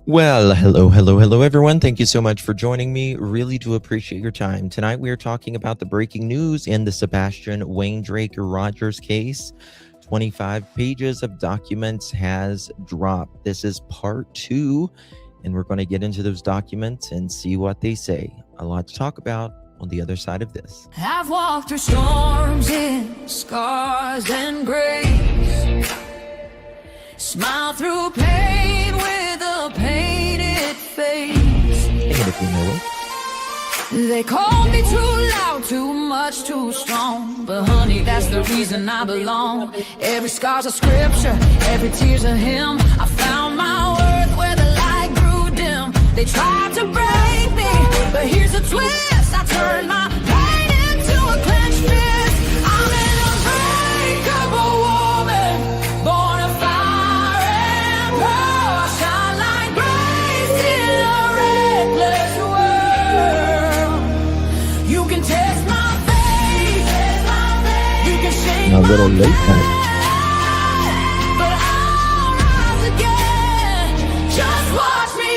Well, hello, everyone. Thank you so much for joining me. Really do appreciate your time. Tonight, we are talking about the breaking news in the Sebastian Wayne Drake Rogers case. 25 pages of documents has dropped. This is part 2, and we're going to get into those documents and see what they say. A lot to talk about on the other side of this. I've walked through storms in scars and grace. Smile through pain with a painted face. And if you know it. They called me too loud, too much, too strong. But honey, that's the reason I belong. Every scar's a scripture, every tear's a hymn. I found my worth where the light grew dim. They tried to break me, but here's a twist. I turned my pain into a clenched fist. I'm an unbreakable woman, born of fire and pearl. I shine like grace in a reckless world. You can test my faith, you can shake A little late night. but I'll rise again. Just watch me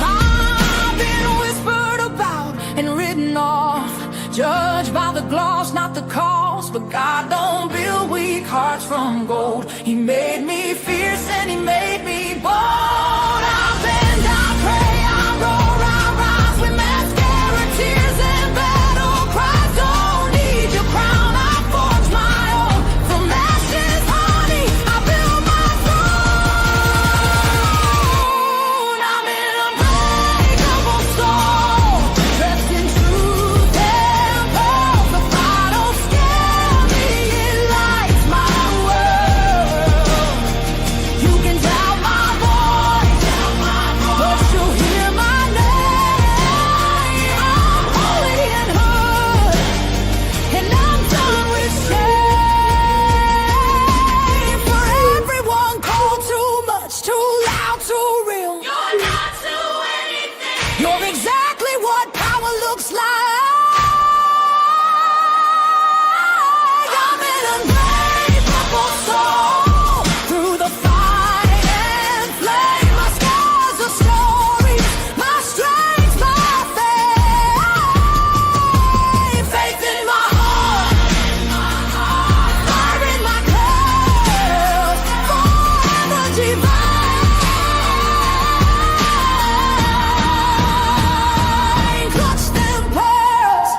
I've been whispered about and written off, judged by the gloss, not the cost. But God don't build weak hearts from gold. He made me fierce and he made me bold. I bend, I pray, I roar, I rise with mascara, tears and battle cries. Don't need your crown, I forge my own. From ashes, honey, I build my throne. I'm an unbreakable soul, dressed in truth and pearls. The fire don't scare me, it lights my world. You can doubt my voice, but you'll hear my name. I'm holy and hood, and I'm done with shame. For everyone cold, too much, too loud, too real. You're not to anything. You're exactly what power looks like. I'm an unbreakable soul, through the fight and flame. My scars are stories, my strength, my faith. Faith in my heart, fire in my curls, forever divine. Clutch them pearls.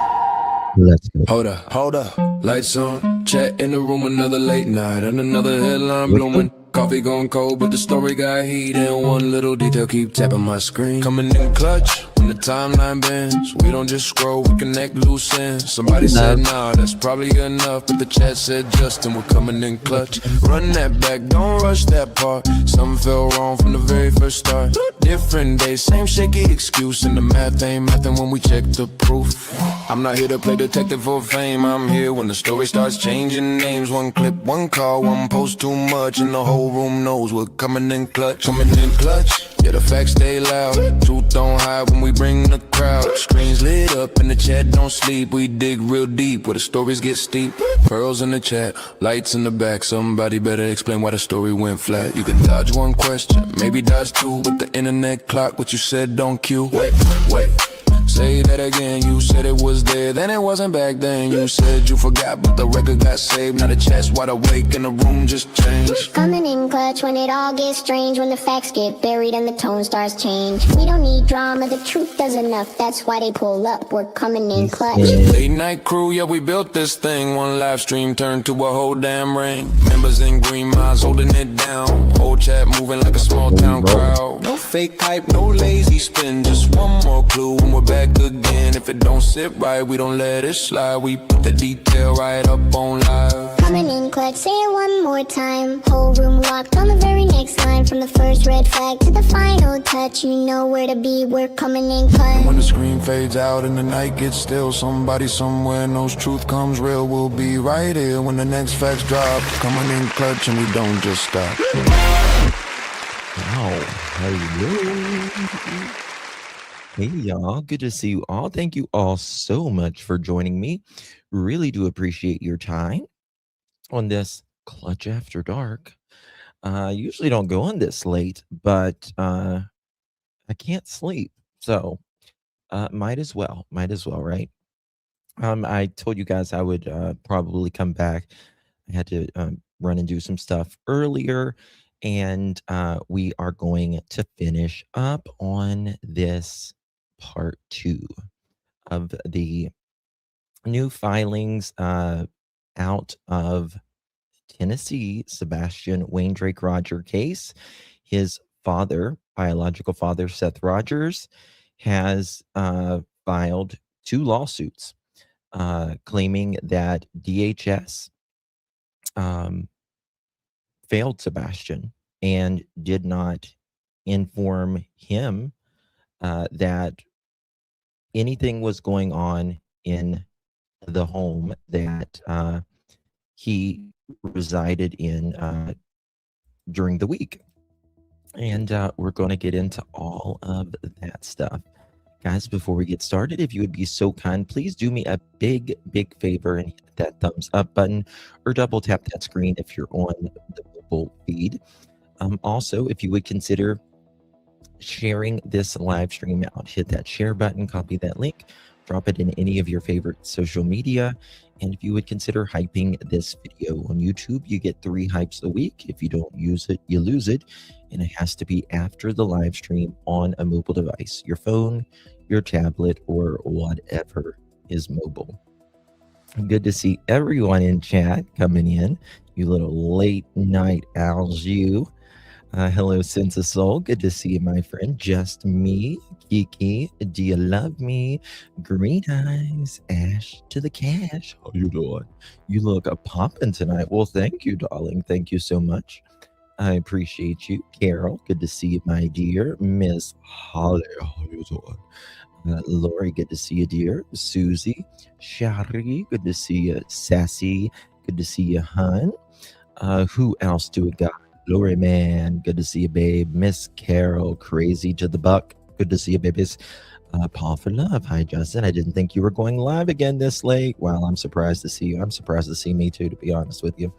Let's go. Hold up, lights on, chat in the room, another late night and another headline blooming. Coffee gone cold, but the story got heat, and one little detail keep tapping my screen. Coming in clutch when the timeline bends. We don't just scroll, we connect loose ends. Somebody said nah, that's probably enough, but the chat said Justin, we're coming in clutch. Run that back, don't rush that part. Something fell wrong from the very first start. Different day, same shaky excuse, and the math ain't mathing when we check the proof. I'm not here to play detective for fame. I'm here when the story starts changing names. One clip, one call, one post too much, and the whole room knows we're coming in clutch. Coming in clutch, yeah, the facts stay loud. Truth don't hide when we bring the crowd. Screens lit up and the chat don't sleep. We dig real deep where the stories get steep. Pearls in the chat, lights in the back. Somebody better explain why the story went flat. You can dodge one question, maybe dodge two. With the internet clock, what you said don't cue. Wait. Say that again, you said it was there, then it wasn't back then. You said you forgot, but the record got saved. Now the chat's wide awake and the room just changed. Coming in clutch when it all gets strange. When the facts get buried and the tone starts change. We don't need drama, the truth does enough. That's why they pull up, we're coming in clutch. Late night crew, yeah, we built this thing. One live stream turned to a whole damn ring. Members in green minds holding it down. Whole chat moving like a small town crowd. No fake hype, no lazy spin. Just one more clue and we're back again. If it don't sit right, we don't let it slide. We put the detail right up on live. Coming in clutch, say it one more time. Whole room locked on the very next line. From the first red flag to the final touch, you know where to be, we're coming in clutch. When the screen fades out and the night gets still, somebody somewhere knows truth comes real. We'll be right here when the next facts drop. Coming in clutch and we don't just stop. Wow, hello. Hey, y'all. Good to see you all. Thank you all so much for joining me. Really do appreciate your time on this Clutch After Dark. I usually don't go on this late, but I can't sleep. So might as well. Might as well, right? I told you guys I would probably come back. I had to run and do some stuff earlier, and we are going to finish up on this part 2 of the new filings out of Tennessee, Sebastian Wayne Drake Roger case. His father, biological father, Seth Rogers, has filed 2 lawsuits claiming that DHS failed Sebastian and did not inform him that anything was going on in the home that he resided in during the week. And we're going to get into all of that stuff. Guys, before we get started, if you would be so kind, please do me a big, big favor and hit that thumbs up button or double tap that screen if you're on the mobile feed. Also, if you would consider sharing this live stream out, hit that share button, copy that link, drop it in any of your favorite social media. And if you would consider hyping this video on YouTube, you get 3 hypes a week. If you don't use it, you lose it. And it has to be after the live stream on a mobile device, your phone, your tablet, or whatever is mobile. Good to see everyone in chat coming in. You little late night owls, you. Hello, Sense of Soul. Good to see you, my friend. Just me. Kiki, do you love me? Green eyes, Ash to the cash. How you doing? You look a poppin' tonight. Well, thank you, darling. Thank you so much. I appreciate you. Carol, good to see you, my dear. Miss Holly, how you doing? Lori, good to see you, dear. Susie, Shari, good to see you. Sassy, good to see you, hun. Who else do we got? Lori, man, good to see you, babe. Miss Carol, crazy to the buck. Good to see you, babies. Paul for love. Hi, Justin. I didn't think you were going live again this late. Well, I'm surprised to see you. I'm surprised to see me too, to be honest with you.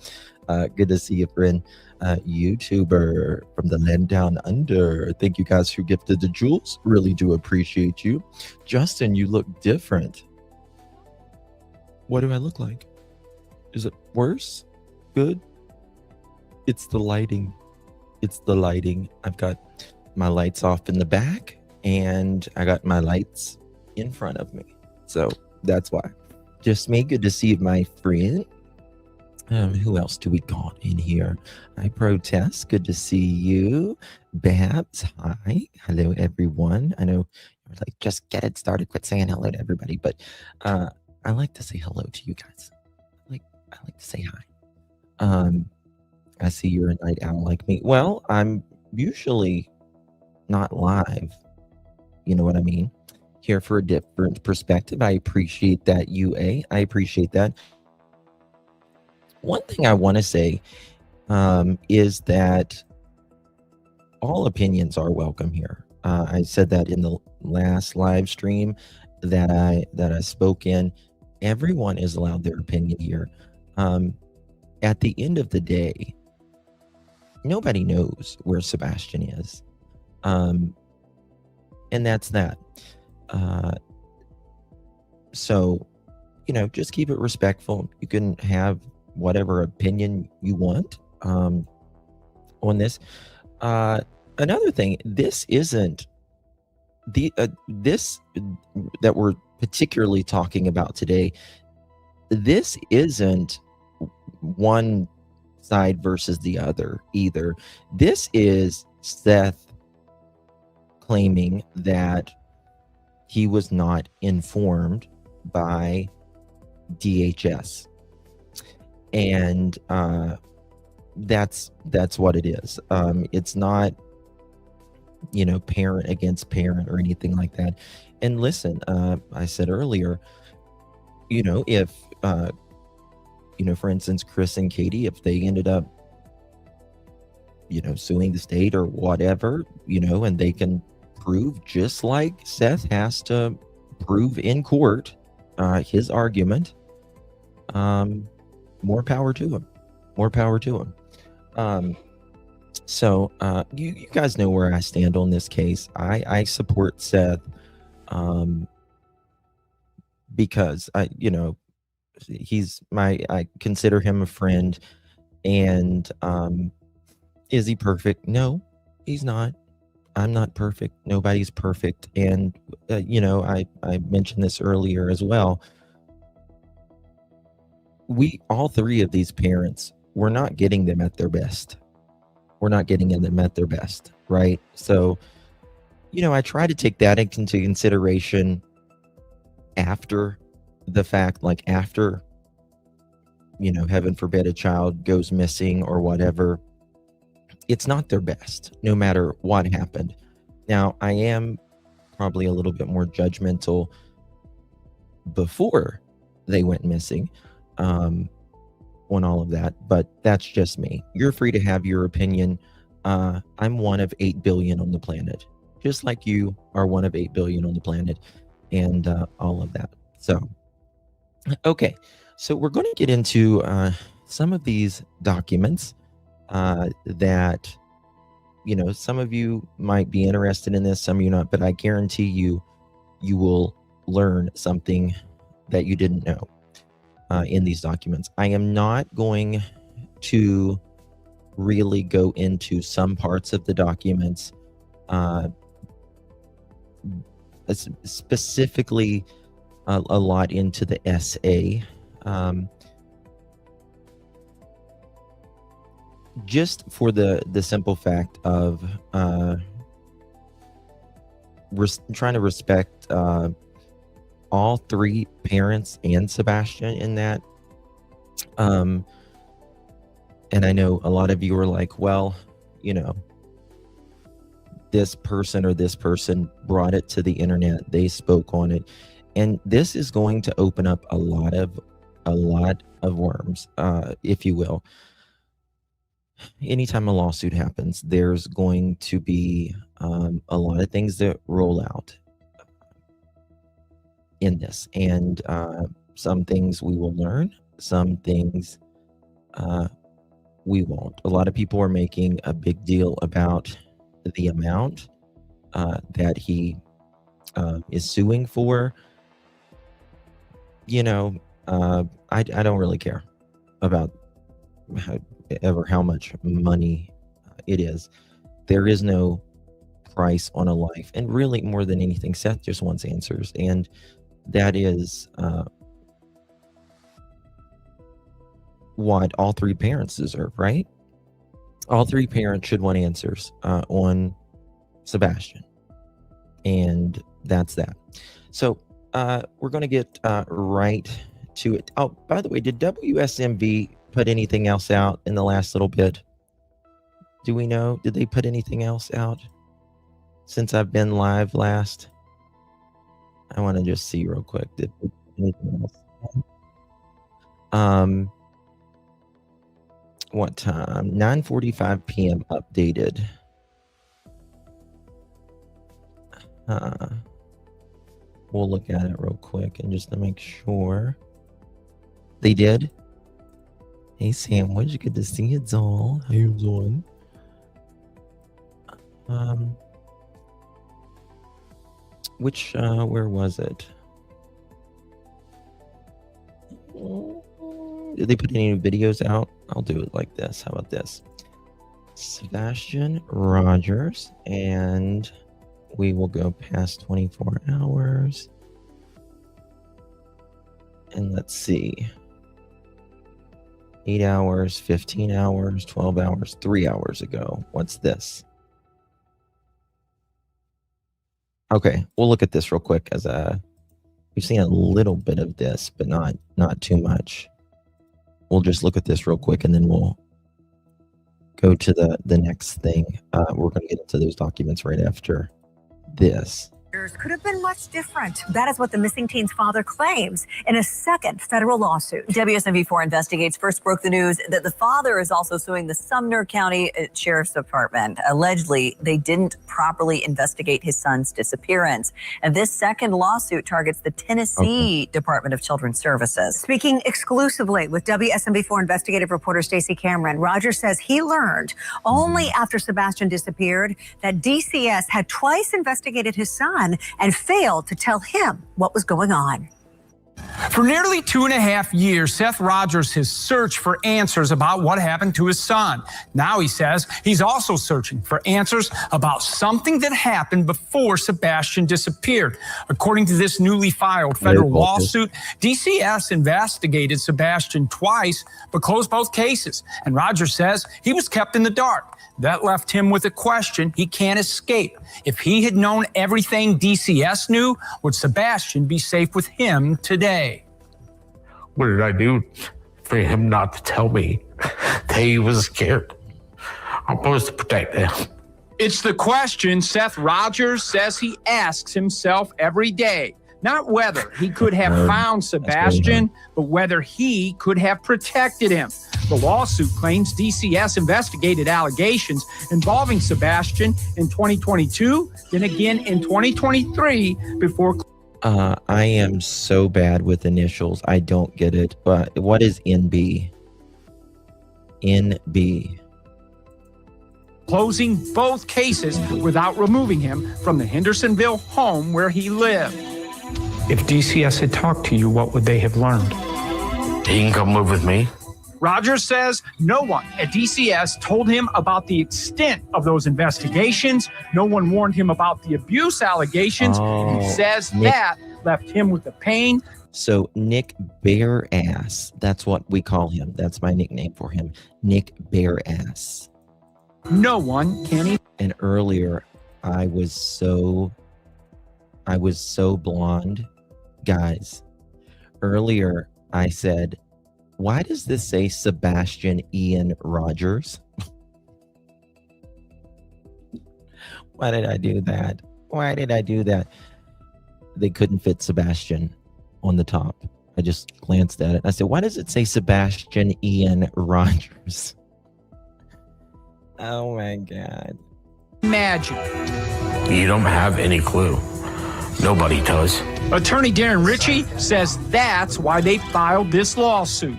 Good to see you, friend. YouTuber from the land down under. Thank you guys who gifted the jewels. Really do appreciate you. Justin, you look different. What do I look like? Is it worse? Good? It's the lighting. It's the lighting. I've got my lights off in the back and I got my lights in front of me. So that's why. Just me. Good to see you, my friend. Who else do we got in here? I protest. Good to see you. Babs, hi. Hello, everyone. I know you're like, just get it started. Quit saying hello to everybody. But I like to say hello to you guys. I like to say hi. I see you're a night owl like me. Well, I'm usually not live. You know what I mean? Here for a different perspective. I appreciate that, UA. I appreciate that. One thing I want to say is that all opinions are welcome here. I said that in the last live stream that I spoke in. Everyone is allowed their opinion here. At the end of the day, nobody knows where Sebastian is. And that's that. So, just keep it respectful. You can have whatever opinion you want on this. Another thing, this isn't this that we're particularly talking about today. This isn't one side versus the other either. This is Seth claiming that he was not informed by DHS, and that's what it is. It's not parent against parent or anything like that. And listen, I said earlier, if for instance, Chris and Katie, if they ended up suing the state or whatever, and they can prove, just like Seth has to prove in court his argument, more power to him. More power to him. So you guys know where I stand on this case. I support Seth because I consider him a friend. And is he perfect? No, he's not. I'm not perfect. Nobody's perfect. And I mentioned this earlier as well. All three of these parents, we're not getting them at their best. We're not getting them at their best, right? So, I try to take that into consideration after the fact, like after, heaven forbid a child goes missing or whatever. It's not their best, no matter what happened. Now, I am probably a little bit more judgmental before they went missing on all of that, but that's just me. You're free to have your opinion. I'm one of 8 billion on the planet, just like you are one of 8 billion on the planet, and all of that. So, okay, so we're going to get into some of these documents that, some of you might be interested in this, some of you not, but I guarantee you will learn something that you didn't know in these documents. I am not going to really go into some parts of the documents, specifically a lot into the SA. Just for the simple fact of trying to respect all three parents and Sebastian in that. And I know a lot of you are like, well, this person or this person brought it to the internet, they spoke on it, and this is going to open up a lot of worms, if you will. Anytime a lawsuit happens, there's going to be a lot of things that roll out in this, and some things we will learn, some things we won't. A lot of people are making a big deal about the amount that he is suing for. I don't really care about how much money it is. There is no price on a life, and really, more than anything, Seth just wants answers, and that is what all three parents deserve, right? All three parents should want answers on Sebastian, and that's that. So we're going to get right to it. Oh, by the way, did WSMV put anything else out in the last little bit? Do we know? Did they put anything else out since I've been live last? I want to just see real quick. Did they put anything else? What time? 9:45 p.m. updated. We'll look at it real quick and just to make sure. They did. Hey Sandwich, good to see you, doll. How you doing? Where was it? Did they put any new videos out? I'll do it like this. How about this? Sebastian Rogers, and we will go past 24 hours. And let's see. 8 hours, 15 hours, 12 hours, 3 hours ago. What's this? Okay, we'll look at this real quick as we've seen a little bit of this, but not too much. We'll just look at this real quick and then we'll go to the next thing. We're going to get into those documents right after this. could have been much different. That is what the missing teen's father claims in a second federal lawsuit. WSMV4 Investigates first broke the news that the father is also suing the Sumner County Sheriff's Department. Allegedly, they didn't properly investigate his son's disappearance. And this second lawsuit targets the Tennessee Department of Children's Services. Speaking exclusively with WSMV4 investigative reporter Stacey Cameron, Rogers says he learned only after Sebastian disappeared that DCS had twice investigated his son and failed to tell him what was going on. For nearly 2.5 years, Seth Rogers has searched for answers about what happened to his son. Now he says he's also searching for answers about something that happened before Sebastian disappeared. According to this newly filed federal lawsuit, DCS investigated Sebastian twice, but closed both cases. And Rogers says he was kept in the dark. That left him with a question he can't escape. If he had known everything DCS knew, would Sebastian be safe with him today? What did I do for him not to tell me that he was scared? I'm supposed to protect him. It's the question Seth Rogers says he asks himself every day. Not whether he could have found Sebastian, but whether he could have protected him. The lawsuit claims DCS investigated allegations involving Sebastian in 2022, then again in 2023 before... I am so bad with initials. I don't get it. But what is NB? NB. Closing both cases without removing him from the Hendersonville home where he lived. If DCS had talked to you, what would they have learned? He can come live with me. Rogers says no one at DCS told him about the extent of those investigations. No one warned him about the abuse allegations. He says that left him with the pain. So Nick Bare Ass, that's what we call him. That's my nickname for him. Nick Bare Ass. No one can even... And earlier, I was so blonde. Guys, earlier I said, why does this say Sebastian Ian Rogers? Why did I do that? Why did I do that? They couldn't fit Sebastian on the top. I just glanced at it. I said, why does it say Sebastian Ian Rogers? Oh my God. Imagine. You don't have any clue. Nobody does. Attorney Darren Ritchie says that's why they filed this lawsuit.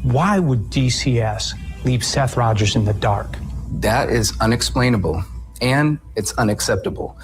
Why would DCS leave Seth Rogers in the dark? That is unexplainable, and it's unacceptable.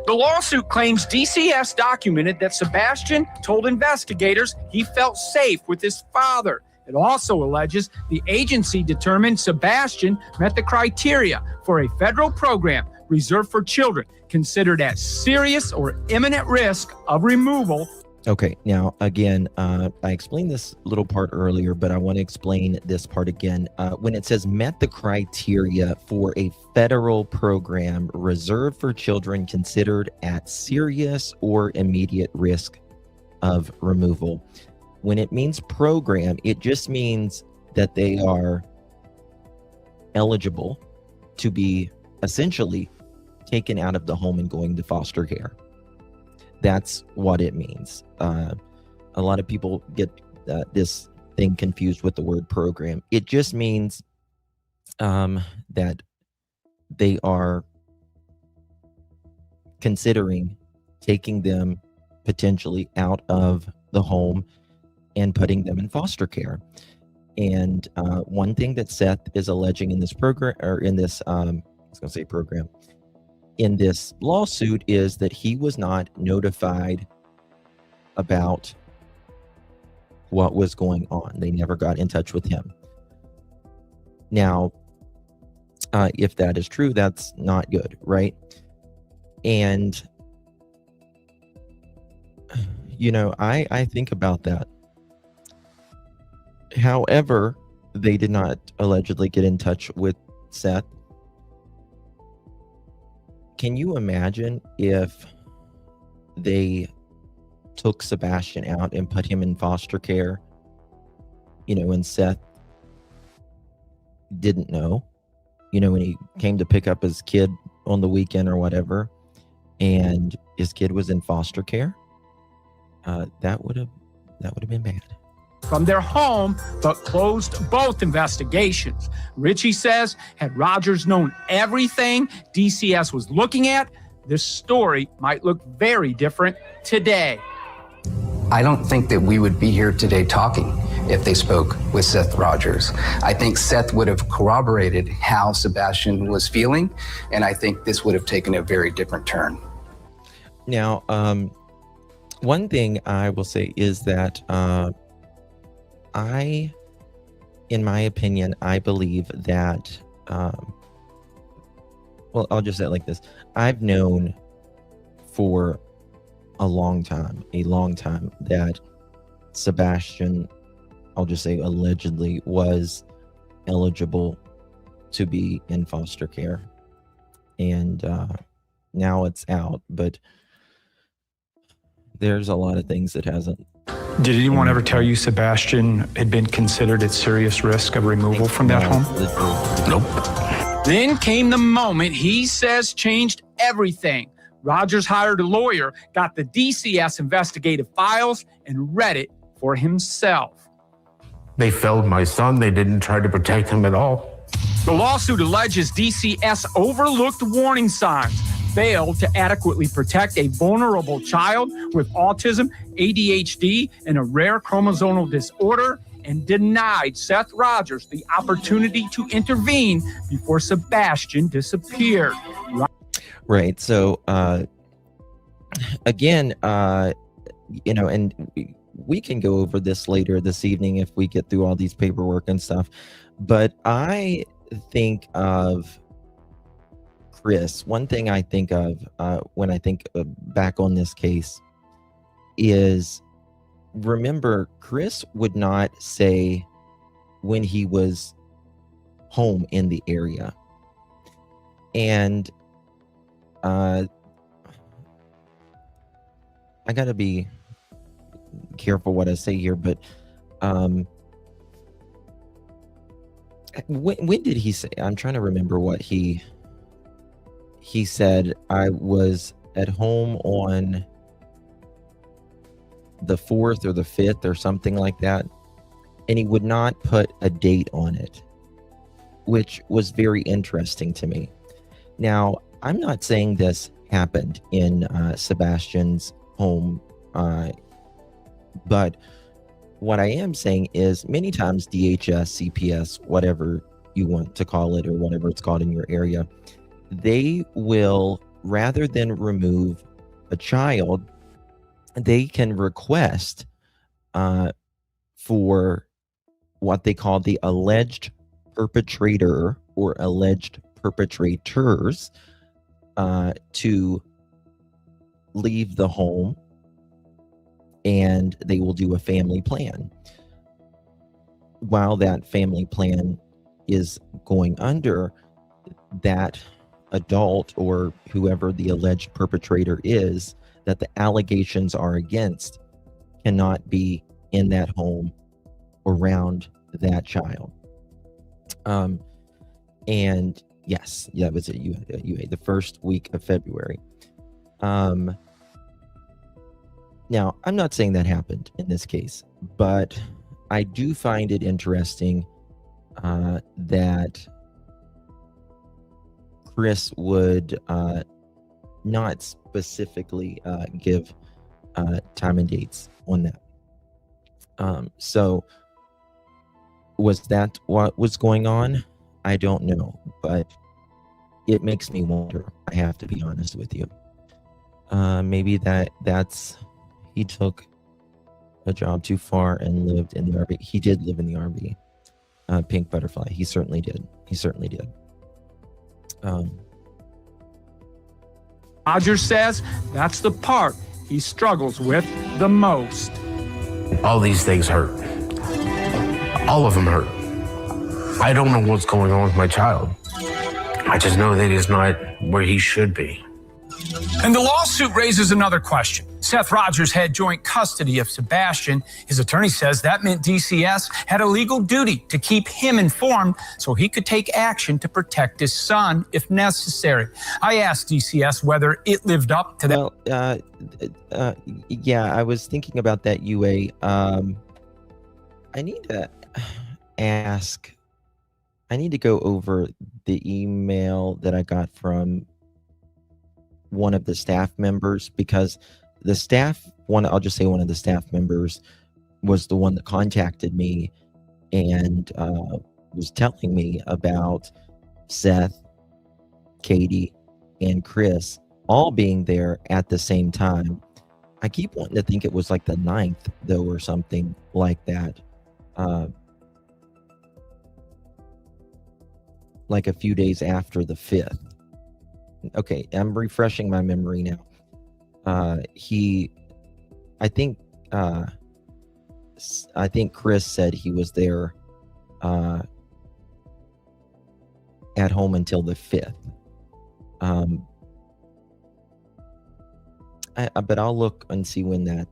The lawsuit claims DCS documented that Sebastian told investigators he felt safe with his father. It also alleges the agency determined Sebastian met the criteria for a federal program reserved for children considered at serious or imminent risk of removal. Okay, now again, I explained this little part earlier, but I want to explain this part again. When it says met the criteria for a federal program reserved for children considered at serious or immediate risk of removal, when it means program, it just means that they are eligible to be essentially taken out of the home and going to foster care. That's what it means. A lot of people get this thing confused with the word program. It just means that they are considering taking them potentially out of the home and putting them in foster care. And one thing that Seth is alleging in this program, or in this, in this lawsuit, is that he was not notified about what was going on. They never got in touch with him. Now, if that is true, that's not good, right? And, you know, I think about that. However, they did not allegedly get in touch with Seth. Can you imagine if they took Sebastian out and put him in foster care, you know, and Seth didn't know, you know, when he came to pick up his kid on the weekend or whatever, and his kid was in foster care, that would have been bad. From their home, but closed both investigations. Richie says, had Rogers known everything DCS was looking at, this story might look very different today. I don't think that we would be here today talking if they spoke with Seth Rogers. I think Seth would have corroborated how Sebastian was feeling, and I think this would have taken a very different turn. Now, one thing I will say is that in my opinion, I believe that, well, I'll just say it like this. I've known for a long time that Sebastian, I'll just say allegedly, was eligible to be in foster care. And now it's out, but there's a lot of things that hasn't. Did anyone ever tell you Sebastian had been considered at serious risk of removal from that home? Nope. Then came the moment he says changed everything. Rogers hired a lawyer, got the DCS investigative files, and read it for himself. They failed my son. They didn't try to protect him at all. The lawsuit alleges DCS overlooked warning signs, failed to adequately protect a vulnerable child with autism, ADHD, and a rare chromosomal disorder, and denied Seth Rogers the opportunity to intervene before Sebastian disappeared. Right. So, again, and we can go over this later this evening if we get through all these paperwork and stuff. But I think of Chris. One thing I think of when I think back on this case is, remember, Chris would not say when he was home in the area. And I gotta be careful what I say here, but when did he say? I'm trying to remember what he said. I was at home on the 4th or the 5th or something like that, and he would not put a date on it, which was very interesting to me. Now, I'm not saying this happened in Sebastian's home, but what I am saying is many times DHS, CPS, whatever you want to call it or whatever it's called in your area, they will, rather than remove a child, they can request for what they call the alleged perpetrator or alleged perpetrators to leave the home, and they will do a family plan. While that family plan is going under, that adult or whoever the alleged perpetrator is that the allegations are against cannot be in that home around that child. And yes, yeah, it was at UA the first week of February. Now, I'm not saying that happened in this case, but I do find it interesting that Chris would not specifically give time and dates on that. So was that what was going on? I don't know, but it makes me wonder. I have to be honest with you. Maybe that's he took a job too far and lived in the RV. He did live in the RV. Pink Butterfly. He certainly did. He certainly did. Rogers says that's the part he struggles with the most. All these things hurt. All of them hurt. I don't know what's going on with my child. I just know that he's not where he should be. And the lawsuit raises another question. Seth Rogers had joint custody of Sebastian. His attorney says that meant DCS had a legal duty to keep him informed so he could take action to protect his son if necessary. I asked DCS whether it lived up to that. Well, yeah, I was thinking about that, UA. I need to go over the email that I got from one of the staff members, because I'll just say one of the staff members was the one that contacted me and was telling me about Seth, Katie, and Chris all being there at the same time. I keep wanting to think it was like the 9th, though, or something like that. Like a few days after the 5th. Okay, I'm refreshing my memory now. I think Chris said he was there at home until the 5th. But I'll look and see when that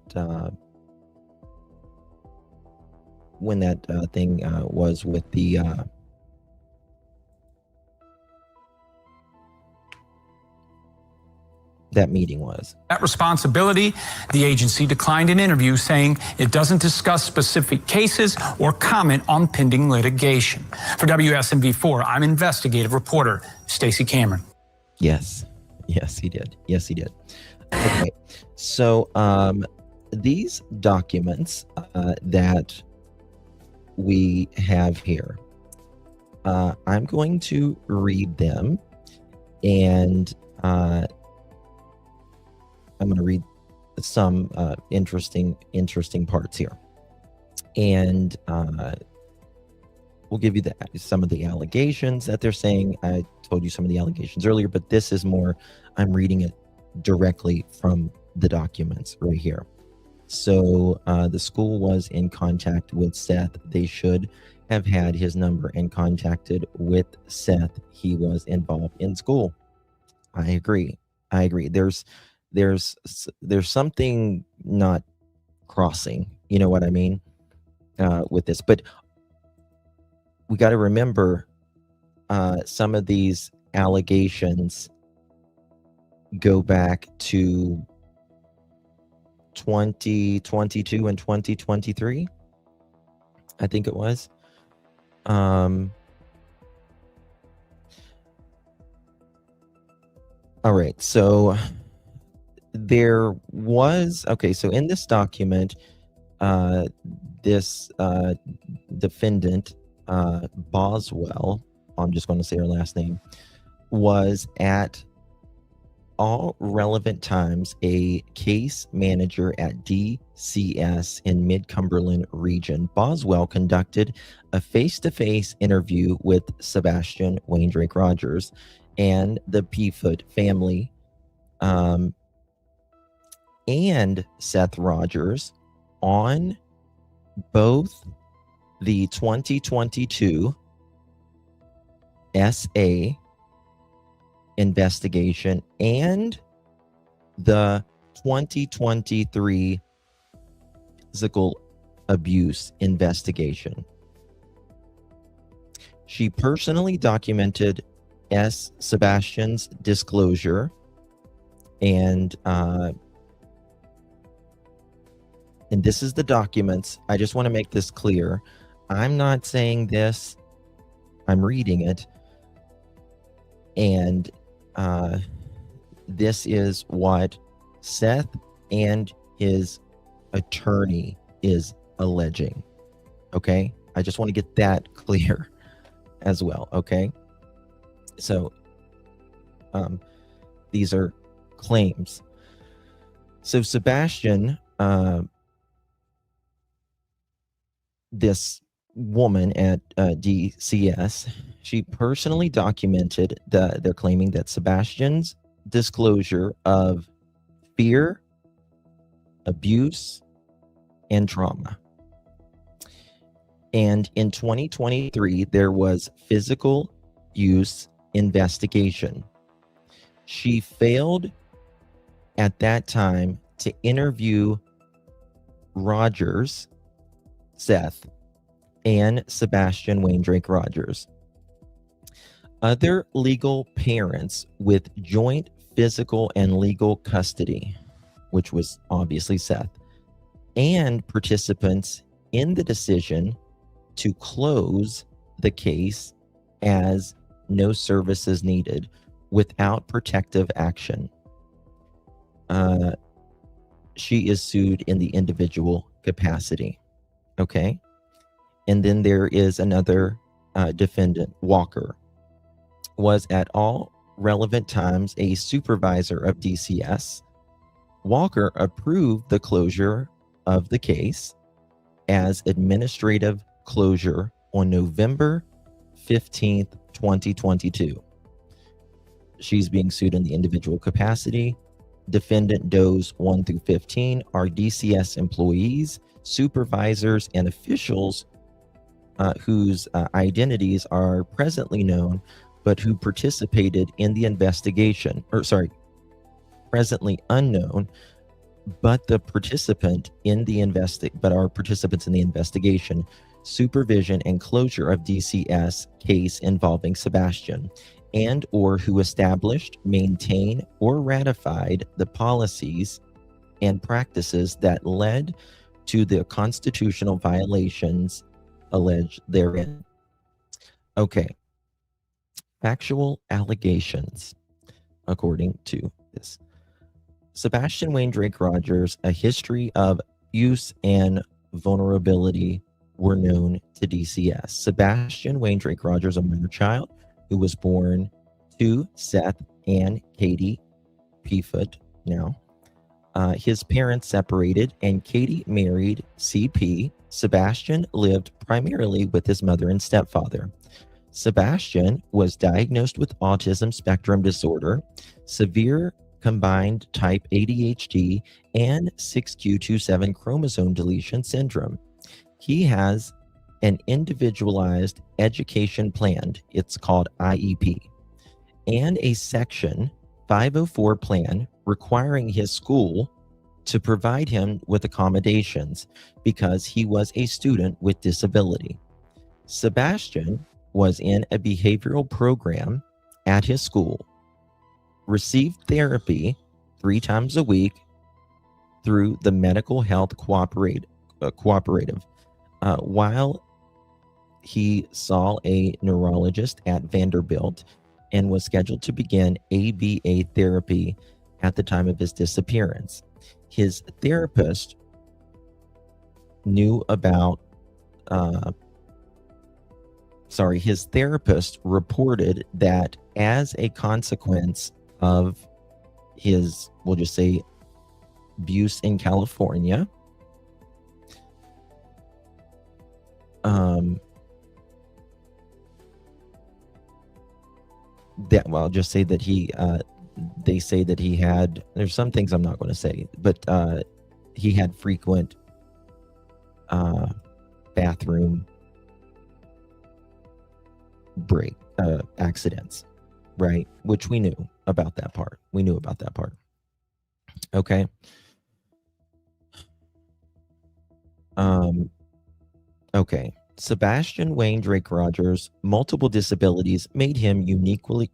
thing was with the that meeting was. That responsibility, the agency declined an interview, saying it doesn't discuss specific cases or comment on pending litigation. For WSMV4, I'm investigative reporter Stacey Cameron. Yes, he did. Okay, so these documents that we have here, I'm going to read them, and I'm going to read some interesting parts here, and we'll give you some of the allegations that they're saying. I told you some of the allegations earlier, but this is more, I'm reading it directly from the documents right here. So the school was in contact with Seth. They should have had his number and contacted with Seth. He was involved in school. I agree. There's something not crossing, you know what I mean, with this. But we got to remember some of these allegations go back to 2022 and 2023, I think it was. All right, so there was, so in this document, this defendant, Boswell, I'm just going to say her last name, was at all relevant times a case manager at DCS in Mid-Cumberland region. Boswell conducted a face-to-face interview with Sebastian Wayne Drake Rogers and the Proudfoot family, and Seth Rogers on both the 2022 SA investigation and the 2023 physical abuse investigation. She personally documented Sebastian's disclosure, and this is the documents. I just want to make this clear. I'm not saying this. I'm reading it. And this is what Seth and his attorney is alleging. Okay? I just want to get that clear as well. Okay? So, these are claims. So Sebastian, this woman at DCS, she personally documented they're claiming that Sebastian's disclosure of fear, abuse, and trauma. And in 2023, there was physical abuse investigation. She failed at that time to interview Rogers, Seth, and Sebastian Wayne Drake Rogers. Other legal parents with joint physical and legal custody, which was obviously Seth, and participants in the decision to close the case as no services needed without protective action. She is sued in the individual capacity. Okay. And then there is another defendant, Walker, was at all relevant times a supervisor of DCS. Walker approved the closure of the case as administrative closure on November 15th, 2022. She's being sued in the individual capacity. Defendant Does 1 through 15 are DCS employees, supervisors, and officials whose identities are presently known, but who participated in the investigation, presently unknown, but the participant in the are participants in the investigation, supervision, and closure of DCS case involving Sebastian, and or who established, maintained, or ratified the policies and practices that led to the constitutional violations alleged therein. Okay. Factual allegations, according to this. Sebastian Wayne Drake Rogers, a history of abuse and vulnerability were known to DCS. Sebastian Wayne Drake Rogers, a minor child who was born to Seth and Katie Proudfoot now. His parents separated and Katie married CP. Sebastian lived primarily with his mother and stepfather. Sebastian was diagnosed with autism spectrum disorder, severe combined type ADHD, and 6q27 chromosome deletion syndrome. He has an individualized education plan, it's called IEP, and a Section 504 plan requiring his school to provide him with accommodations because he was a student with disability. Sebastian was in a behavioral program at his school, received therapy 3 times a week through the Mental Health Cooperative, while he saw a neurologist at Vanderbilt and was scheduled to begin ABA therapy at the time of his disappearance. His therapist his therapist reported that as a consequence of his, we'll just say, abuse in California, I'll just say that they say that he had, there's some things I'm not going to say, but he had frequent bathroom break accidents, right? Which we knew about that part. Okay. Okay. Sebastian Wayne Drake Rogers' multiple disabilities made him uniquely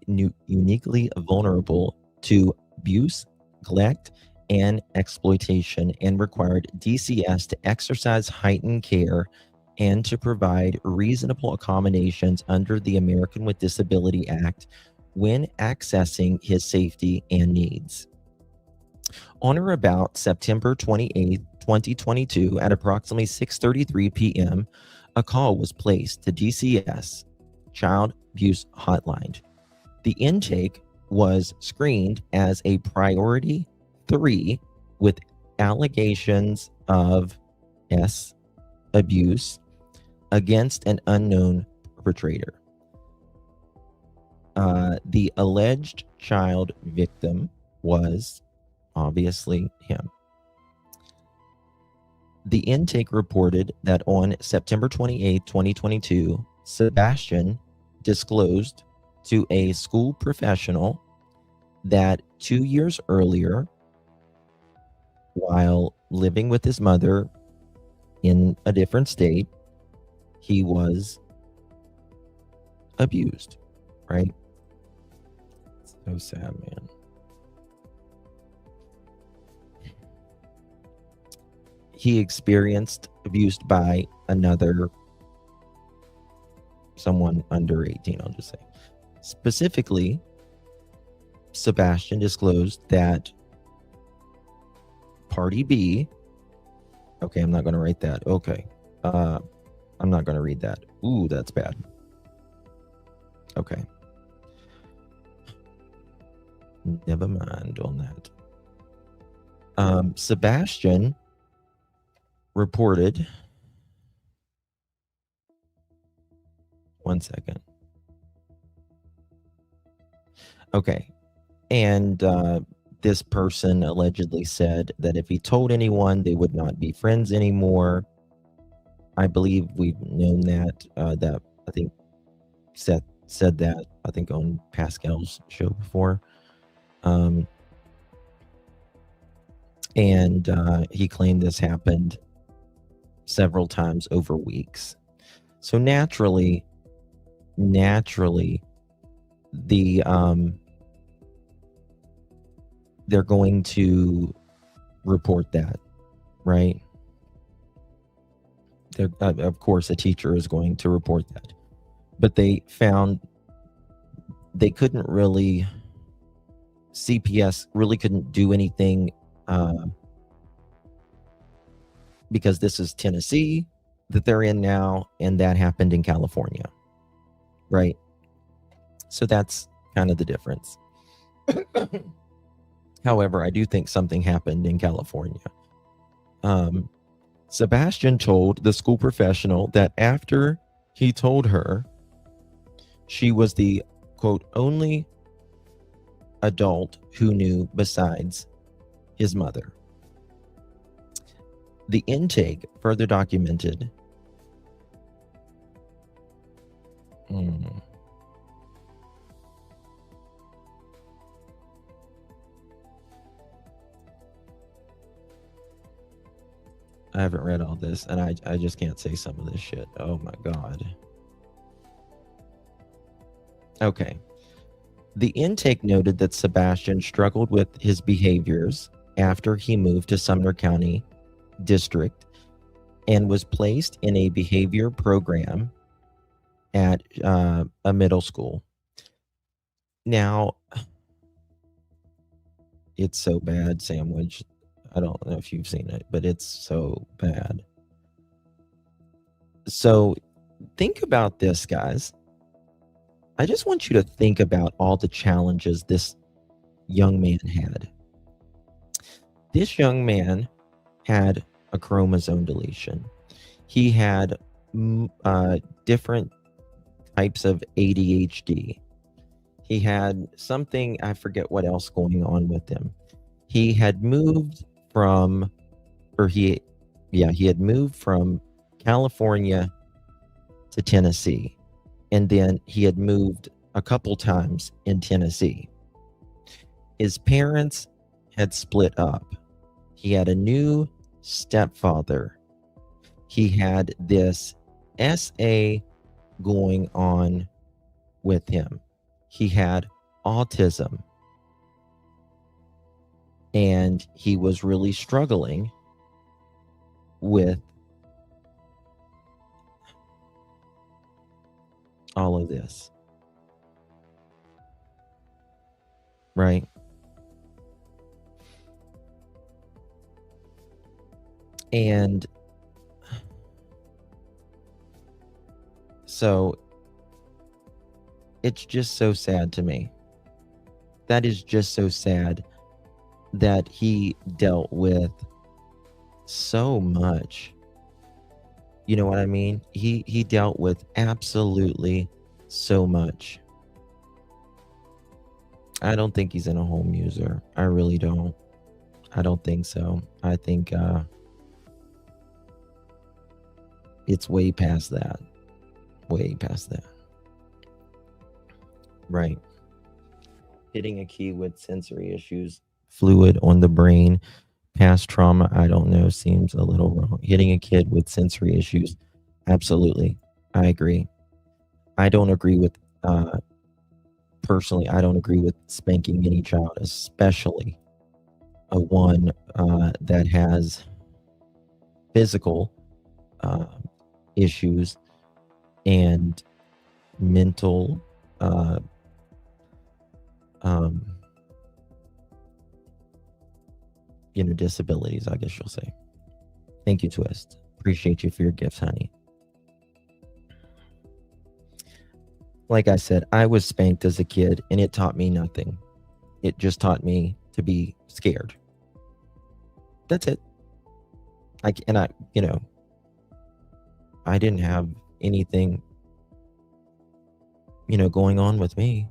vulnerable to abuse, neglect, and exploitation, and required DCS to exercise heightened care and to provide reasonable accommodations under the American with Disability Act when accessing his safety and needs. On or about September 28, 2022, at approximately 6:33 p.m., a call was placed to DCS Child Abuse Hotline. The intake was screened as a priority 3 with allegations of abuse against an unknown perpetrator. The alleged child victim was obviously him. The intake reported that on September 28, 2022, Sebastian disclosed to a school professional that 2 years earlier, while living with his mother in a different state, he was abused, right? So sad, man. He experienced abuse by someone under 18, I'll just say. Specifically, Sebastian disclosed that Party B, okay, I'm not going to write that. Okay. I'm not going to read that. Ooh, that's bad. Okay. Never mind on that. Sebastian reported, one second. Okay. And this person allegedly said that if he told anyone, they would not be friends anymore. I believe we've known that. That I think Seth said that, I think, on Pascal's show before. And he claimed this happened several times over weeks. So naturally, the they're going to report that, right? Of course, a teacher is going to report that. But they found they couldn't really, CPS really couldn't do anything because this is Tennessee that they're in now, and that happened in California, right? So that's kind of the difference. However, I do think something happened in California. Sebastian told the school professional that after he told her she was the, quote, only adult who knew besides his mother. The intake further documented I haven't read all this, and I just can't say some of this shit. Oh my God. Okay. The intake noted that Sebastian struggled with his behaviors after he moved to Sumner County District and was placed in a behavior program at a middle school. Now, it's so bad, Sandwich. I don't know if you've seen it, but it's so bad. So think about this, guys. I just want you to think about all the challenges this young man had. This young man had a chromosome deletion. He had different types of ADHD. He had something, I forget what else going on with him. He had moved from, he had moved from California to Tennessee. And then he had moved a couple times in Tennessee. His parents had split up. He had a new stepfather. He had this SA going on with him. He had autism. And he was really struggling with all of this. Right? And so it's just so sad to me. That is just so sad that he dealt with so much. You know what I mean? He dealt with absolutely so much. I don't think he's in a home user. I really don't. I don't think so. I think it's way past that. Way past that. Right. Hitting a key with sensory issues, fluid on the brain, Past trauma, I don't know, seems a little wrong. Hitting a kid with sensory issues, absolutely. I agree. I don't agree with, personally, I don't agree with spanking any child, especially a one that has physical issues and mental disabilities, I guess you'll say. Thank you, Twist. Appreciate you for your gifts, honey. Like I said, I was spanked as a kid and it taught me nothing. It just taught me to be scared. That's it. I didn't have anything, going on with me.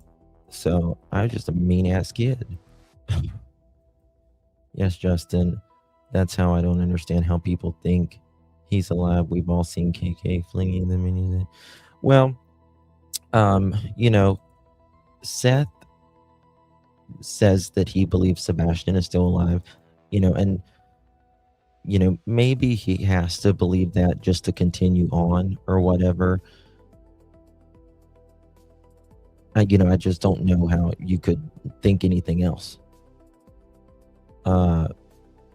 So I was just a mean ass kid. Yes, Justin. That's how I don't understand how people think he's alive. We've all seen KK flinging them in. Well, Seth says that he believes Sebastian is still alive, and maybe he has to believe that just to continue on or whatever. I just don't know how you could think anything else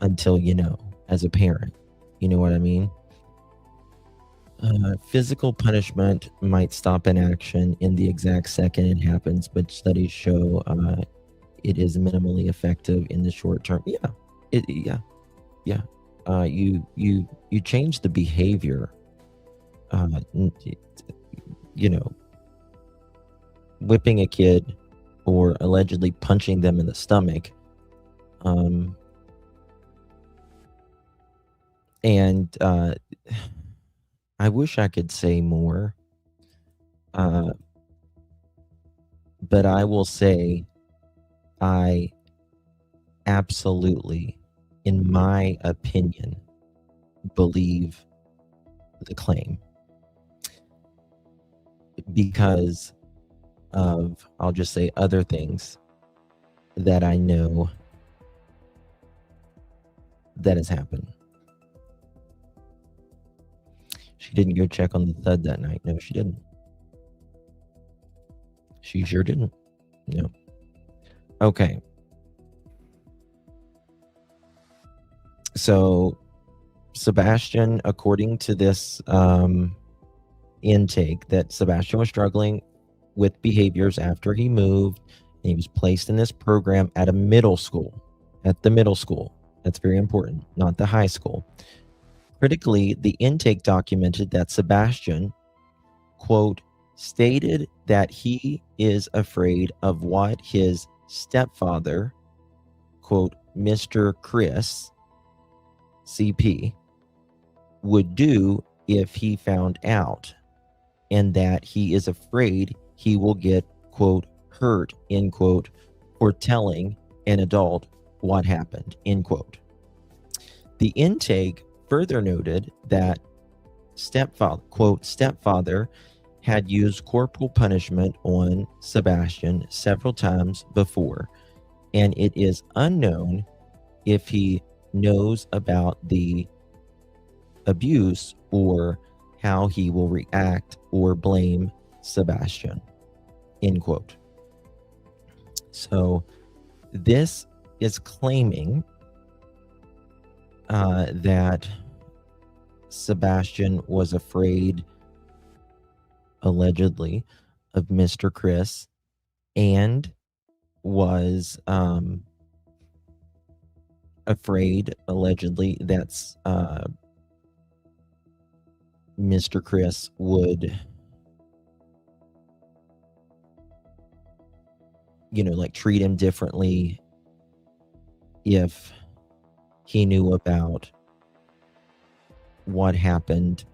until, as a parent, you know what I mean? Physical punishment might stop an action in the exact second it happens, but studies show it is minimally effective in the short term. Yeah. You change the behavior. Whipping a kid or allegedly punching them in the stomach. And I wish I could say more, but I will say I absolutely, in my opinion, believe the claim because of, I'll just say, other things that I know that has happened. She didn't go check on the thud that night. No, she didn't. She sure didn't. No. Okay. So, Sebastian, according to this intake, that Sebastian was struggling with behaviors after he moved. And he was placed in this program at a middle school. At the middle school. That's very important, not the high school. Critically, the intake documented that Sebastian, quote, stated that he is afraid of what his stepfather, quote, Mr. Chris, CP, would do if he found out, and that he is afraid he will get, quote, hurt, end quote, for telling an adult what happened, end quote. The intake further noted that stepfather, quote, stepfather had used corporal punishment on Sebastian several times before, and it is unknown if he knows about the abuse or how he will react or blame Sebastian, end quote. So this is claiming that Sebastian was afraid, allegedly, of Mr. Chris, and was afraid, allegedly, that Mr. Chris would, treat him differently if he knew about what happened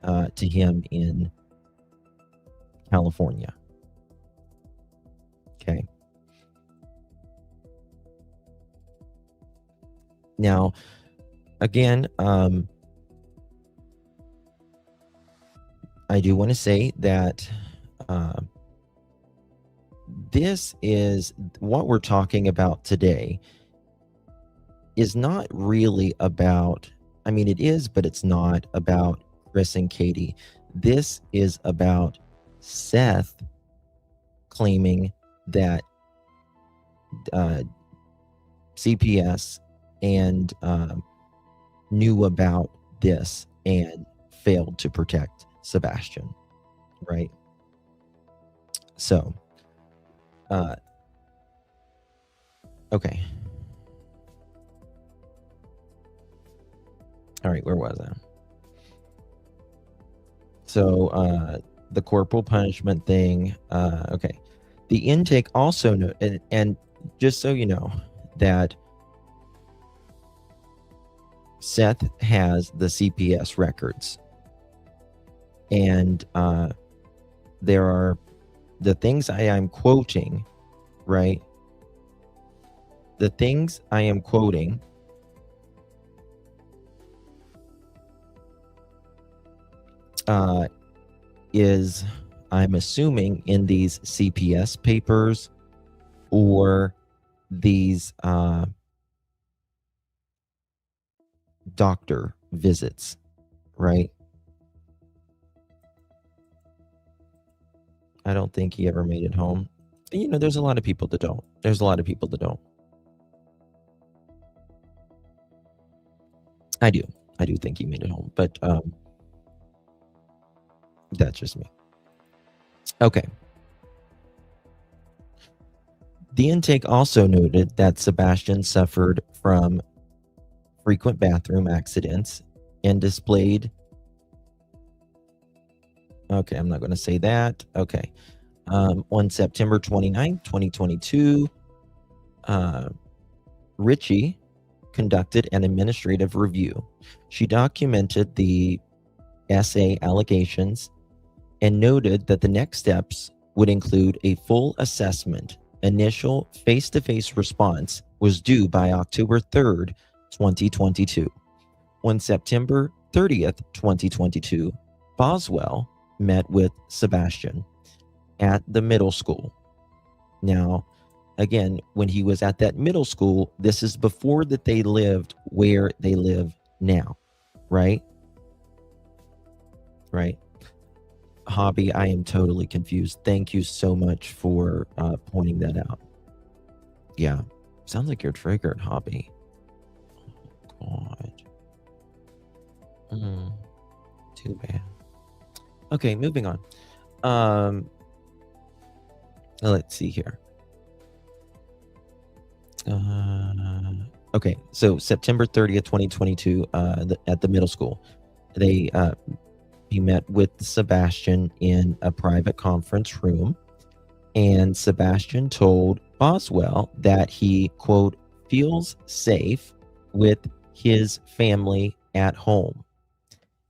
to him in California. Okay. Now, again, I do want to say that this is what we're talking about today is not really about, I mean, it is, but it's not about Chris and Katie. This is about Seth claiming that CPS and knew about this and failed to protect Sebastian, right? So, okay. All right, where was I? So, the corporal punishment thing. Okay. The intake also, and just so you know, that Seth has the CPS records. And there are the things I am quoting, right? The things I am quoting is, I'm assuming, in these CPS papers or these doctor visits, right? I don't think he ever made it home. You know, there's a lot of people that don't. There's a lot of people that don't. I do think he made it home, but that's just me. Okay. The intake also noted that Sebastian suffered from frequent bathroom accidents and displayed. Okay, I'm not going to say that. Okay. On September 29th, 2022, Richie conducted an administrative review. She documented the SA allegations and noted that the next steps would include a full assessment. Initial face-to-face response was due by October 3rd, 2022. On September 30th, 2022, Boswell met with Sebastian at the middle school. Now, again, when he was at that middle school, this is before that they lived where they live now, right? Right. Hobby, I am totally confused. Thank you so much for pointing that out. Yeah, sounds like you're triggered, Hobby. Oh, God. Too bad. Okay, moving on. Let's see here. Okay, so September 30th, 2022, at the middle school, he met with Sebastian in a private conference room, and Sebastian told Boswell that he, quote, feels safe with his family at home,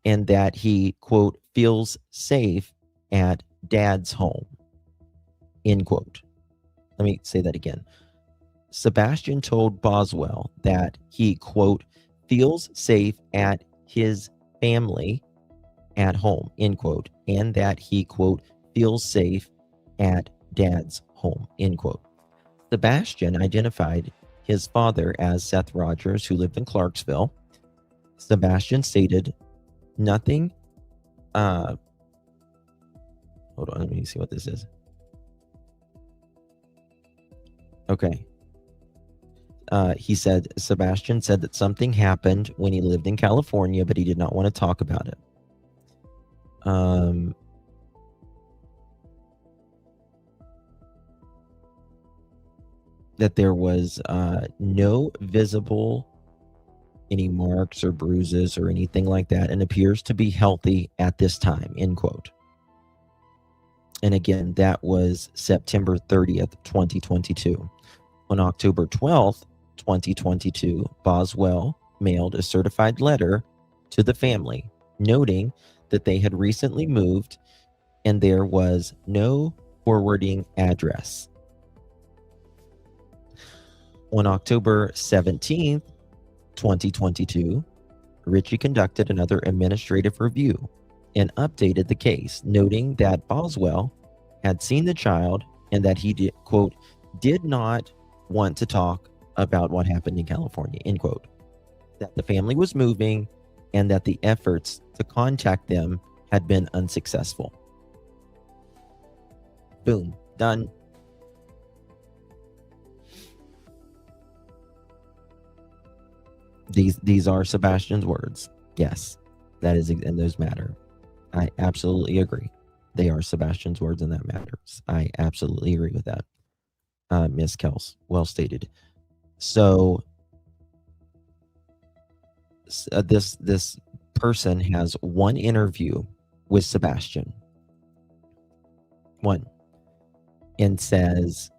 and that he, quote, feels safe at dad's home, end quote. Let me say that again. Sebastian told Boswell that he, quote, feels safe at his family at home, end quote, and that he, quote, feels safe at dad's home, end quote. Sebastian identified his father as Seth Rogers, who lived in Clarksville. Sebastian stated nothing. Hold on, let me see what this is. Okay. He said, Sebastian said that something happened when he lived in California, but he did not want to talk about it. That there was no visible any marks or bruises or anything like that, and appears to be healthy at this time, end quote. And again, that was September 30th, 2022. On October 12th, 2022, Boswell mailed a certified letter to the family, noting that they had recently moved and there was no forwarding address. On October 17th, 2022, Richie conducted another administrative review and updated the case, noting that Boswell had seen the child and that he did, quote, did not want to talk about what happened in California, end quote. That the family was moving and that the efforts to contact them had been unsuccessful. Boom, done. These are Sebastian's words. Yes, that is, and those matter. I absolutely agree. They are Sebastian's words, and that matters. I absolutely agree with that. Miss Kels, well stated. So this person has one interview with Sebastian, one, and says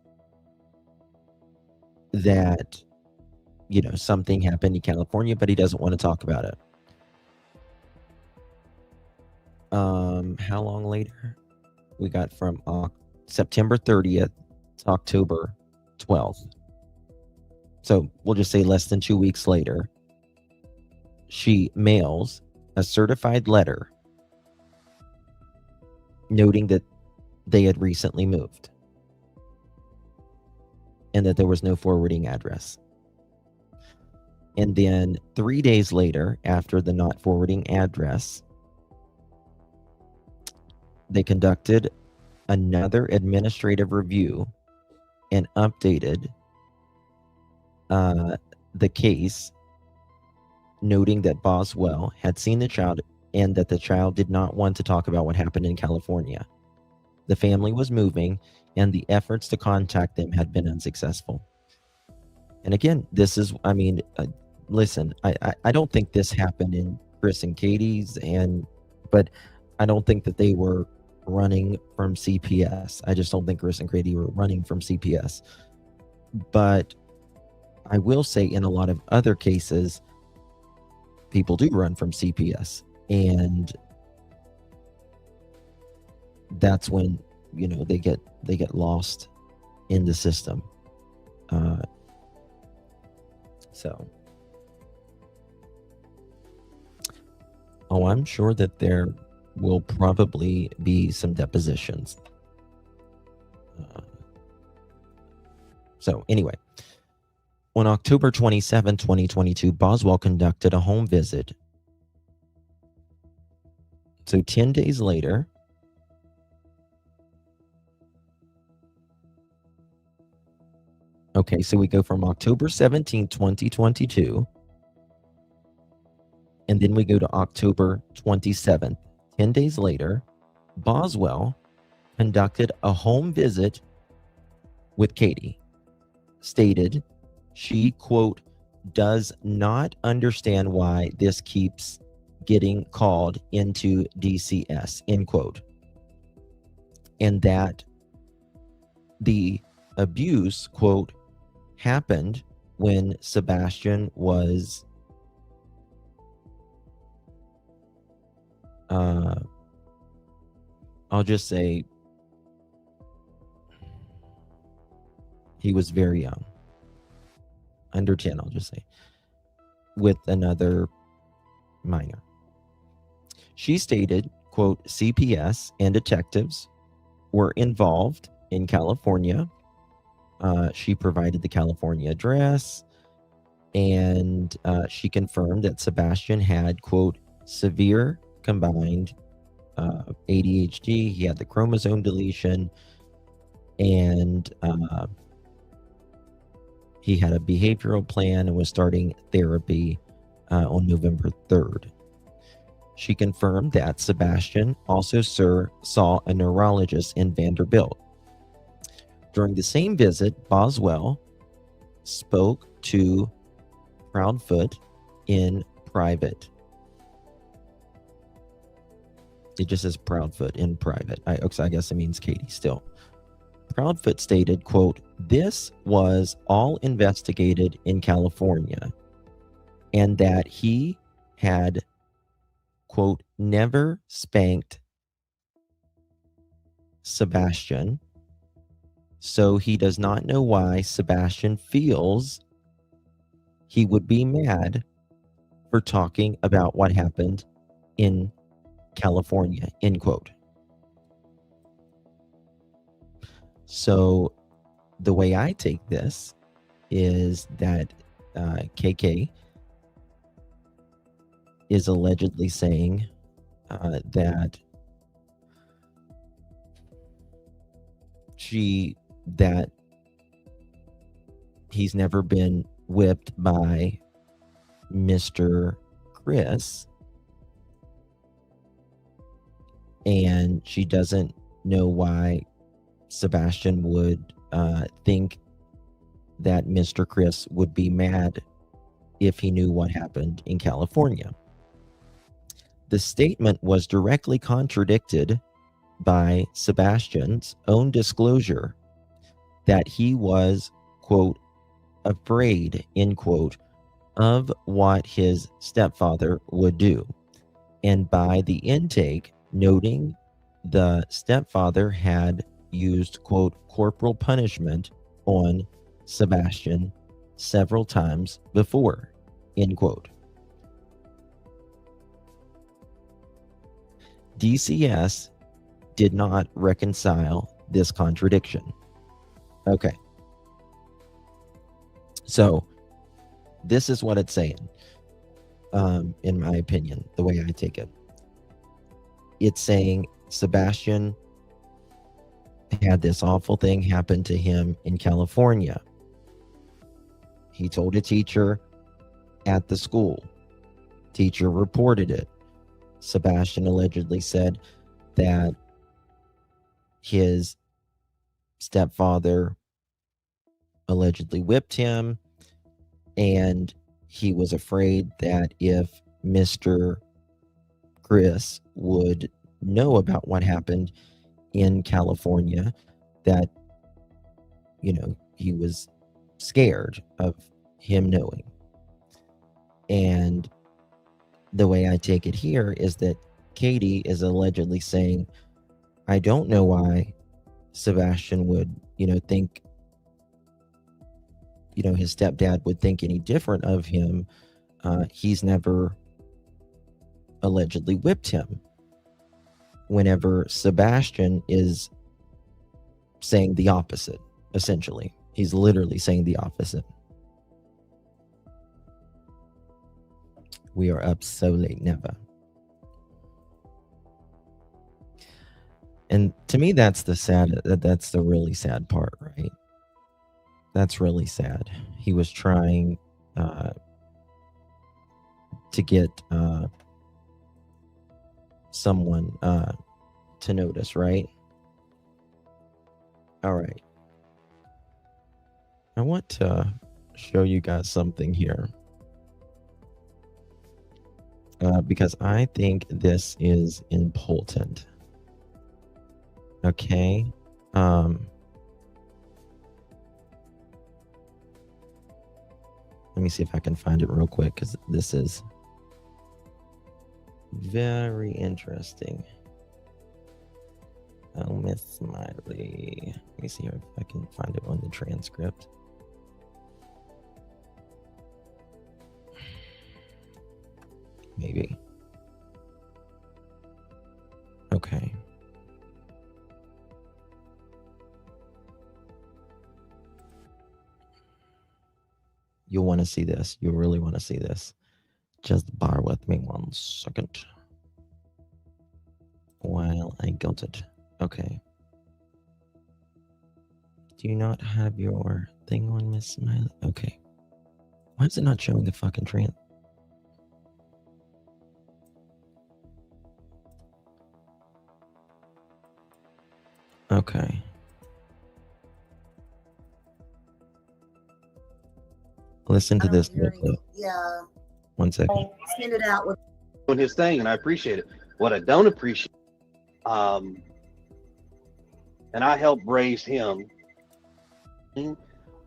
that, you know, something happened in California, but he doesn't want to talk about it. How long later? We got from September 30th to October 12th. So we'll just say less than 2 weeks later, she mails a certified letter noting that they had recently moved and that there was no forwarding address. And then 3 days later, after the not forwarding address, they conducted another administrative review and updated the case, noting that Boswell had seen the child and that the child did not want to talk about what happened in California. The family was moving and the efforts to contact them had been unsuccessful. And again, this is, I mean, listen, I don't think this happened in Chris and Katie's, but I don't think that they were running from CPS. I just don't think Chris and Katie were running from CPS. But I will say in a lot of other cases, people do run from CPS. And that's when, you know, they get lost in the system. So, I'm sure that there will probably be some depositions. So anyway, on October 27, 2022, Boswell conducted a home visit. So 10 days later, okay, so we go from October 17, 2022, and then we go to October 27th. 10 days later, Boswell conducted a home visit with Katie. Stated she, quote, does not understand why this keeps getting called into DCS, end quote. And that the abuse, quote, happened when Sebastian was I'll just say he was very young, under 10, I'll just say, with another minor. She stated, quote, CPS and detectives were involved in California. She provided the California address, and she confirmed that Sebastian had, quote, severe combined ADHD. He had the chromosome deletion, and he had a behavioral plan and was starting therapy on November 3rd. She confirmed that Sebastian also saw a neurologist in Vanderbilt. During the same visit, Boswell spoke to Proudfoot in private. It just says Proudfoot in private. I guess it means Katie still. Proudfoot stated, quote, this was all investigated in California, and that he had, quote, never spanked Sebastian, so he does not know why Sebastian feels he would be mad for talking about what happened in California, end quote. So the way I take this is that KK is allegedly saying that he's never been whipped by Mr. Chris, and she doesn't know why Sebastian would think that Mr. Chris would be mad if he knew what happened in California. The statement was directly contradicted by Sebastian's own disclosure that he was, quote, afraid, end quote, of what his stepfather would do. And by the intake, noting the stepfather had used, quote, corporal punishment on Sebastian several times before, end quote. DCS did not reconcile this contradiction. Okay. So this is what it's saying, in my opinion, the way I take it. It's saying Sebastian had this awful thing happen to him in California. He told a teacher at the school. Teacher reported it. Sebastian allegedly said that his stepfather allegedly whipped him, and he was afraid that if Mr. Chris would know about what happened in California, that, you know, he was scared of him knowing. And the way I take it here is that Katie is allegedly saying, I don't know why Sebastian would, think, his stepdad would think any different of him. He's never allegedly whipped him. Whenever Sebastian is saying the opposite, essentially. He's literally saying the opposite. We are up so late, never. And to me, that's the really sad part, right? That's really sad. He was trying to get someone to notice, right? All right. I want to show you guys something here. Because I think this is important. Okay. Let me see if I can find it real quick, because this is very interesting. Oh, Miss Smiley. Let me see if I can find it on the transcript. Maybe. Okay. You'll want to see this. You'll really want to see this. Just bear with me 1 second while I got it. Okay. Do you not have your thing on, Miss Smiley? Okay. Why is it not showing the fucking trans? Okay. Listen to this real quick. Yeah. 1 second. Send it out with doing his thing, and I appreciate it. What I don't appreciate, and I helped raise him,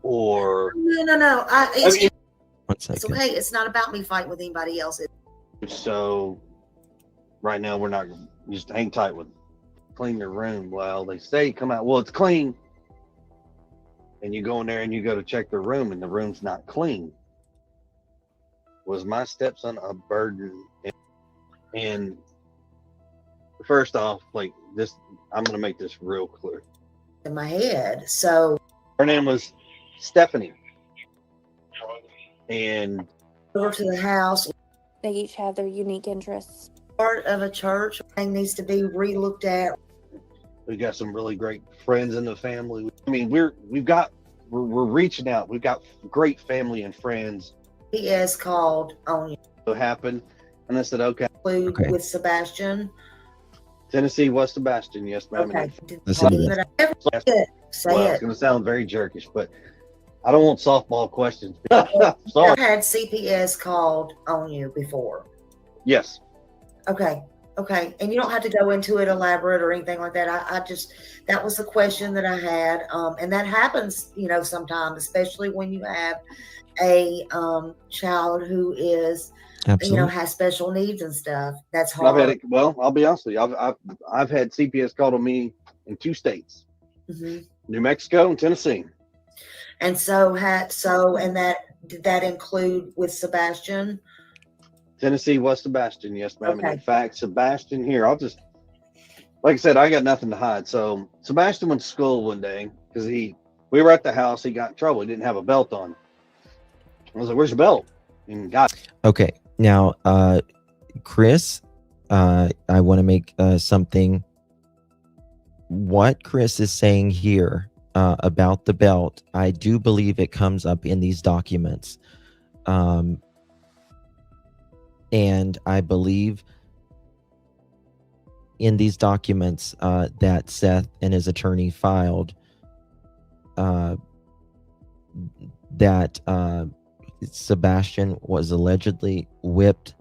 or no. I 1 second. It's okay. It's not about me fighting with anybody else. so right now we're not just hang tight with clean your room. Well, they say come out. Well, it's clean, and you go in there and you go to check the room, and the room's not clean. Was my stepson a burden? And first off, like this, I'm gonna make this real clear in my head. So her name was Stephanie. And over to the house. They each have their unique interests. Part of a church thing needs to be re-looked at. we've got some really great friends in the family. I mean, we're reaching out. We've got great family and friends. He has called on you. What happened? And I said, okay. With Sebastian. Tennessee, West Sebastian, yes, ma'am. Okay. Say it. It's going to sound very jerkish, but I don't want softball questions. I've Sorry. had CPS called on you before. Yes. Okay. Okay. And you don't have to go into it elaborate or anything like that. I just, that was the question that I had. And that happens, sometimes, especially when you have a child who is, Absolutely. has special needs and stuff. That's hard. I'll be honest with you. I've had CPS called on me in 2 states, New Mexico and Tennessee. And did that include with Sebastian? Tennessee, West Sebastian, yes, ma'am. Okay. And in fact, Sebastian here, like I said, I got nothing to hide. So Sebastian went to school one day because we were at the house. He got in trouble. He didn't have a belt on. I was like, "Where's your belt?" And got it. Okay. Now, Chris, I want to make something. What Chris is saying here about the belt, I do believe it comes up in these documents. And I believe in these documents that Seth and his attorney filed that Sebastian was allegedly whipped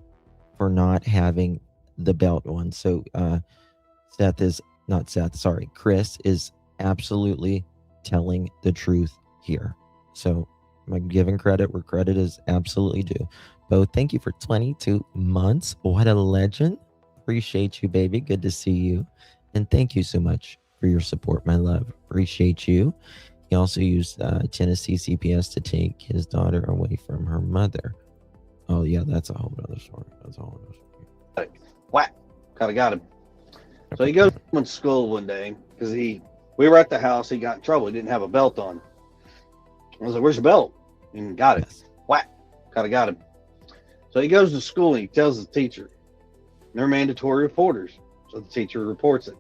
for not having the belt on. So Chris is absolutely telling the truth here. So I'm giving credit where credit is absolutely due. Bo, thank you for 22 months. What a legend. Appreciate you, baby. Good to see you. And thank you so much for your support, my love. Appreciate you. He also used Tennessee CPS to take his daughter away from her mother. Oh, yeah, that's a whole other story. Whack. Kind of got him. So he goes to school one day because we were at the house. He got in trouble. He didn't have a belt on. I was like, "Where's your belt?" And got it. Whack. Kind of got him. So he goes to school and he tells the teacher. They're mandatory reporters. So the teacher reports it.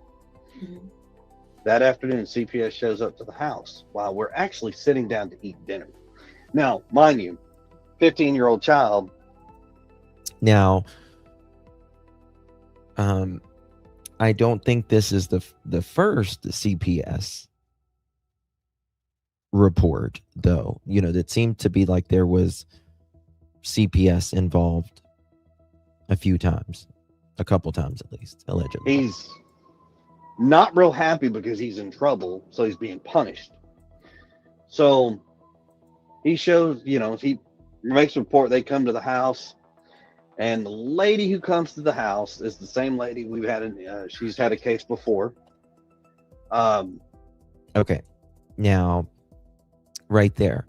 That afternoon, CPS shows up to the house while we're actually sitting down to eat dinner. Now, mind you, 15-year-old child. Now, I don't think this is the first CPS report, though. That seemed to be like there was CPS involved a couple times at least, allegedly. He's not real happy because he's in trouble, so he's being punished. So he shows, he makes a report. They come to the house, and the lady who comes to the house is the same lady we've had. She's had a case before. Okay, now right there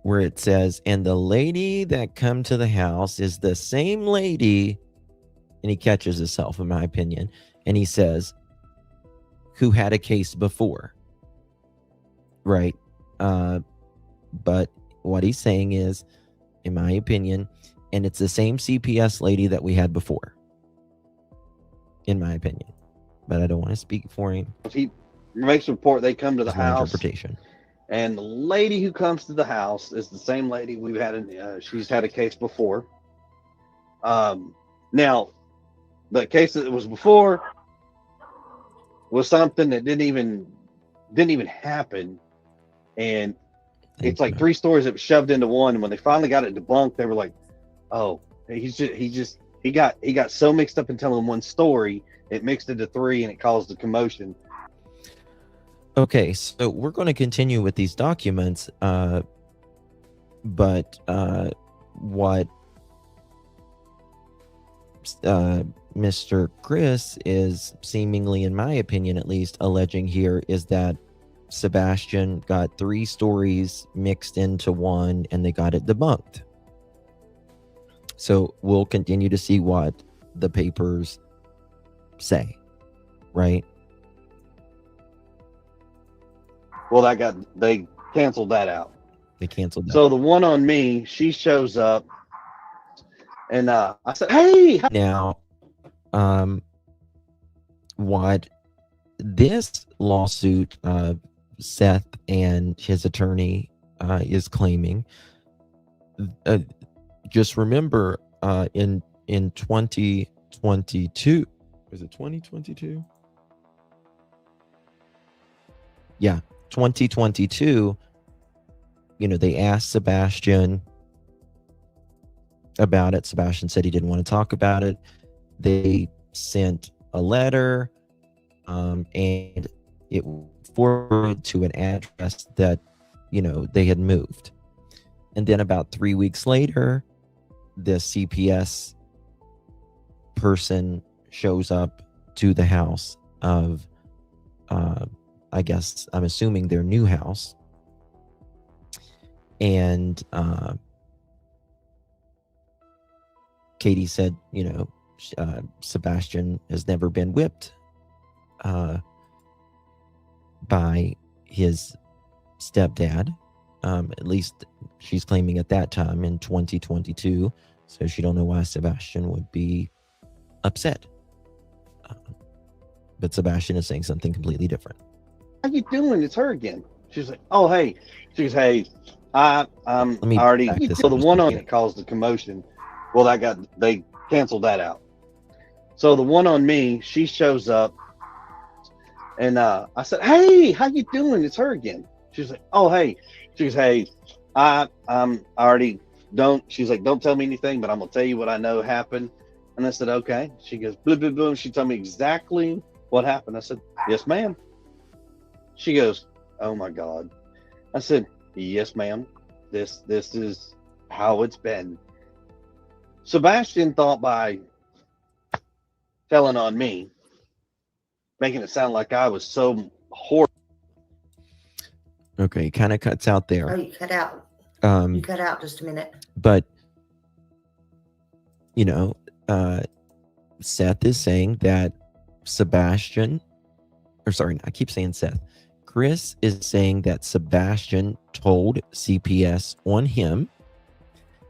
where it says, and the lady that come to the house is the same lady, and he catches himself, in my opinion, and he says, who had a case before, right? But what he's saying is, in my opinion, and it's the same CPS lady that we had before, in my opinion, but I don't want to speak for him. He makes a report. They come to the house. Interpretation. And the lady who comes to the house is the same lady we've had. She's had a case before. Now, the case that was before was something that didn't even happen, and it's like 3 stories that were shoved into one. And when they finally got it debunked, they were like, "Oh, he got so mixed up in telling one story, it mixed into 3, and it caused a commotion." Okay, so we're going to continue with these documents, but what Mr. Chris is seemingly, in my opinion at least, alleging here is that Sebastian got 3 stories mixed into one and they got it debunked. So we'll continue to see what the papers say, right? Well, they canceled that out. They canceled that. So the one on me, she shows up, and I said, "Hey." Now, what this lawsuit, Seth and his attorney is claiming, just remember, in 2022, was it 2022? Yeah, 2022. They asked Sebastian about it. Sebastian said he didn't want to talk about it. They sent a letter, and it forwarded to an address that, they had moved. And then about 3 weeks later, the CPS person shows up to the house of, I guess, I'm assuming their new house. And Katie said, Sebastian has never been whipped by his stepdad. At least she's claiming at that time in 2022. So she don't know why Sebastian would be upset. But Sebastian is saying something completely different. How you doing? It's her again. She's like, "Oh, hey." She goes, "Hey, I already." So the one on it caused the commotion. Well, they canceled that out. So the one on me, she shows up, and I said, "Hey, how you doing?" It's her again. She's like, "Oh, hey." She goes, "Hey, I already don't." She's like, "Don't tell me anything, but I'm gonna tell you what I know happened." And I said, "Okay." She goes, "Boom, boom, boom." She told me exactly what happened. I said, "Yes, ma'am." She goes, "Oh my God." I said, "Yes, ma'am. This is how it's been." Sebastian thought by telling on me, making it sound like I was so horrible. Okay, kind of cuts out there. Oh, you cut out. You cut out just a minute. But, Seth is saying that Sebastian, or sorry, I keep saying Seth. Chris is saying that Sebastian told CPS on him,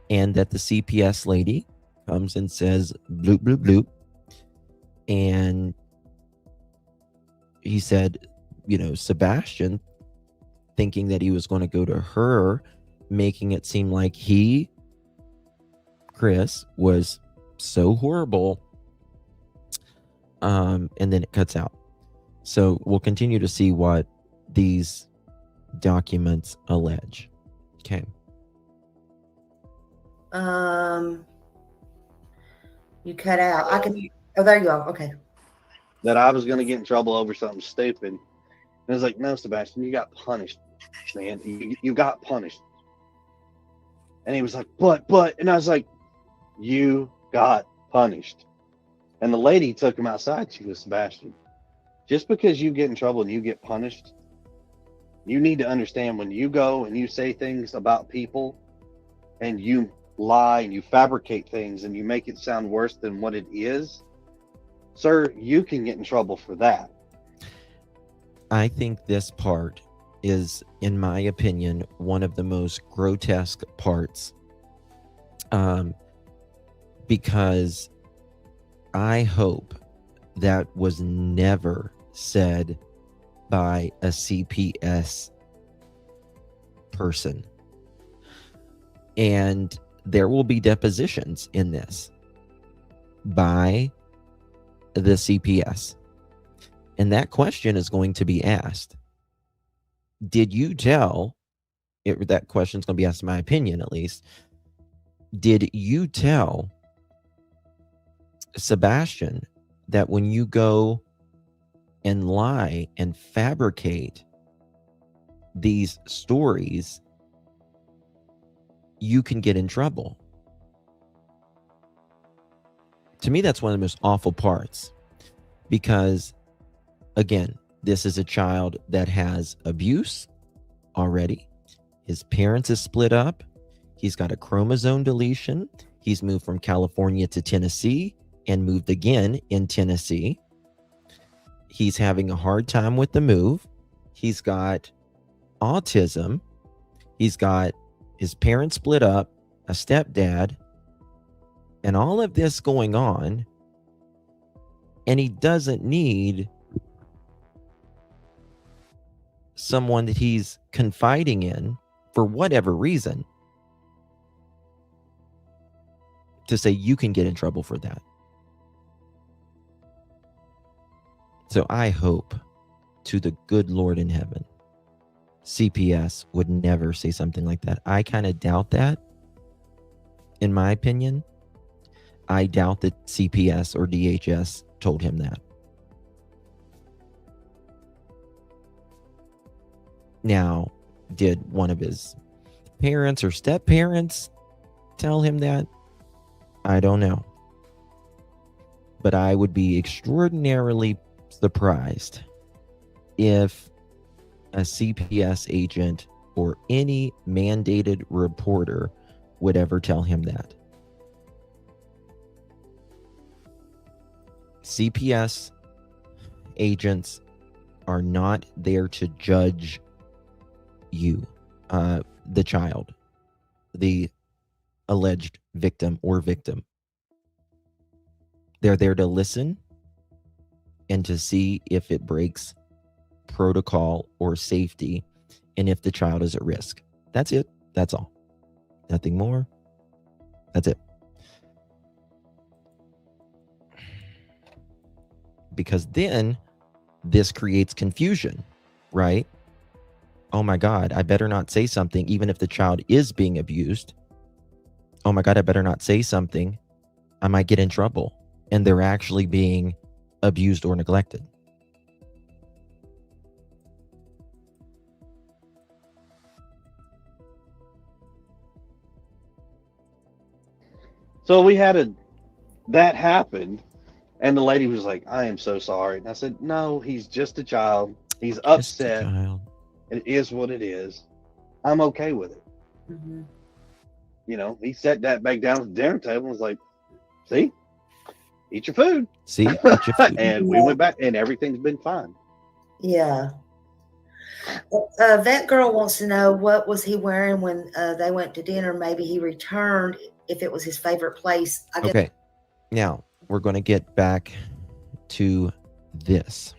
and that the CPS lady comes and says, bloop, bloop, bloop. And he said, Sebastian, thinking that he was going to go to her, making it seem like Chris, was so horrible. And then it cuts out. So we'll continue to see what these documents allege. Okay. You cut out. Oh, there you go. Okay. That I was going to get in trouble over something stupid. And I was like, "No, Sebastian, you got punished, man. You got punished." And he was like, but, and I was like, "You got punished." And the lady took him outside. She goes, "Sebastian, just because you get in trouble and you get punished, you need to understand when you go and you say things about people and you lie and you fabricate things and you make it sound worse than what it is, sir, you can get in trouble for that." I think this part is, in my opinion, one of the most grotesque parts, because I hope that was never said by a CPS person. And there will be depositions in this by the CPS. And that question is going to be asked. Did you tell, that question is going to be asked in my opinion at least, did you tell Sebastian that when you go and lie and fabricate these stories, you can get in trouble? To me, that's one of the most awful parts, because, again, this is a child that has abuse already. His parents is split up. He's got a chromosome deletion. He's moved from California to Tennessee and moved again in Tennessee. He's having a hard time with the move. He's got autism. He's got his parents split up, a stepdad, and all of this going on. And he doesn't need someone that he's confiding in for whatever reason to say you can get in trouble for that. So I hope to the good Lord in heaven, CPS would never say something like that. I kind of doubt that. In my opinion, I doubt that CPS or DHS told him that. Now, did one of his parents or step-parents tell him that? I don't know. But I would be extraordinarily surprised if a CPS agent or any mandated reporter would ever tell him that. CPS agents are not there to judge you, the child, the alleged victim or victim. They're there to listen and to see if it breaks protocol or safety and if the child is at risk. That's it. That's all. Nothing more. That's it. Because then this creates confusion, right? Oh my God, I better not say something even if the child is being abused. Oh my God, I better not say something. I might get in trouble. And they're actually being abused or neglected. So that happened, and the lady was like, I am so sorry. And I said, no, he's just a child. He's upset. It is what it is. I'm okay with it. Mm-hmm. You know, he sat that back down at the dinner table and was like, see, eat your food. See, eat your food. And we went back and everything's been fine. Yeah. That girl wants to know, what was he wearing when they went to dinner? Maybe he returned, if it was his favorite place. Okay. Now we're going to get back to this.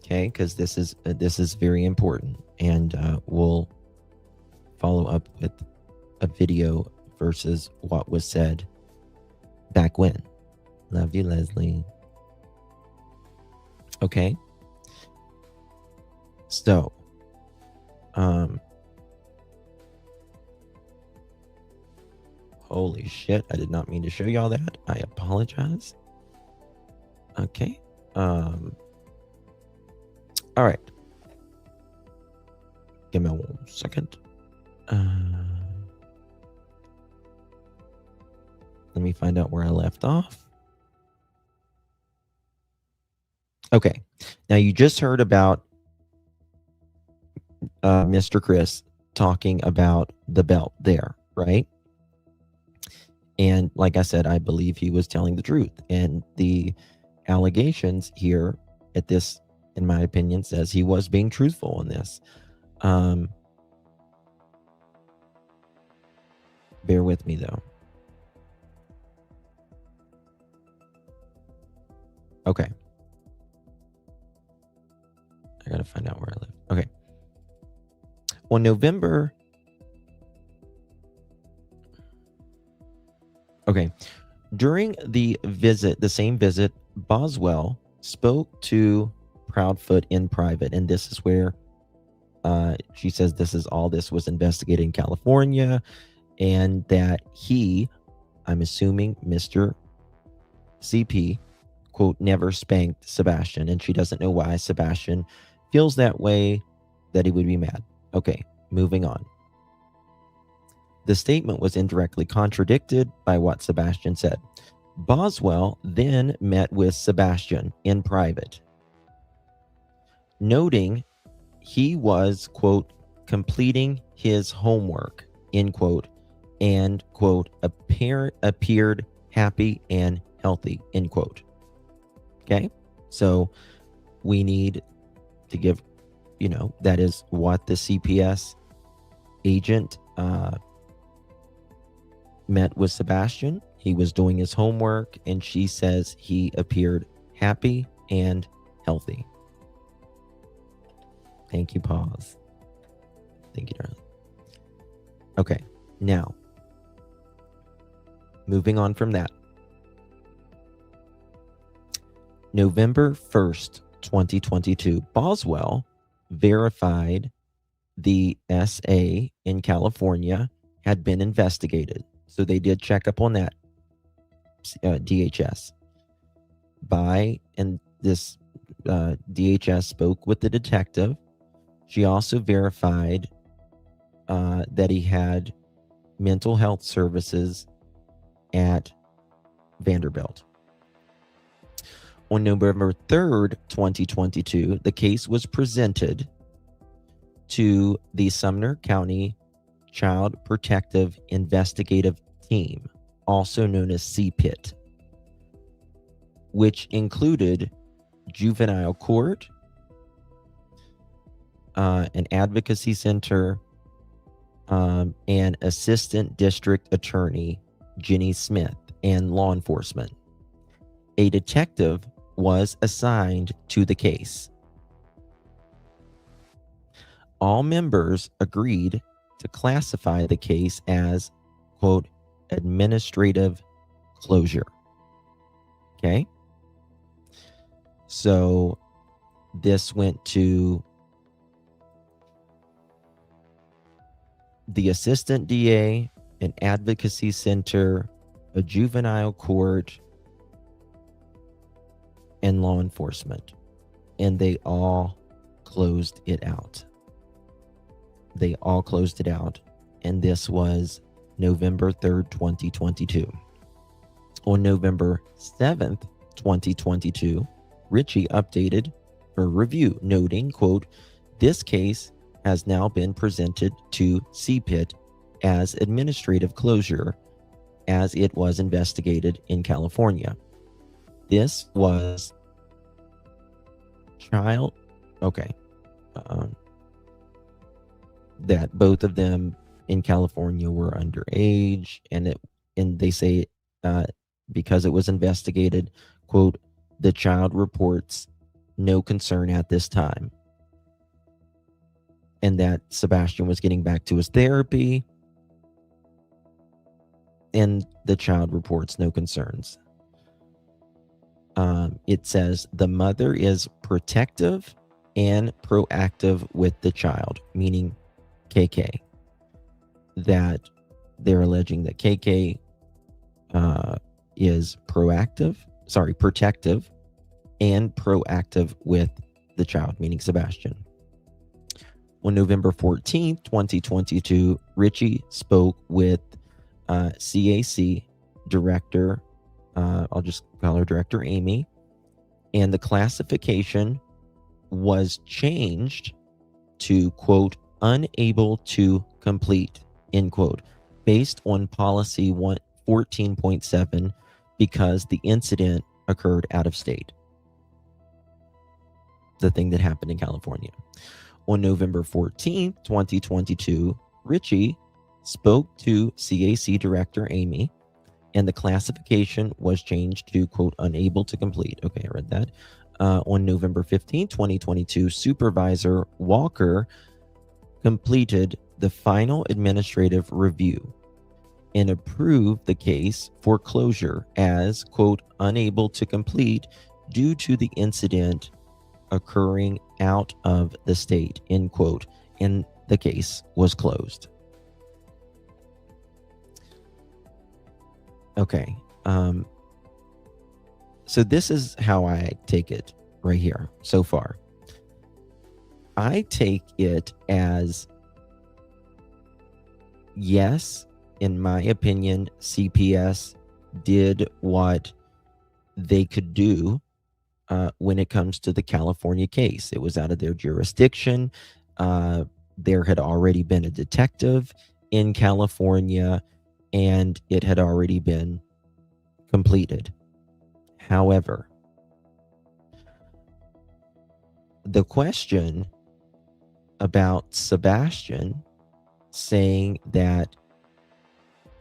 Okay. Because this is very important. And we'll follow up with a video versus what was said back when. Love you, Leslie. Okay. So, holy shit, I did not mean to show y'all that. I apologize. Okay. All right. Give me 1 second. Let me find out where I left off. Okay. Now you just heard about Mr. Chris talking about the belt there, right? And like I said, I believe he was telling the truth. And the allegations here at this, in my opinion, says he was being truthful in this. Bear with me though. Okay. I gotta find out where I live. Okay. On November. Okay. During the visit, the same visit, Boswell spoke to Proudfoot in private. And this is where she says this was investigated in California. And that he, I'm assuming Mr. CP, quote, never spanked Sebastian. And she doesn't know why Sebastian feels that way, that he would be mad. Okay, moving on. The statement was indirectly contradicted by what Sebastian said. Boswell then met with Sebastian in private, noting he was, quote, completing his homework, end quote, and, quote, appeared happy and healthy, end quote. Okay, so we need to give, that is what the CPS agent met with Sebastian. He was doing his homework, and she says he appeared happy and healthy. Thank you, pause. Thank you, darling. Okay, now, moving on from that. November 1st, 2022, Boswell verified the SA in California had been investigated. So they did check up on that DHS. And this DHS spoke with the detective. She also verified that he had mental health services at Vanderbilt. On November 3rd, 2022, the case was presented to the Sumner County Child Protective Investigative Team, also known as CPIT, which included juvenile court, an advocacy center, and assistant district attorney Jenny Smith, and law enforcement. A detective was assigned to the case. All members agreed to classify the case as, quote, administrative closure. Okay? So this went to the assistant DA, an advocacy center, a juvenile court, and law enforcement. And they all closed it out. They all closed it out. And this was November 3rd, 2022. On November 7th, 2022, Ritchie updated her review, noting, quote, this case has now been presented to CPIT as administrative closure as it was investigated in California. This was that both of them in California were underage, and they say because it was investigated, quote, the child reports no concern at this time, and that Sebastian was getting back to his therapy, and the child reports no concerns. It says the mother is protective and proactive with the child, meaning KK. That they're alleging that KK is protective and proactive with the child, meaning Sebastian. On November 14th, 2022, Ritchie spoke with CAC director, I'll just call her Director Amy, and the classification was changed to, quote, unable to complete, end quote, based on policy 14.7 because the incident occurred out of state. The thing that happened in California. On November 14th, 2022, Ritchie spoke to CAC Director Amy, and the classification was changed to, quote, unable to complete. Okay, I read that. On November 15th, 2022, Supervisor Walker completed the final administrative review and approved the case for closure as, quote, unable to complete due to the incident occurring out of the state, end quote, and the case was closed. Okay, so this is how I take it right here so far. I take it as, yes, in my opinion, CPS did what they could do when it comes to the California case. It was out of their jurisdiction. There had already been a detective in California, and it had already been completed. However, the question about Sebastian saying that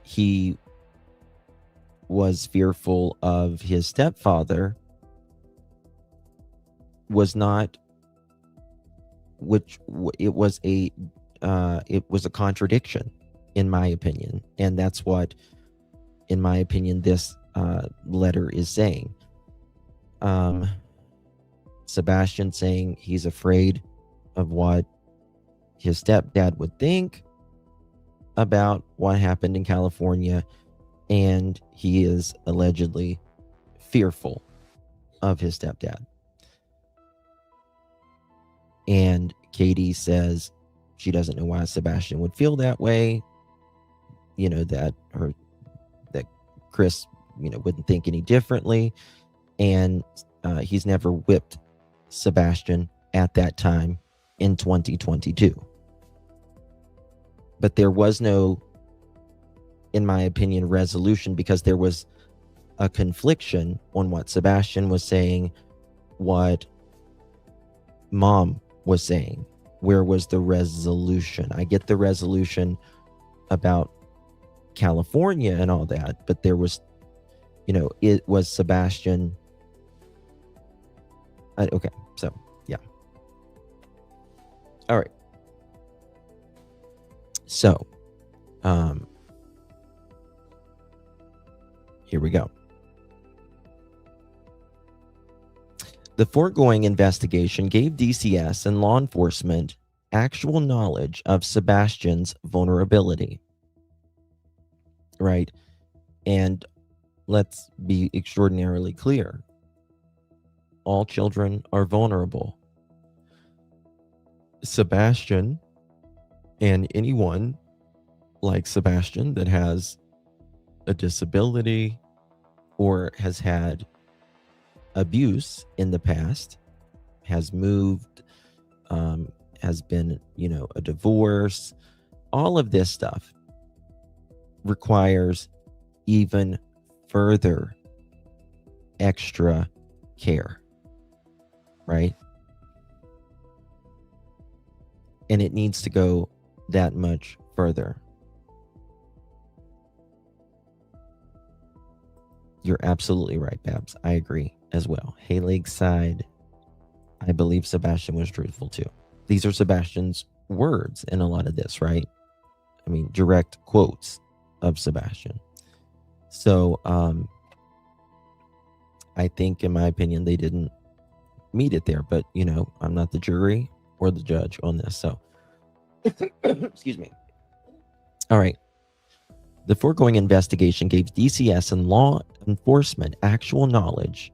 he was fearful of his stepfather was not, it was a contradiction, in my opinion. And that's what, in my opinion, this letter is saying. Sebastian saying he's afraid of what his stepdad would think about what happened in California, and he is allegedly fearful of his stepdad. And Katie says she doesn't know why Sebastian would feel that way. You know, that Chris, wouldn't think any differently. And he's never whipped Sebastian at that time in 2022. But there was no, in my opinion, resolution, because there was a confliction on what Sebastian was saying, what mom was saying. Where was the resolution? I get the resolution about California and all that, but there was, it was Sebastian. Okay, so yeah. All right. So, here we go. The foregoing investigation gave DCS and law enforcement actual knowledge of Sebastian's vulnerability. Right? And let's be extraordinarily clear. All children are vulnerable. Sebastian, and anyone like Sebastian that has a disability or has had abuse in the past, has moved, has been, a divorce, all of this stuff requires even further extra care, right? And it needs to go that much further. You're absolutely right, Babs. I agree as well. Hey, Lakeside, I believe Sebastian was truthful too. These are Sebastian's words in a lot of this, right? I mean, direct quotes of Sebastian. So, I think, in my opinion, they didn't meet it there, but, I'm not the jury or the judge on this, so. Excuse me. All right. The foregoing investigation gave DCS and law enforcement actual knowledge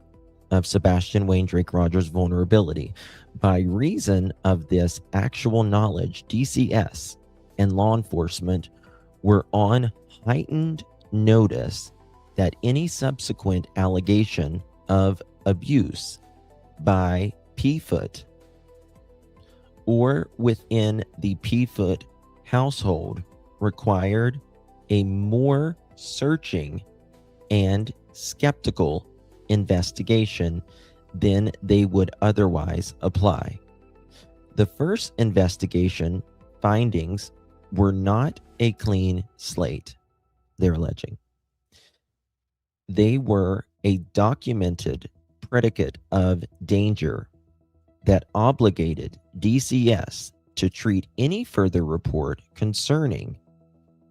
of Sebastian Wayne Drake Rogers' vulnerability. By reason of this actual knowledge, DCS and law enforcement were on heightened notice that any subsequent allegation of abuse by Proudfoot or within the Proudfoot household required a more searching and skeptical investigation than they would otherwise apply. The first investigation findings were not a clean slate, they're alleging. They were a documented predicate of danger that obligated DCS to treat any further report concerning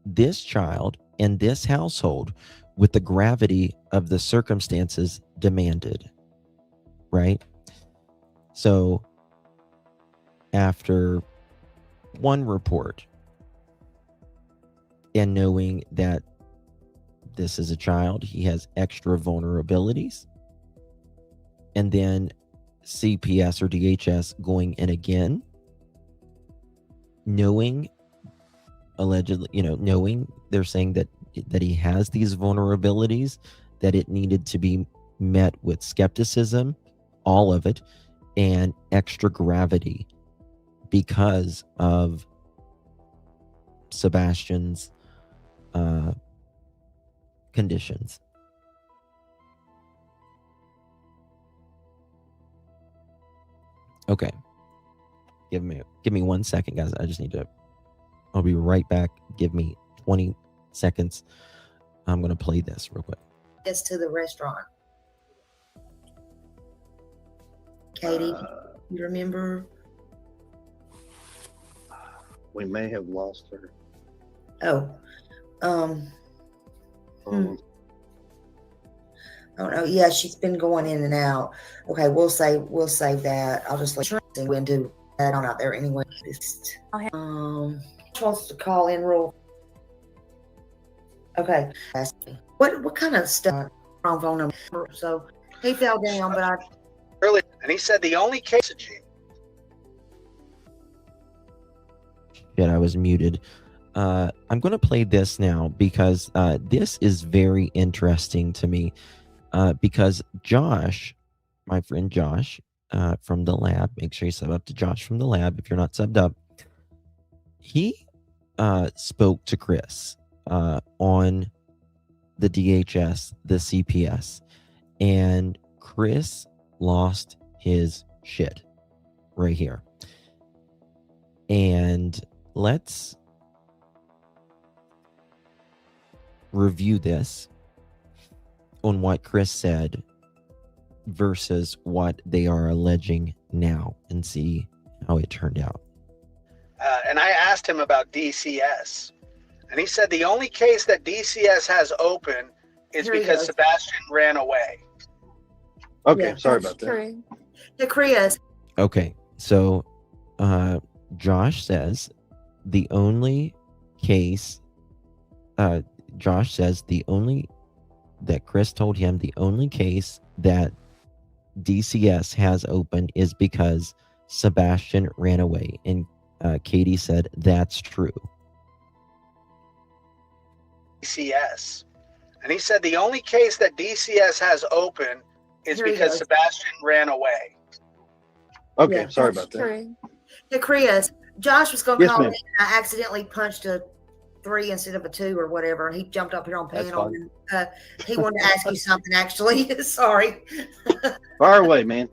this child and this household with the gravity of the circumstances demanded, right? So after one report and knowing that this is a child, he has extra vulnerabilities, and then CPS or DHS going in again, knowing allegedly, knowing they're saying that he has these vulnerabilities, that it needed to be met with skepticism, all of it, and extra gravity because of Sebastian's conditions. Okay. Give me 1 second, guys. I just need to I'll be right back. Give me 20 seconds. I'm going to play this real quick. Gets to the restaurant. Katie, you remember? We may have lost her. Oh, I don't know. Yeah, she's been going in and out. Okay, we'll save that. I'll just let you do that on out there anyway. Wants to call in real. Okay. What kind of stuff wrong phone number? So he fell down, but I early, and he said the only case. Shit, I was muted. I'm going to play this now because this is very interesting to me. Because Josh, my friend Josh from the lab, make sure you sub up to Josh from the lab if you're not subbed up. He spoke to Chris on the DHS, the CPS, and Chris lost his shit right here. And let's review this on what Chris said versus what they are alleging now and see how it turned out. And I asked him about DCS, and he said the only case that DCS has open is because Sebastian ran away. Okay, Yeah, sorry about that. the Chris. Okay, so Josh says the only case, Josh says the only that Chris told him the only case that DCS has open is because Sebastian ran away. And Katie said that's true. DCS. And he said the only case that DCS has open is because Sebastian ran away. Okay, Yeah, sorry about that. The Chris. Josh was going to Yes, call ma'am. in. I accidentally punched a 3 instead of a 2 or whatever, and he jumped up here on That's panel. fine. And, he wanted to ask you something, actually. Sorry. Fire away, man.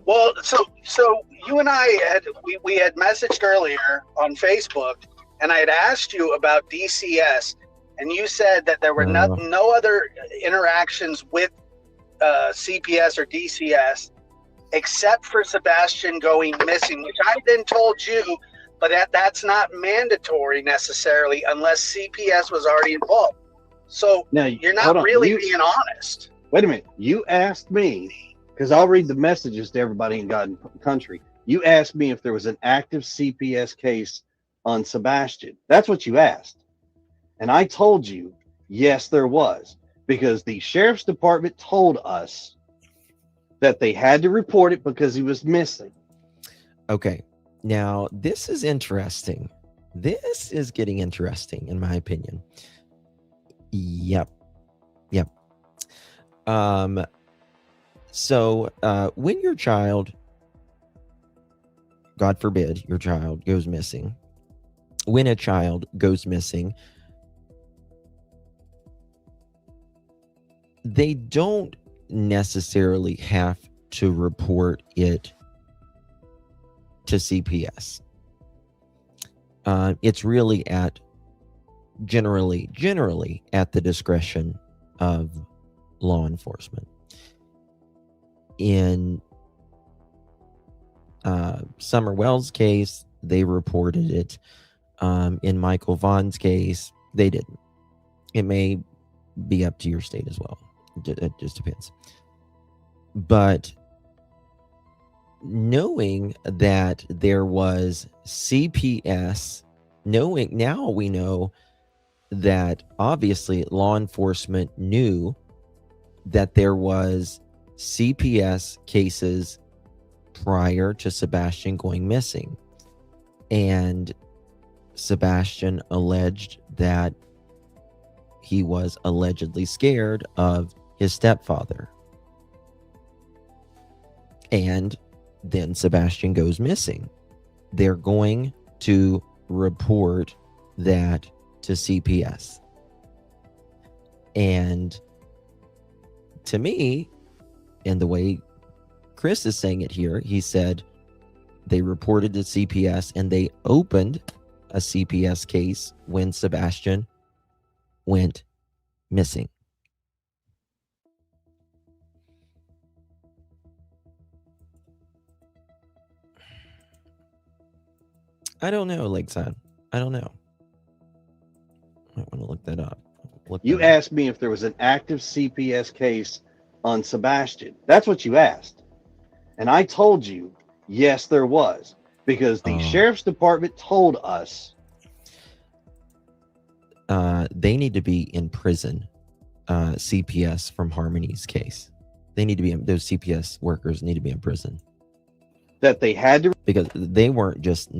Well, so you and I had we had messaged earlier on Facebook, and I had asked you about DCS, and you said that there were no other interactions with CPS or DCS except for Sebastian going missing, which I then told you, but that's not mandatory necessarily unless CPS was already involved. So Now, you're hold not on. really being honest. Wait a minute. You asked me, because I'll read the messages to everybody in God Country. You asked me if there was an active CPS case on Sebastian. That's what you asked. And I told you, yes, there was, because the sheriff's department told us that they had to report it because he was missing. Okay, now this is interesting. This is getting interesting, in my opinion. Yep. So when your child, God forbid, your child goes missing, when a child goes missing, they don't necessarily have to report it to CPS. It's really generally at the discretion of law enforcement. In Summer Wells' case, they reported it. In Michael Vaughn's case, they didn't. It may be up to your state as well. It just depends. But knowing that there was CPS, now we know that obviously law enforcement knew that there was CPS cases prior to Sebastian going missing. And Sebastian alleged that he was allegedly scared of his stepfather. And then Sebastian goes missing. They're going to report that to CPS. And to me, and the way Chris is saying it here, he said they reported to CPS and they opened a CPS case when Sebastian went missing? I don't know, Lakeside. I don't know. I want to look that up. You asked me if there was an active CPS case on Sebastian. That's what you asked. And I told you, yes, there was. Because the sheriff's department told us. They need to be in prison. CPS from Harmony's case. They need to be, those CPS workers need to be in prison. That they had to. Because they weren't just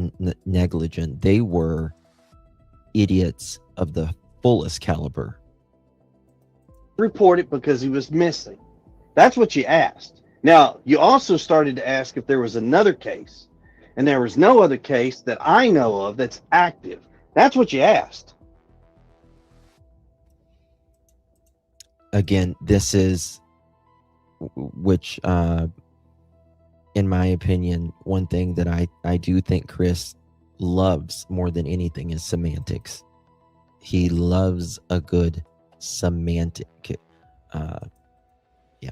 negligent. They were idiots of the fullest caliber. Report it because he was missing. That's what you asked. Now, you also started to ask if there was another case. And there was no other case that I know of that's active. That's what you asked. Again, this is, which, in my opinion, one thing that I do think Chris loves more than anything is semantics. He loves a good semantic. Yeah.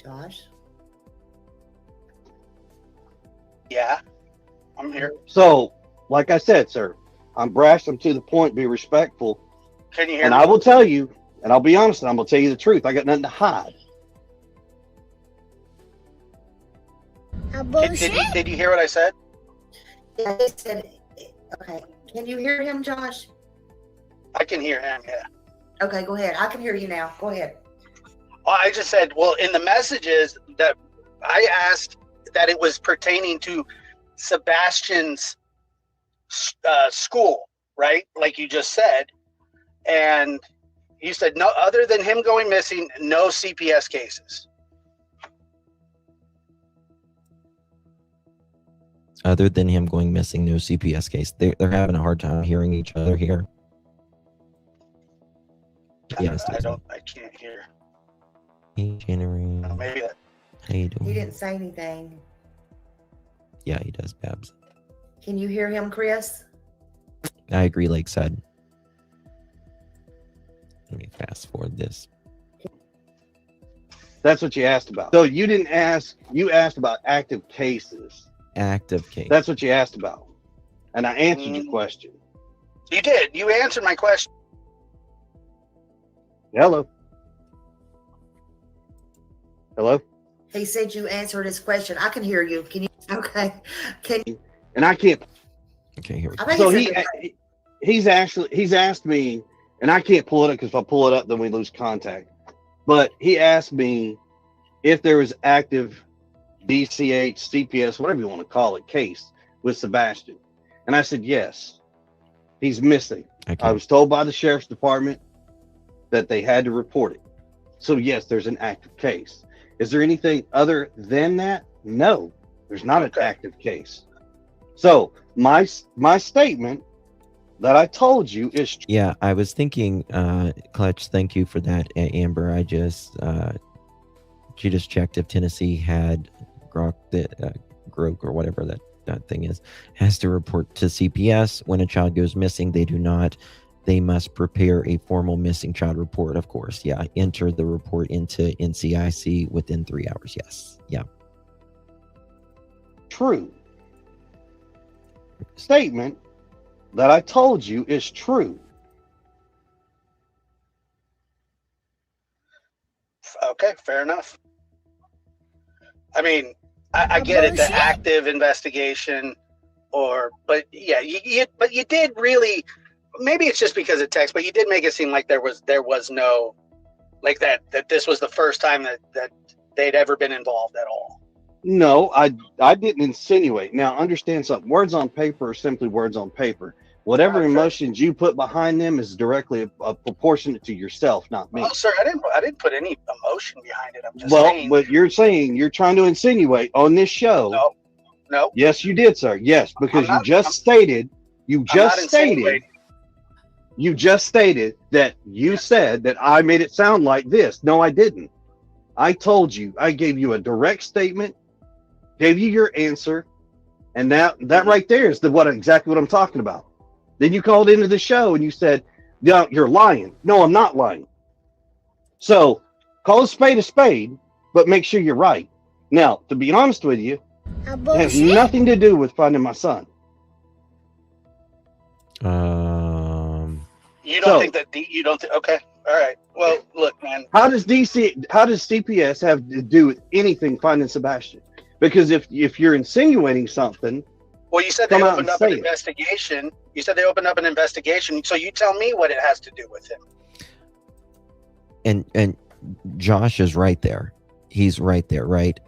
Josh? Yeah, I'm here. So, like I said, sir, I'm brash, I'm to the point, be respectful. Can you hear and me? I will tell you, and I'll be honest, and I'm going to tell you the truth. I got nothing to hide. Did you hear what I said? Yeah, he said, okay. Can you hear him, Josh? I can hear him, yeah. Okay, go ahead. I can hear you now. Go ahead. Well, I just said, well, in the messages that I asked that it was pertaining to Sebastian's school, right? Like you just said. And you said, no, other than him going missing, no CPS cases. Other than him going missing, no CPS case. They're having a hard time hearing each other here. Yes, I can't hear. Maybe that. How you doing? He didn't say anything. Yeah, he does, Babs. Can you hear him, Chris? I agree, Lakeside. Let me fast forward this. That's what you asked about. So you didn't ask, you asked about active cases. Active case. That's what you asked about. And I answered your question. You did. You answered my question. Hello. Hello? He said you answered his question. I can hear you. Can you? Okay. Can you? And I can't. Okay, here we I go. think So he's asked me, and I can't pull it up because if I pull it up, then we lose contact. But he asked me if there was active DCH, CPS, whatever you want to call it, case with Sebastian. And I said, yes, he's missing. Okay. I was told by the sheriff's department that they had to report it. So yes, there's an active case. Is there anything other than that? No, there's not an active case. So my statement that I told you is true. Yeah, I was thinking, Clutch, thank you for that, Amber. I just, she just checked if Tennessee had Grok or whatever that thing is, has to report to CPS. When a child goes missing, they do not. They must prepare a formal missing child report, of course. Yeah, enter the report into NCIC within 3 hours. Yes, yeah. True. Statement that I told you is true. Okay, fair enough. I mean, I get it, the active investigation, but yeah, but you did really. Maybe it's just because of text, but you did make it seem like there was no, like that this was the first time that they'd ever been involved at all. No, I didn't insinuate. Now, understand something. Words on paper are simply words on paper. Whatever emotions you put behind them is directly proportionate to yourself, not me. Oh, sir, I didn't put any emotion behind it. I'm just saying. But you're saying you're trying to insinuate on this show. No. Yes, you did, sir. Yes, because you just stated. You just stated that you said that I made it sound like this. No, I didn't. I told you, I gave you a direct statement, gave you your answer, and that right there is exactly what I'm talking about. Then you called into the show and you said, no, you're lying. No, I'm not lying. So call a spade, but make sure you're right. Now, to be honest with you, it has nothing to do with finding my son. You don't think that you don't think, okay, all right. Well, look, man. How does CPS have to do with anything finding Sebastian? Because if you're insinuating something, well, you said they opened up an investigation. You said they opened up an investigation. So you tell me what it has to do with him. And Josh is right there. He's right there, right?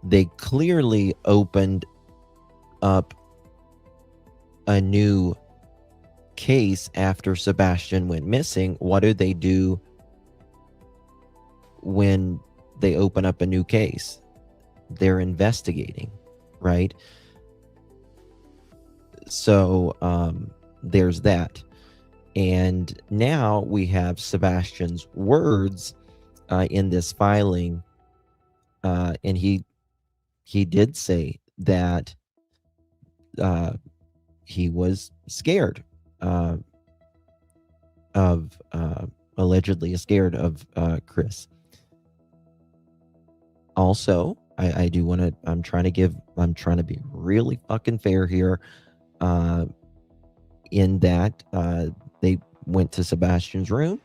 They clearly opened up a new case after Sebastian went missing. What do they do when they open up a new case? They're investigating, right? So there's that. And now we have Sebastian's words in this filing, and he did say that he was scared allegedly scared of Chris. Also, I do want to, I'm trying to be really fucking fair here, in that they went to Sebastian's room.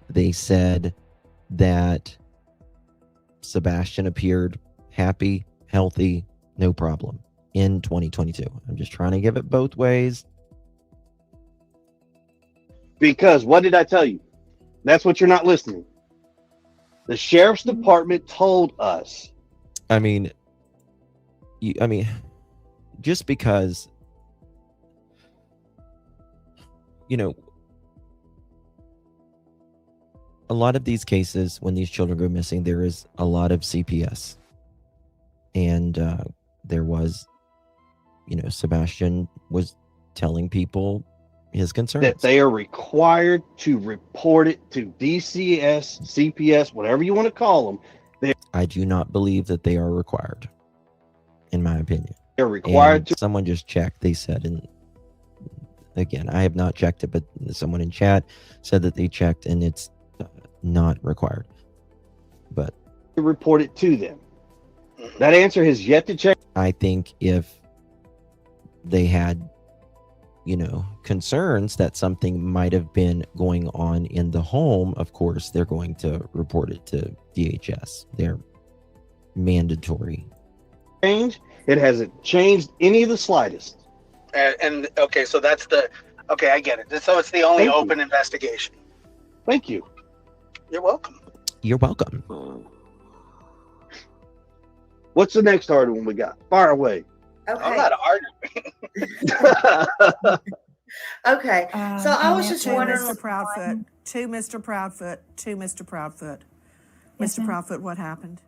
They said that Sebastian appeared happy, healthy, no problem in 2022. I'm just trying to give it both ways. Because what did I tell you? That's what you're not listening. The sheriff's department told us. I mean, just because, you know, a lot of these cases, when these children go missing, there is a lot of CPS. And there was, you know, Sebastian was telling people his concerns. That they are required to report it to DCS, CPS, whatever you want to call them. I do not believe that they are required, in my opinion. They're required to. Someone just checked. They said, and again, I have not checked it, but someone in chat said that they checked and it's not required. But to report it to them. That answer has yet to check. I think if they had, you know, concerns that something might have been going on in the home, of course, they're going to report it to DHS. They're mandatory. Change. It hasn't changed any of the slightest. And okay, so that's okay, I get it. So it's the only open investigation. Thank you. You're welcome. You're welcome. What's the next hard one we got? Fire away. Okay. I'm not arguing. Okay. So I was just wondering. Mr. Proudfoot, to Mr. Proudfoot, to Mr. Proudfoot. Mr. Proudfoot, what happened?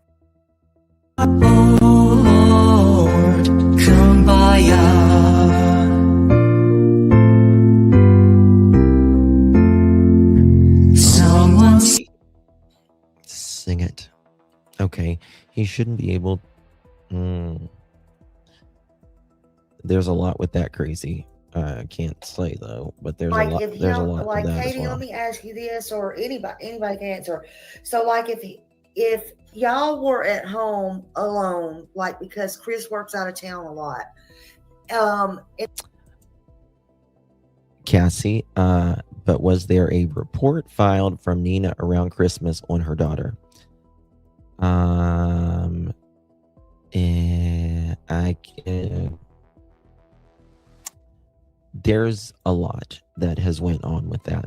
Sing it. Okay. He shouldn't be able. There's a lot with that, crazy. I can't say though, but there's like a lot. If there's a lot like to that Katie, as well. let me ask you this, or anybody can answer. So, like, if y'all were at home alone, like because Chris works out of town a lot, Cassie, but was there a report filed from Nina around Christmas on her daughter? There's a lot that has went on with that.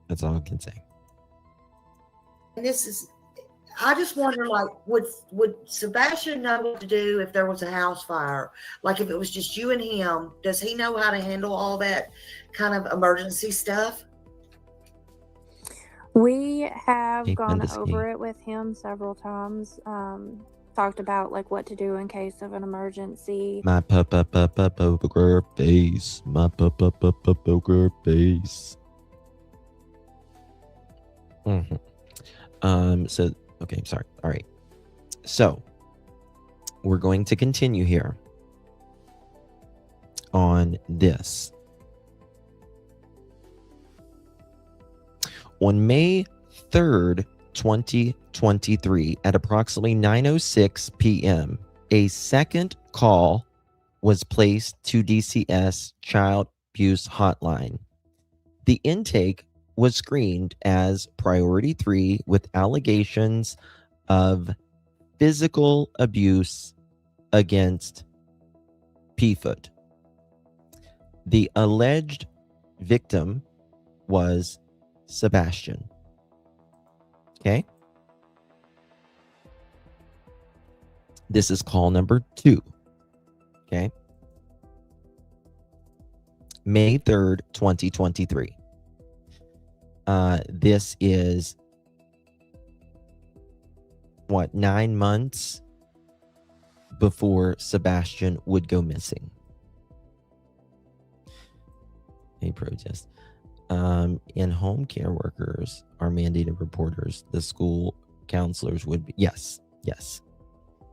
That's all I can say. and this is, I just wonder, like, would Sebastian know what to do if there was a house fire? Like, if it was just you and him, does he know how to handle all that kind of emergency stuff? We have gone over it with him several times. talked about like what to do in case of an emergency. My poker face. My poker face. So okay, sorry. All right. So we're going to continue here on this. On May 3rd, 2023, at approximately 9:06 p.m., a second call was placed to DCS Child Abuse Hotline. The intake was screened as priority 3 with allegations of physical abuse against Proudfoot. The alleged victim was Sebastian. Okay. This is call number 2. Okay. May 3rd, 2023. This is 9 months before Sebastian would go missing. A protest. And home care workers are mandated reporters. The school counselors would be. Yes.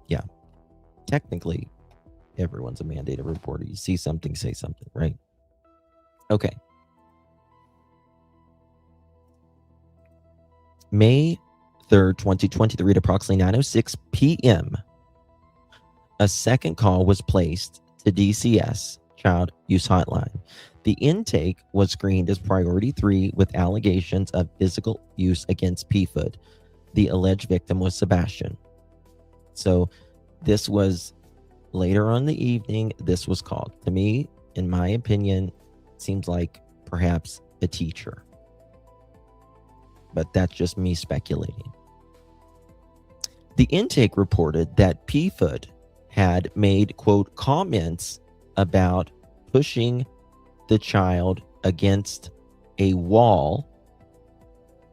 Yeah. Technically, everyone's a mandated reporter. You see something, say something, right? Okay. May 3rd, 2023, at approximately 9:06 p.m., a second call was placed to DCS Child Abuse Hotline. The intake was screened as priority 3 with allegations of physical abuse against Proudfoot. The alleged victim was Sebastian. So this was later on in the evening. This was called. To me, in my opinion, seems like perhaps a teacher. But that's just me speculating. The intake reported that Proudfoot had made, quote, comments about pushing the child against a wall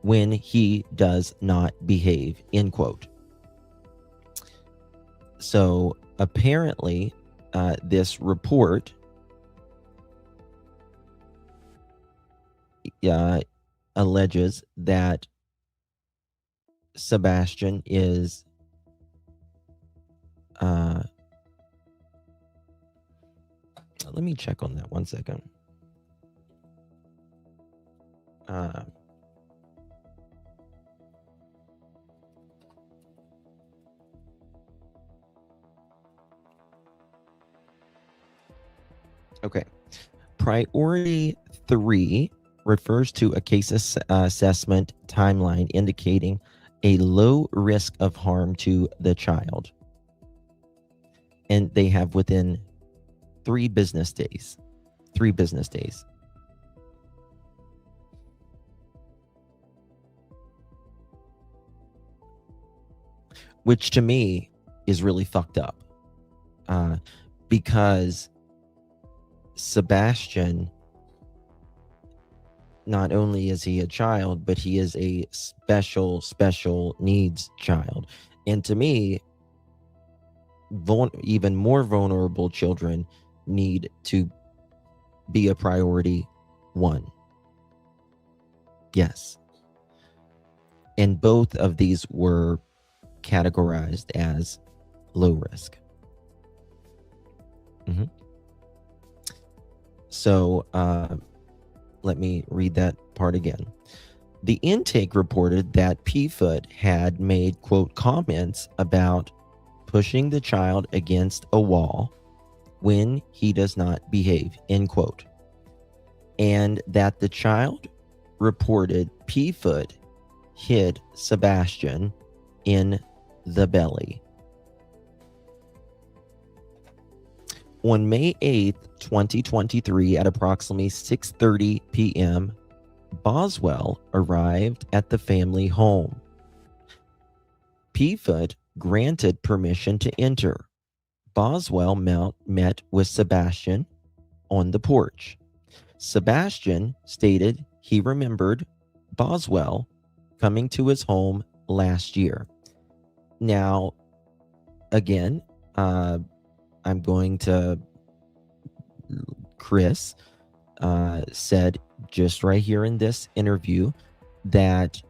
when he does not behave, end quote. So apparently, this report alleges that Sebastian is let me check on that 1 second. Okay. Priority 3 refers to a case assessment timeline indicating a low risk of harm to the child. And they have within 3 business days. 3 business days. Which to me is really fucked up. Because Sebastian, not only is he a child, but he is a special needs child. And to me, even more vulnerable children need to be a priority 1. Yes. And both of these were categorized as low risk. So let me read that part again. The intake reported that Proudfoot had made, quote, comments about pushing the child against a wall when he does not behave, end quote. And that the child reported Proudfoot hit Sebastian in the belly. On May 8th, 2023, at approximately 6:30 p.m., Boswell arrived at the family home. Proudfoot granted permission to enter. Boswell met with Sebastian on the porch. Sebastian stated he remembered Boswell coming to his home last year. Now, again, I'm going to, Chris said just right here in this interview that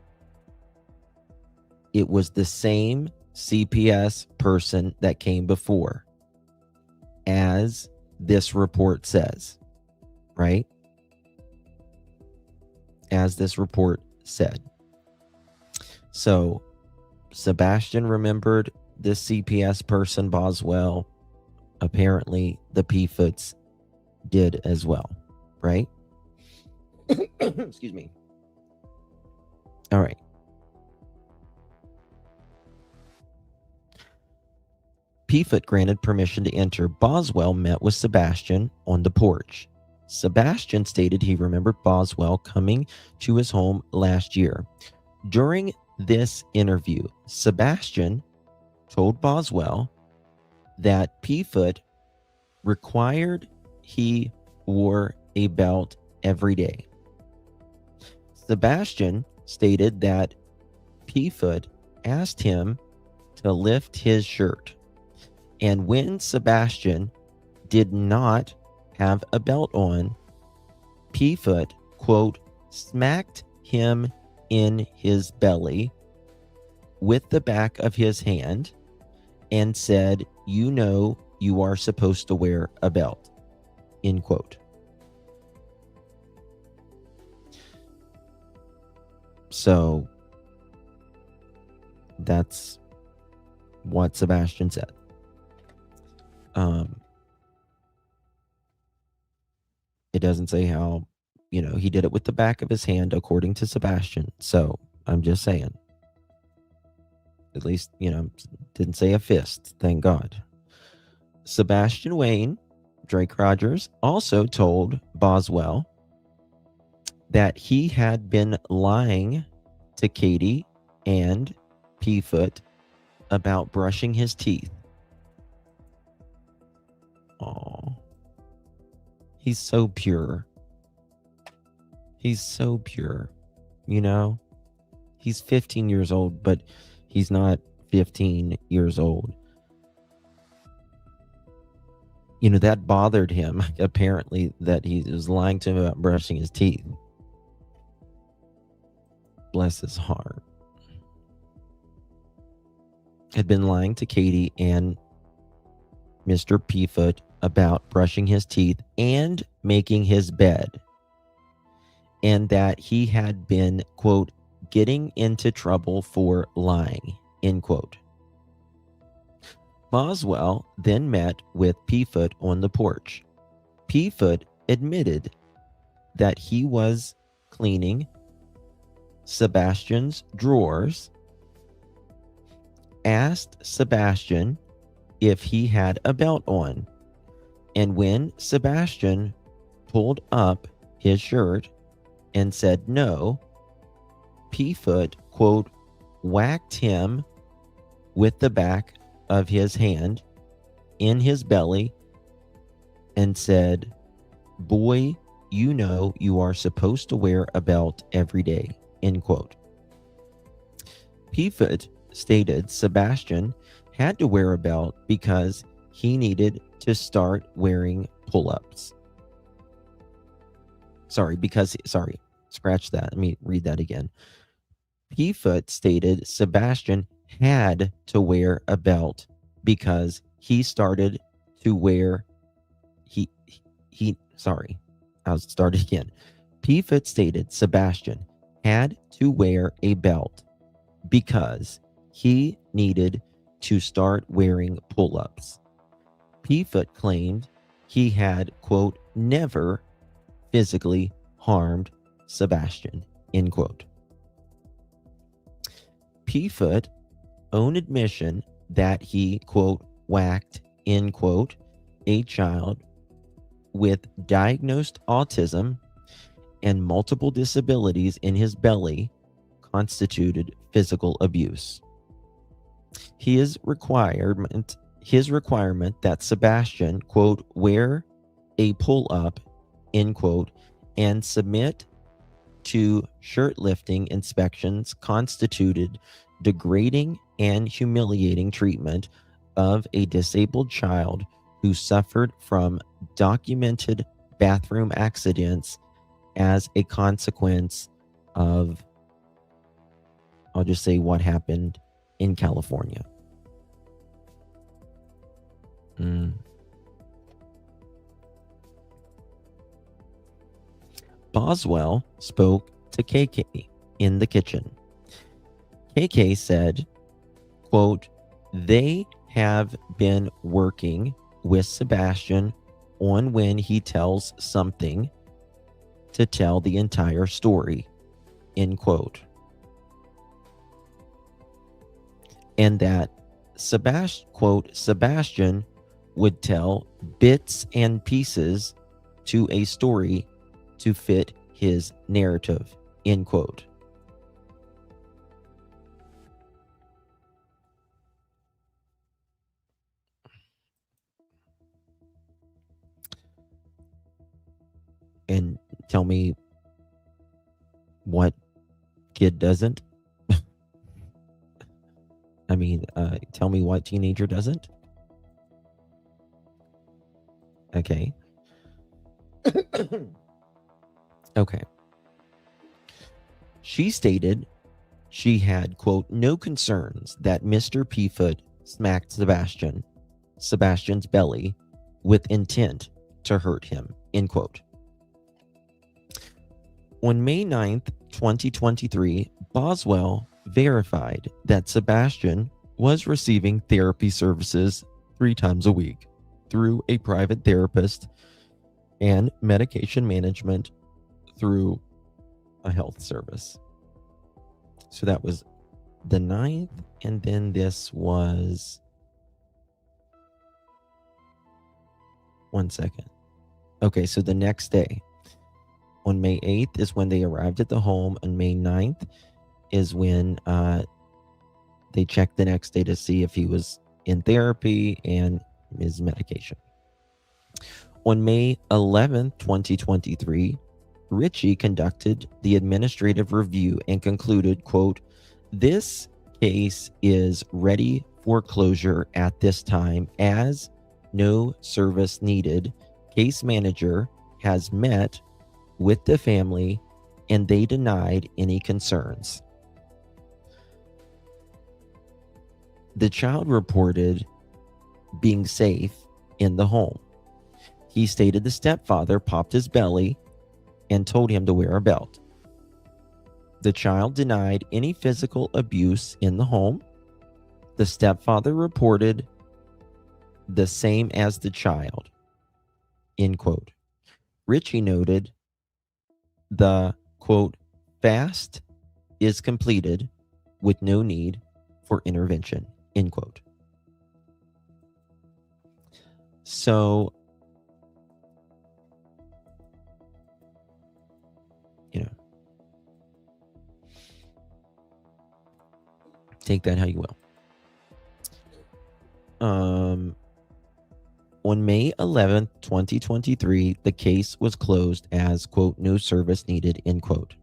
it was the same CPS person that came before, as this report says, right? As this report said. So Sebastian remembered this CPS person, Boswell. Apparently the P-Foots did as well, right? Excuse me. All right. P-Foot granted permission to enter. Boswell met with Sebastian on the porch. Sebastian stated he remembered Boswell coming to his home last year. During this interview, Sebastian told Boswell that P-Foot required he wore a belt every day. Sebastian stated that P-Foot asked him to lift his shirt. And when Sebastian did not have a belt on, P-Foot, quote, smacked him in his belly with the back of his hand and said, "You know you are supposed to wear a belt," end quote. So that's what Sebastian said. It doesn't say how, he did it with the back of his hand, according to Sebastian. So I'm just saying. At least, didn't say a fist, thank God. Sebastian Wayne, Drake Rogers, also told Boswell that he had been lying to Katie and P-Foot about brushing his teeth. Oh, he's so pure. He's so pure, He's 15 years old, but he's not 15 years old. That bothered him, apparently, that he was lying to him about brushing his teeth. Bless his heart. Had been lying to Katie and Mr. P-Foot about brushing his teeth and making his bed, and that he had been, quote, getting into trouble for lying, end quote. Boswell then met with P-Foot on the porch. P-Foot admitted that he was cleaning Sebastian's drawers, asked Sebastian if he had a belt on, and when Sebastian pulled up his shirt and said no, P-Foot, quote, whacked him with the back of his hand in his belly and said, "Boy, you know you are supposed to wear a belt every day," end quote. P-Foot stated Sebastian had to wear a belt because he needed to start wearing pull-ups. Scratch that. Let me read that again. P-Foot stated Sebastian had to wear a belt because he started to wear I'll start again. P-Foot stated Sebastian had to wear a belt because he needed to start wearing pull-ups. P-Foot claimed he had, quote, never physically harmed Sebastian, end quote. P-Foot own admission that he, quote, whacked, end quote, a child with diagnosed autism and multiple disabilities in his belly constituted physical abuse. His requirement that Sebastian, quote, wear a pull-up, end quote, and submit to shirt lifting inspections constituted degrading and humiliating treatment of a disabled child who suffered from documented bathroom accidents as a consequence of, I'll just say, what happened in California. Boswell spoke to KK in the kitchen. KK said, quote, "They have been working with Sebastian on when he tells something to tell the entire story," end quote. And that Sebastian would tell bits and pieces to a story to fit his narrative, end quote. And tell me what kid doesn't? I mean, tell me what teenager doesn't? Okay. Okay. She stated she had, quote, "no concerns that Mr. Proudfoot smacked Sebastian's belly with intent to hurt him," end quote. On May 9th, 2023, Boswell verified that Sebastian was receiving therapy services 3 times a week through a private therapist and medication management through a health service. So that was the 9th, and then this was, one second. Okay, so the next day, on May 8th is when they arrived at the home. On May 9th is when they checked the next day to see if he was in therapy and his medication. On May 11th, 2023, Richie conducted the administrative review and concluded, quote, "This case is ready for closure at this time as no service needed. Case manager has met with the family and they denied any concerns." The child reported being safe in the home. He stated the stepfather popped his belly and told him to wear a belt. The child denied any physical abuse in the home. The stepfather reported the same as the child, end quote. Richie noted the, quote, "fast is completed with no need for intervention," end quote. So, you know, take that how you will. On May 11th, 2023, the case was closed as, quote, "no service needed," end quote.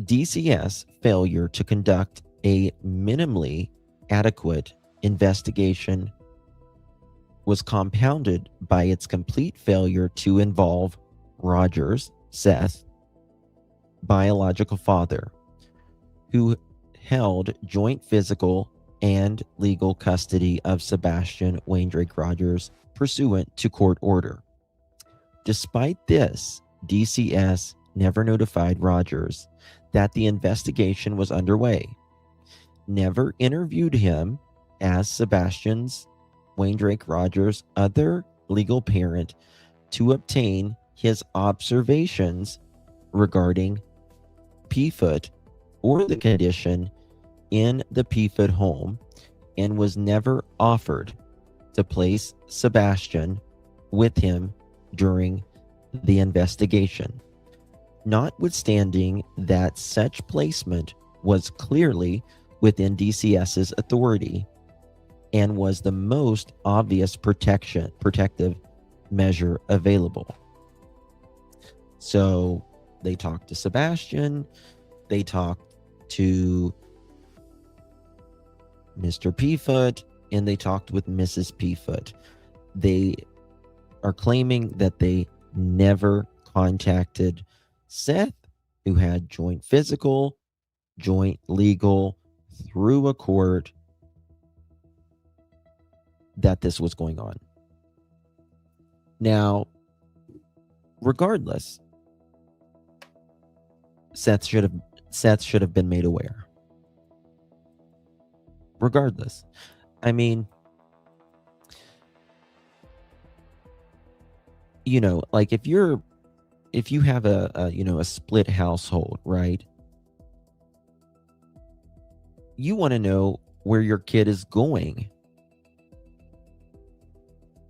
DCS failure to conduct a minimally adequate investigation was compounded by its complete failure to involve Rogers, Seth, biological father, who held joint physical and legal custody of Sebastian Wayne Drake Rogers pursuant to court order. Despite this, DCS never notified Rogers that the investigation was underway, never interviewed him as Sebastian's Wayne Drake Rogers' other legal parent to obtain his observations regarding Proudfoot or the condition in the Proudfoot home, and was never offered to place Sebastian with him during the investigation, notwithstanding that such placement was clearly within DCS's authority and was the most obvious protective measure available. So they talked to Sebastian, they talked to Mr. Proudfoot and they talked with Mrs. Proudfoot. They are claiming that they never contacted Seth, who had joint physical, joint legal through a court, that this was going on. Now, regardless, Seth should have been made aware. Regardless, I mean, you know, like if you have a split household, right? You want to know where your kid is going.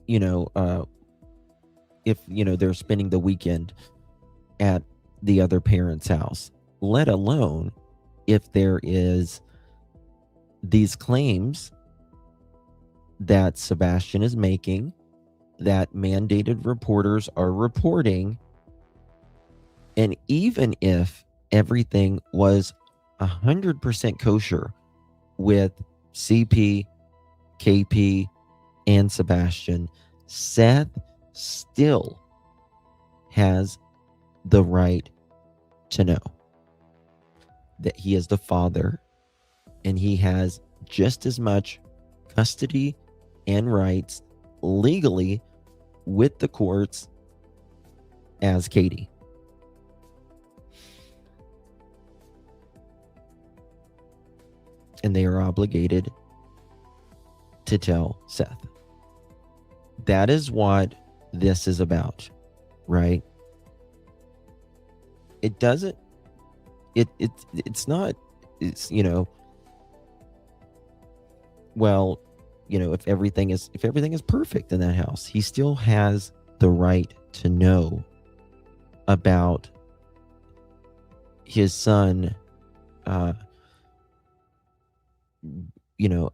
You know, if they're spending the weekend at the other parent's house, let alone if there is these claims that Sebastian is making, that mandated reporters are reporting, and even if everything was 100% kosher with CP, KP, and Sebastian, Seth still has the right to know that he is the father and he has just as much custody and rights legally with the courts as Katie. And they are obligated to tell Seth. That is what this is about, right? It doesn't, it's not, it's, well, if everything is perfect in that house, he still has the right to know about his son,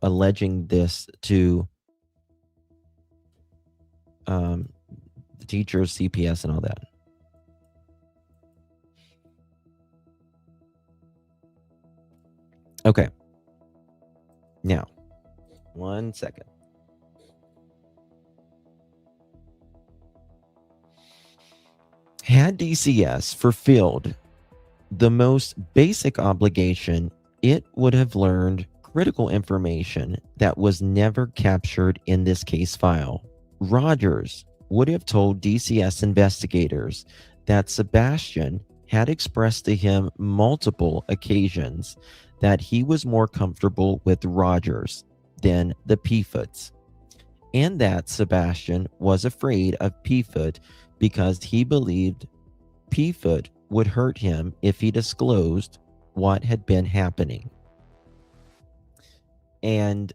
alleging this to the teachers, CPS, and all that. Okay. Now, 1 second. Had DCS fulfilled the most basic obligation, it would have learned critical information that was never captured in this case file. Rogers would have told DCS investigators that Sebastian had expressed to him multiple occasions that he was more comfortable with Rogers than the Proudfoots, and that Sebastian was afraid of Proudfoot because he believed Proudfoot would hurt him if he disclosed what had been happening. And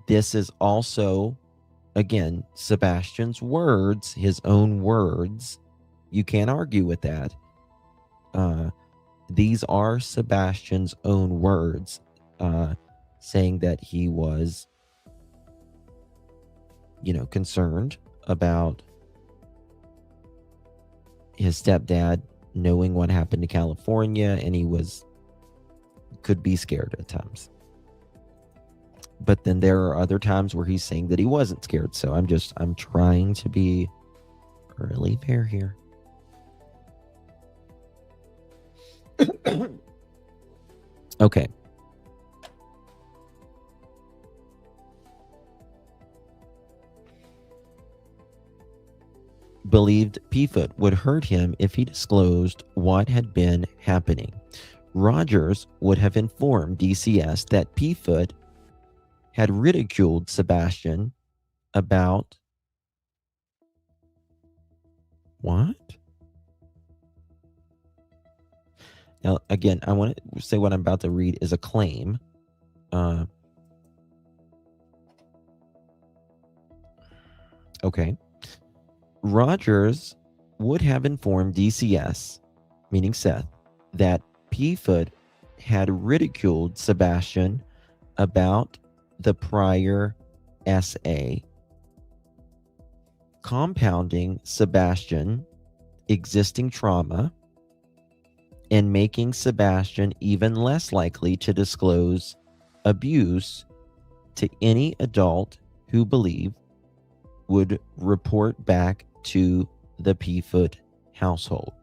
this is also, again, Sebastian's words, his own words. You can't argue with that. These are Sebastian's own words, saying that he was, concerned about his stepdad knowing what happened to California, and he could be scared at times. But then there are other times where he's saying that he wasn't scared. So I'm trying to be really fair here. Okay. Believed Proudfoot would hurt him if he disclosed what had been happening. Rogers would have informed DCS that Proudfoot had ridiculed Sebastian about what? Now, again, I want to say what I'm about to read is a claim. Okay. Rogers would have informed DCS, meaning Seth, that Proudfoot had ridiculed Sebastian about the prior SA, compounding Sebastian existing trauma and making Sebastian even less likely to disclose abuse to any adult who believed would report back to the Proudfoot household.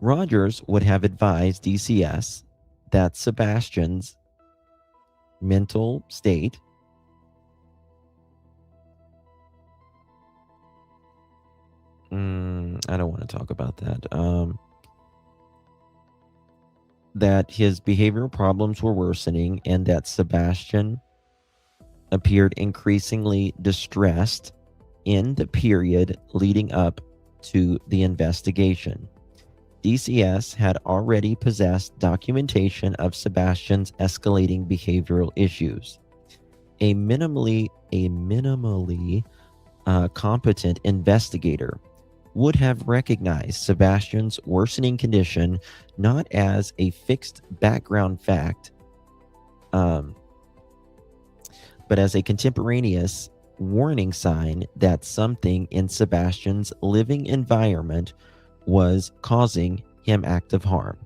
Rogers would have advised DCS that Sebastian's mental state I don't want to talk about that. That his behavioral problems were worsening and that Sebastian appeared increasingly distressed in the period leading up to the investigation. DCS had already possessed documentation of Sebastian's escalating behavioral issues. A minimally competent investigator would have recognized Sebastian's worsening condition not as a fixed background fact, but as a contemporaneous warning sign that something in Sebastian's living environment was causing him active harm.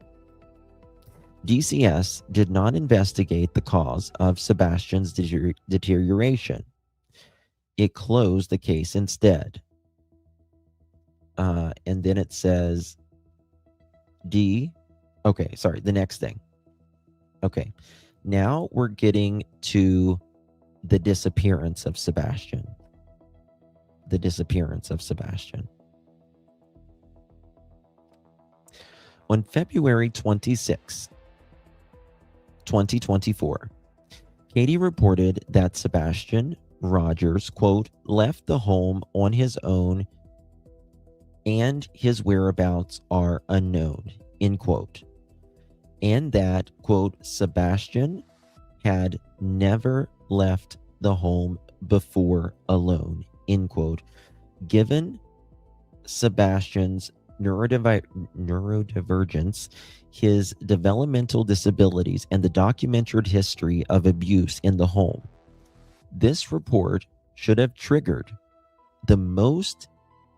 DCS did not investigate the cause of Sebastian's deterioration. It closed the case instead. And then it says the next thing. Okay, now we're getting to the disappearance of Sebastian. The disappearance of Sebastian. On February 26, 2024, Katie reported that Sebastian Rogers, quote, left the home on his own and his whereabouts are unknown, end quote. And that, quote, Sebastian had never left the home before alone, end quote. Given Sebastian's neurodivergence, his developmental disabilities, and the documented history of abuse in the home, this report should have triggered the most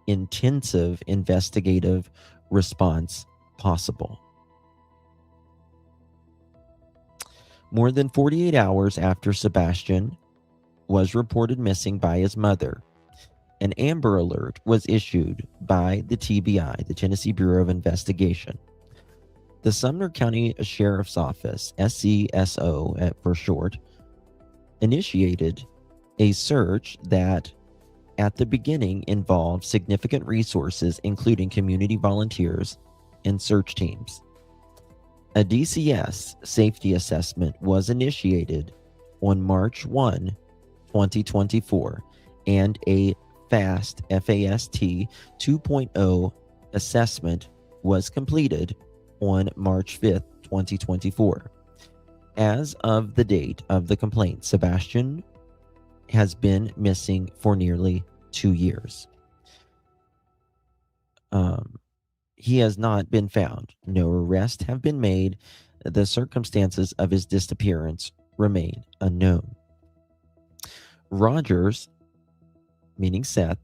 intensive investigative response possible. More than 48 hours after Sebastian was reported missing by his mother, an Amber Alert was issued by the TBI, the Tennessee Bureau of Investigation. The Sumner County Sheriff's Office, SCSO for short, initiated a search that at the beginning involved significant resources, including community volunteers and search teams. A DCS safety assessment was initiated on March 1, 2024, and a FAST 2.0 assessment was completed on March 5th, 2024. As of the date of the complaint, Sebastian has been missing for nearly 2 years. He has not been found. No arrests have been made. The circumstances of his disappearance remain unknown. Rogers, meaning Seth,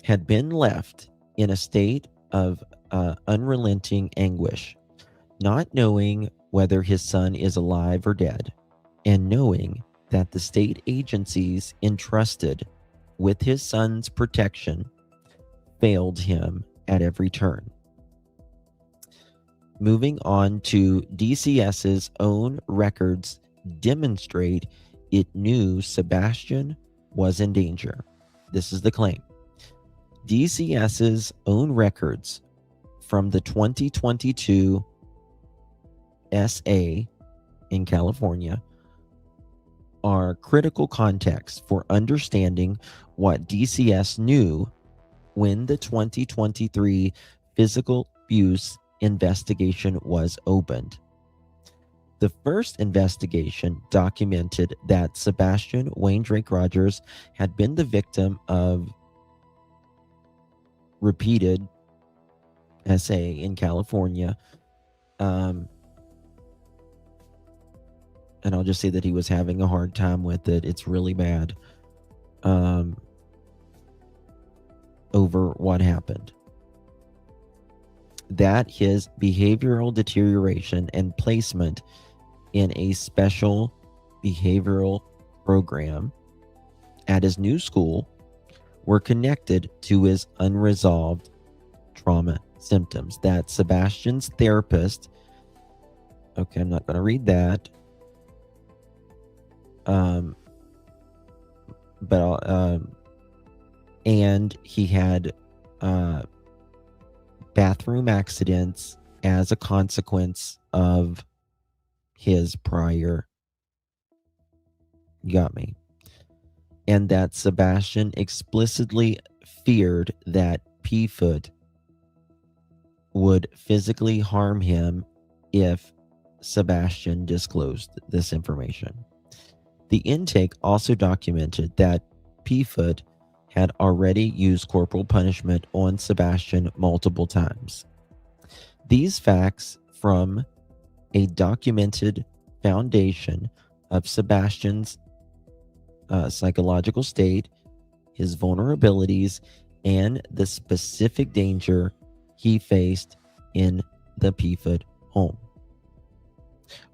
had been left in a state of unrelenting anguish, not knowing whether his son is alive or dead, and knowing that the state agencies entrusted with his son's protection failed him at every turn. Moving on to DCS's own records demonstrate it knew Sebastian was in danger. This is the claim. DCS's own records from the 2022 SA in California are critical context for understanding what DCS knew when the 2023 physical abuse investigation was opened. The first investigation documented that Sebastian Wayne Drake Rogers had been the victim of repeated SA in California. And I'll just say that he was having a hard time with it. It's really bad. over what happened. That his behavioral deterioration and placement in a special behavioral program at his new school were connected to his unresolved trauma symptoms. That Sebastian's therapist, okay, I'm not going to read that, and he had bathroom accidents as a consequence of his prior, you got me, and that Sebastian explicitly feared that Proudfoot would physically harm him if Sebastian disclosed this information. The intake also documented that Proudfoot had already used corporal punishment on Sebastian multiple times. These facts from a documented foundation of Sebastian's psychological state, his vulnerabilities, and the specific danger he faced in the Proudfoot home.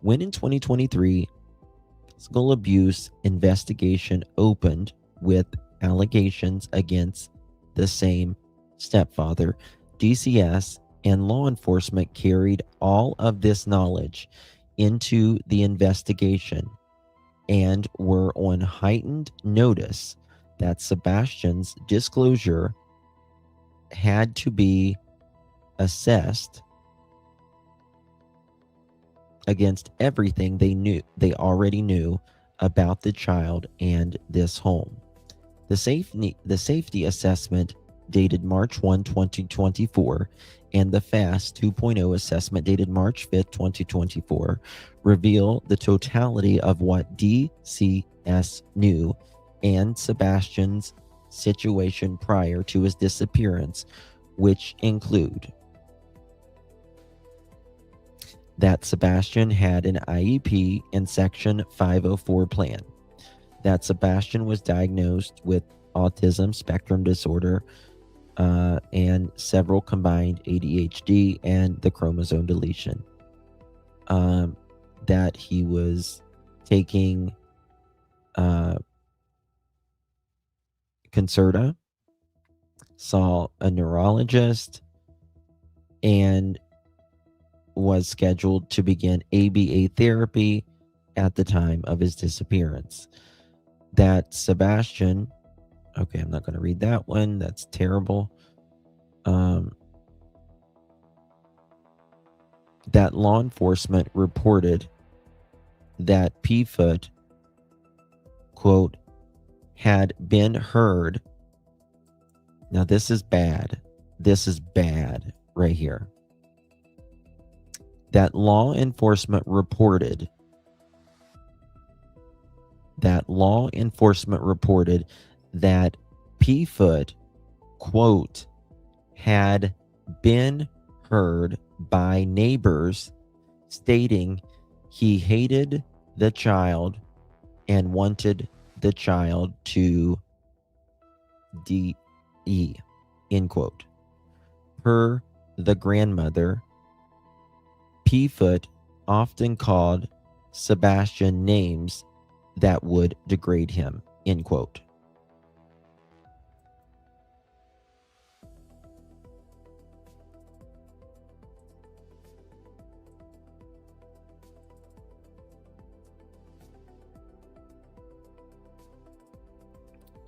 When in 2023, physical abuse investigation opened with allegations against the same stepfather, DCS and law enforcement carried all of this knowledge into the investigation and were on heightened notice that Sebastian's disclosure had to be assessed against everything they already knew about the child and this home. The safety assessment dated March 1, 2024, and the FAST 2.0 assessment dated March 5th, 2024, reveal the totality of what DCS knew and Sebastian's situation prior to his disappearance, which include that Sebastian had an IEP and Section 504 plan, that Sebastian was diagnosed with autism spectrum disorder and several combined ADHD and the chromosome deletion, that he was taking Concerta, saw a neurologist, and was scheduled to begin ABA therapy at the time of his disappearance. That Sebastian, okay, I'm not going to read that one. That's terrible. That law enforcement reported that Proudfoot, quote, had been heard. Now, this is bad. This is bad right here. That law enforcement reported that Proudfoot, quote, had been heard by neighbors stating he hated the child and wanted the child to DE, end quote. Per the grandmother, Proudfoot often called Sebastian names that would degrade him, end quote.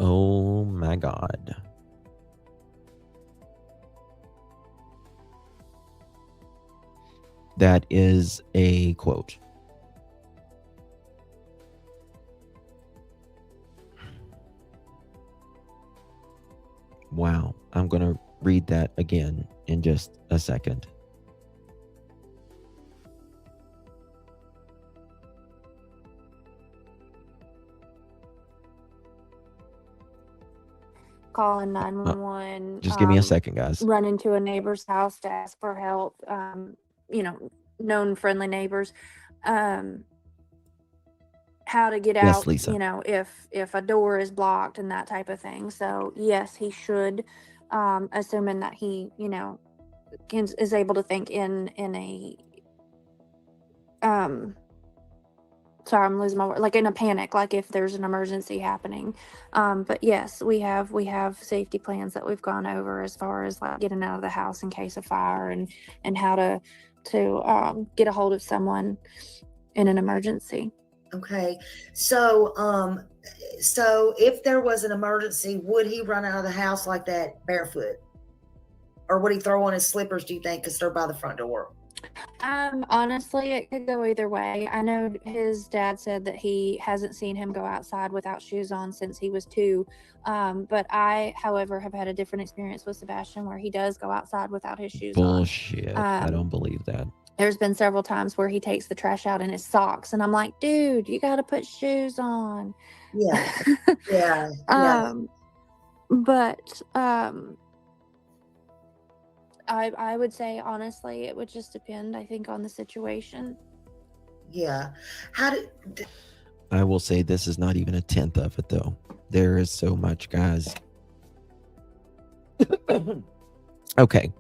Oh my God. That is a quote. Wow. I'm going to read that again in just a second. Calling 911. Just give me a second, guys. Run into a neighbor's house to ask for help. Known friendly neighbors. How to get out, Yes, Lisa. if a door is blocked and that type of thing. So yes, he should assuming that he, is able to think in a sorry, I'm losing my word, like in a panic, like if there's an emergency happening. But yes, we have safety plans that we've gone over as far as like getting out of the house in case of fire, and how to get a hold of someone in an emergency. Okay. So so if there was an emergency, would he run out of the house like that barefoot? Or would he throw on his slippers, do you think, because they're by the front door? Honestly, it could go either way. I know his dad said that he hasn't seen him go outside without shoes on since he was 2. But I, however, have had a different experience with Sebastian where he does go outside without his shoes Bullshit. on. I don't believe that. There's been several times where he takes the trash out in his socks, and I'm like, dude, you got to put shoes on. Yeah. Yeah. But I would say, honestly, it would just depend, I think, on the situation. Yeah. How did I will say this is not even a 10th of it, though. There is so much, guys. Okay.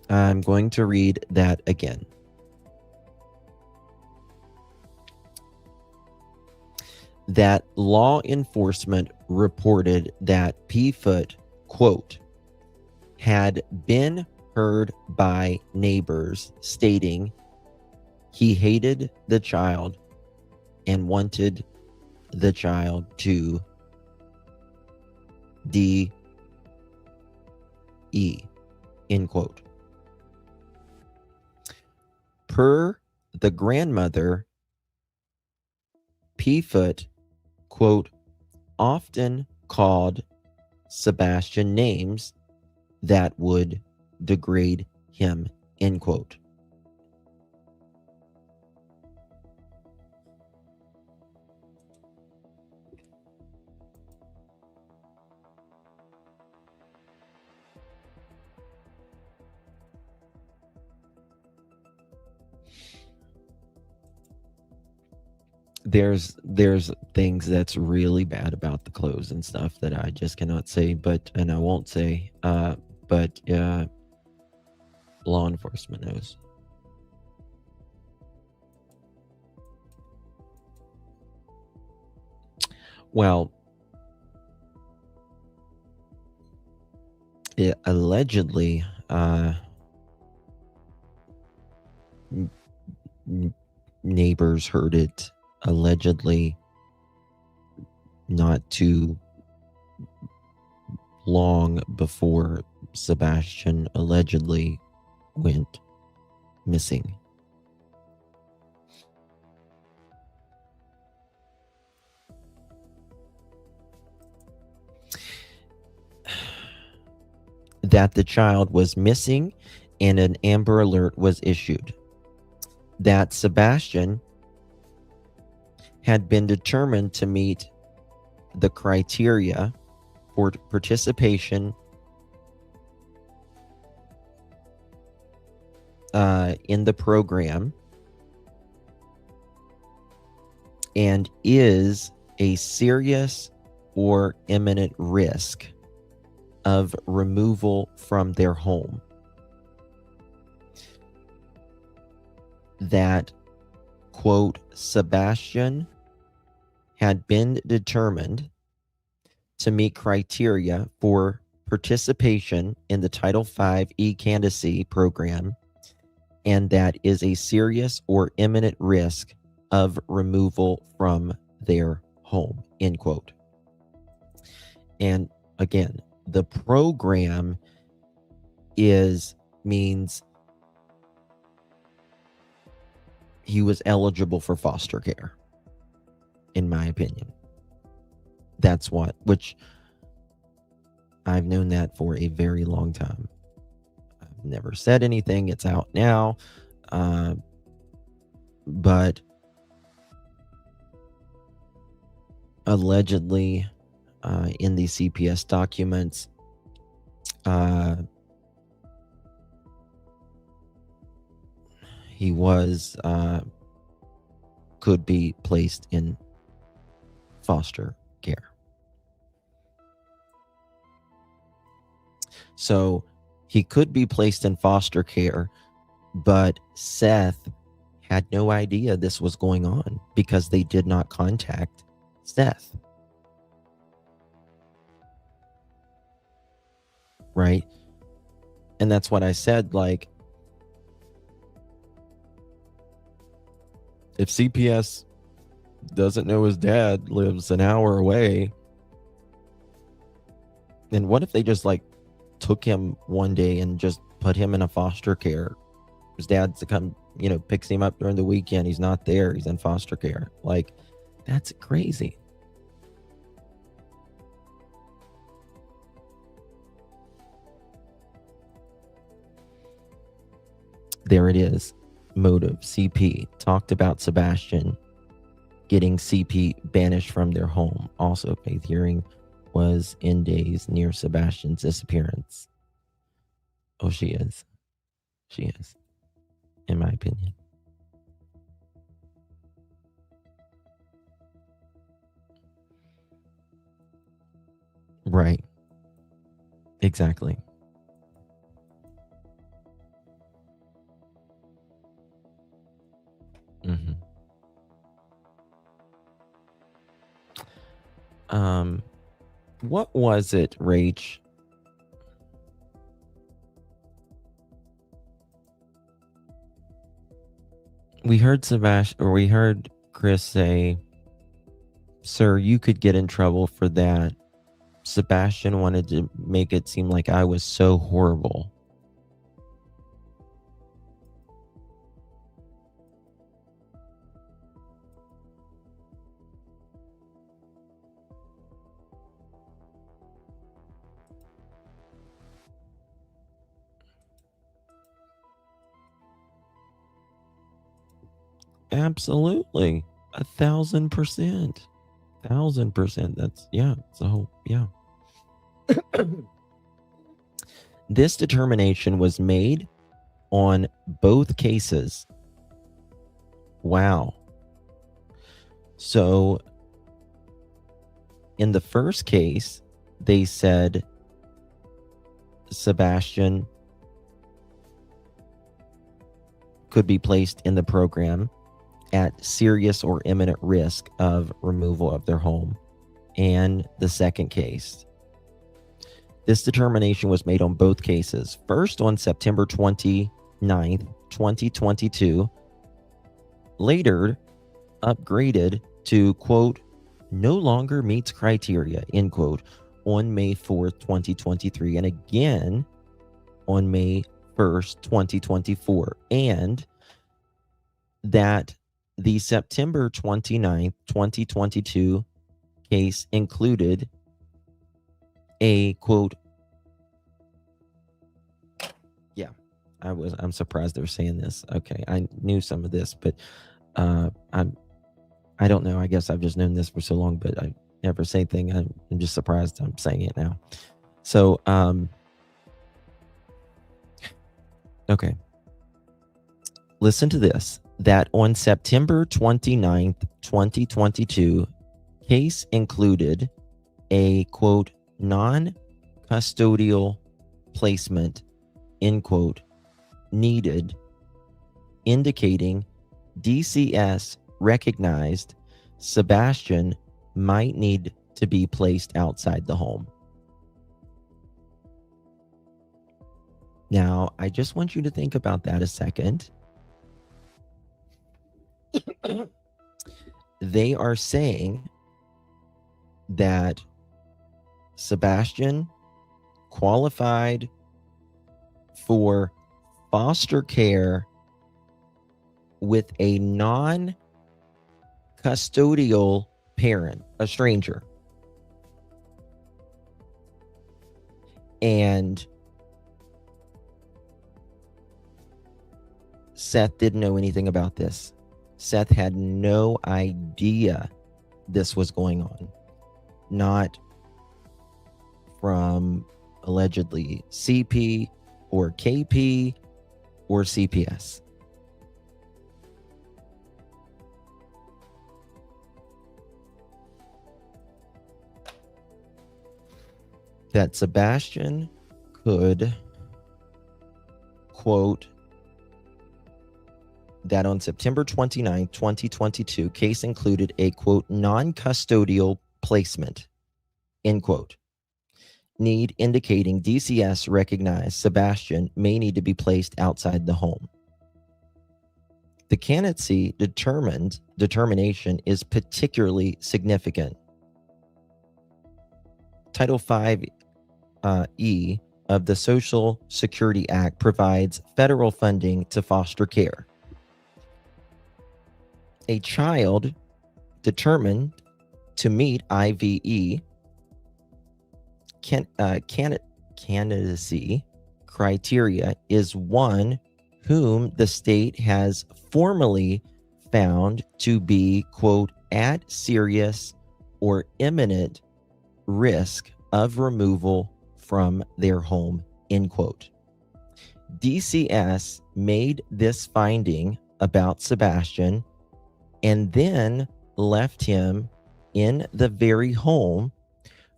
I'm going to read that again. That law enforcement reported that Proudfoot, quote, had been heard by neighbors stating he hated the child and wanted the child to DE, end quote. Per the grandmother, Proudfoot, quote, often called Sebastian names that would degrade him, end quote. There's things that's really bad about the clothes and stuff that I just cannot say, and I won't say, but law enforcement knows. Well, it allegedly neighbors heard it allegedly not too long before Sebastian allegedly went missing. That the child was missing and an Amber Alert was issued. That Sebastian had been determined to meet the criteria for participation in the program and is a serious or imminent risk of removal from their home. That, quote, Sebastian had been determined to meet criteria for participation in the Title V Candidacy program and that is a serious or imminent risk of removal from their home, end quote. And again, the program means he was eligible for foster care, in my opinion. That's which I've known that for a very long time. I've never said anything. It's out now. But allegedly, in the CPS documents, he was could be placed in foster care. So he could be placed in foster care, but Seth had no idea this was going on because they did not contact Seth. Right? And that's what I said, like, if CPS doesn't know his dad lives an hour away, then what if they just like took him one day and just put him in a foster care? His dad to come, picks him up during the weekend. He's not there. He's in foster care. Like, that's crazy. There it is. Motive, CP. Talked about Sebastian getting CP banished from their home. Also, Faith hearing was in days near Sebastian's disappearance. Oh, she is. She is, in my opinion. Right. Exactly. Mm-hmm. What was it, Rach? We heard Chris say, "Sir, you could get in trouble for that." Sebastian wanted to make it seem like I was so horrible. Absolutely. 1,000%. 1,000%. That's, yeah. So, yeah. This determination was made on both cases. Wow. So, in the first case, they said Sebastian could be placed in the program at serious or imminent risk of removal of their home. And the second case, this determination was made on both cases. First on September 29th, 2022, later upgraded to, quote, no longer meets criteria, end quote, on May 4th, 2023, and again on May 1st, 2024, and that the September 29th, 2022 case included a, quote, yeah, I'm surprised they're saying this. Okay, I knew some of this, but I don't know. I guess I've just known this for so long, but I never say anything. I'm just surprised I'm saying it now. So, okay. Listen to this. That on September 29th, 2022, case included a, quote, non-custodial placement, end quote, needed, indicating DCS recognized Sebastian might need to be placed outside the home. Now, I just want you to think about that a second. They are saying that Sebastian qualified for foster care with a non-custodial parent, a stranger. And Seth didn't know anything about this. Seth had no idea this was going on. Not from allegedly CP or KP or CPS. That Sebastian could quote that on September 29, 2022, case included a quote non-custodial placement, end quote. Need indicating DCS recognized Sebastian may need to be placed outside the home. The candidacy determination is particularly significant. Title 5 E of the Social Security Act provides federal funding to foster care. A child determined to meet IVE candidacy criteria is one whom the state has formally found to be, quote, at serious or imminent risk of removal from their home, end quote. DCS made this finding about Sebastian and then left him in the very home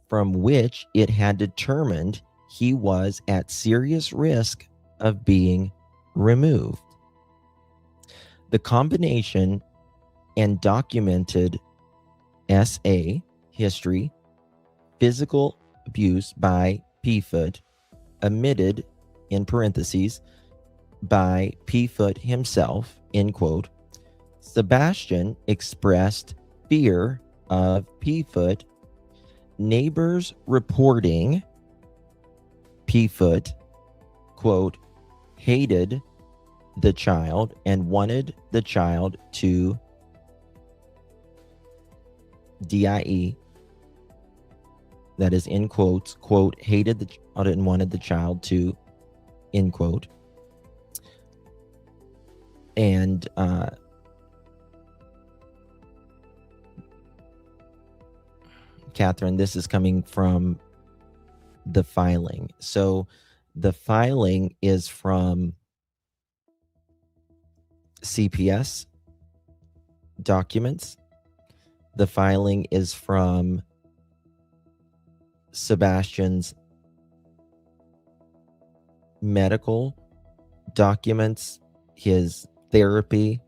from which it had determined he was at serious risk of being removed. The combination and documented SA history, physical abuse by Proudfoot, admitted in parentheses by Proudfoot himself, end quote. Sebastian expressed fear of Proudfoot, neighbors reporting Proudfoot, quote, hated the child and wanted the child to DIE, that is in quotes, quote, hated the child and wanted the child to, end quote. And Catherine, this is coming from the filing. So the filing is from CPS documents. The filing is from Sebastian's medical documents, his therapy,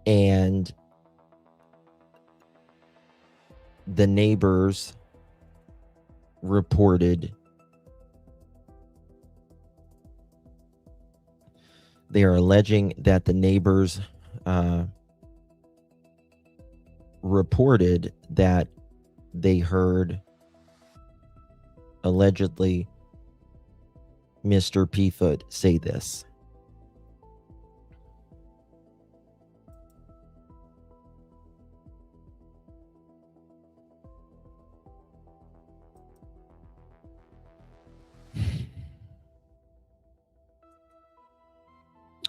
and the neighbors reported they are alleging that the neighbors reported that they heard allegedly Mr. Proudfoot say this.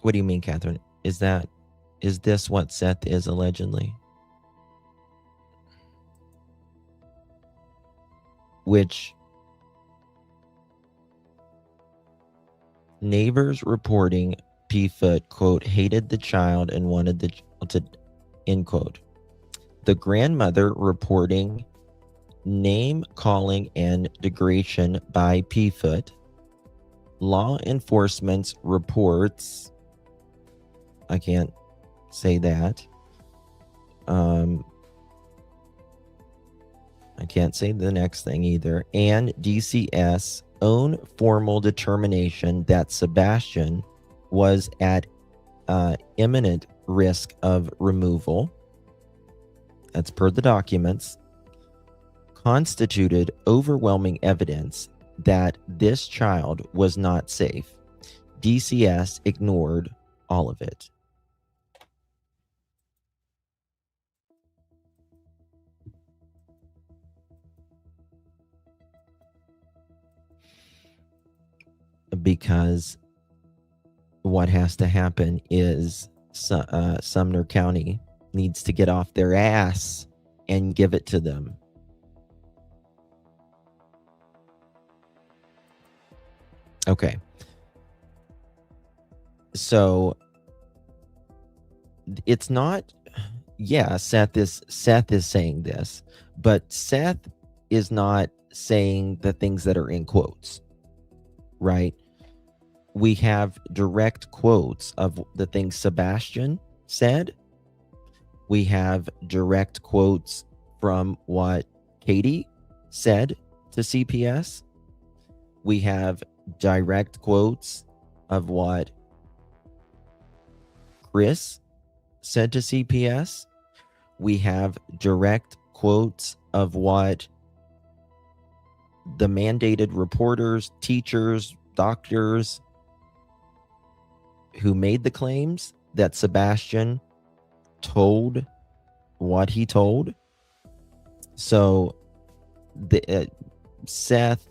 What do you mean, Catherine? Is this what Seth is allegedly? Which neighbors reporting Proudfoot, quote, hated the child and wanted the child to, end quote. The grandmother reporting name calling and degradation by Proudfoot. Law enforcement's reports, I can't say that. I can't say the next thing either. And DCS own formal determination that Sebastian was at imminent risk of removal. That's per the documents. Constituted overwhelming evidence that this child was not safe. DCS ignored all of it. Because what has to happen is Sumner County needs to get off their ass and give it to them. Okay. So it's not, yeah, Seth is saying this, but Seth is not saying the things that are in quotes. right? We have direct quotes of the things Sebastian said. We have direct quotes from what Katie said to CPS. We have direct quotes of what Chris said to CPS. We have direct quotes of what the mandated reporters, teachers, doctors who made the claims that Sebastian told what he told. So the Seth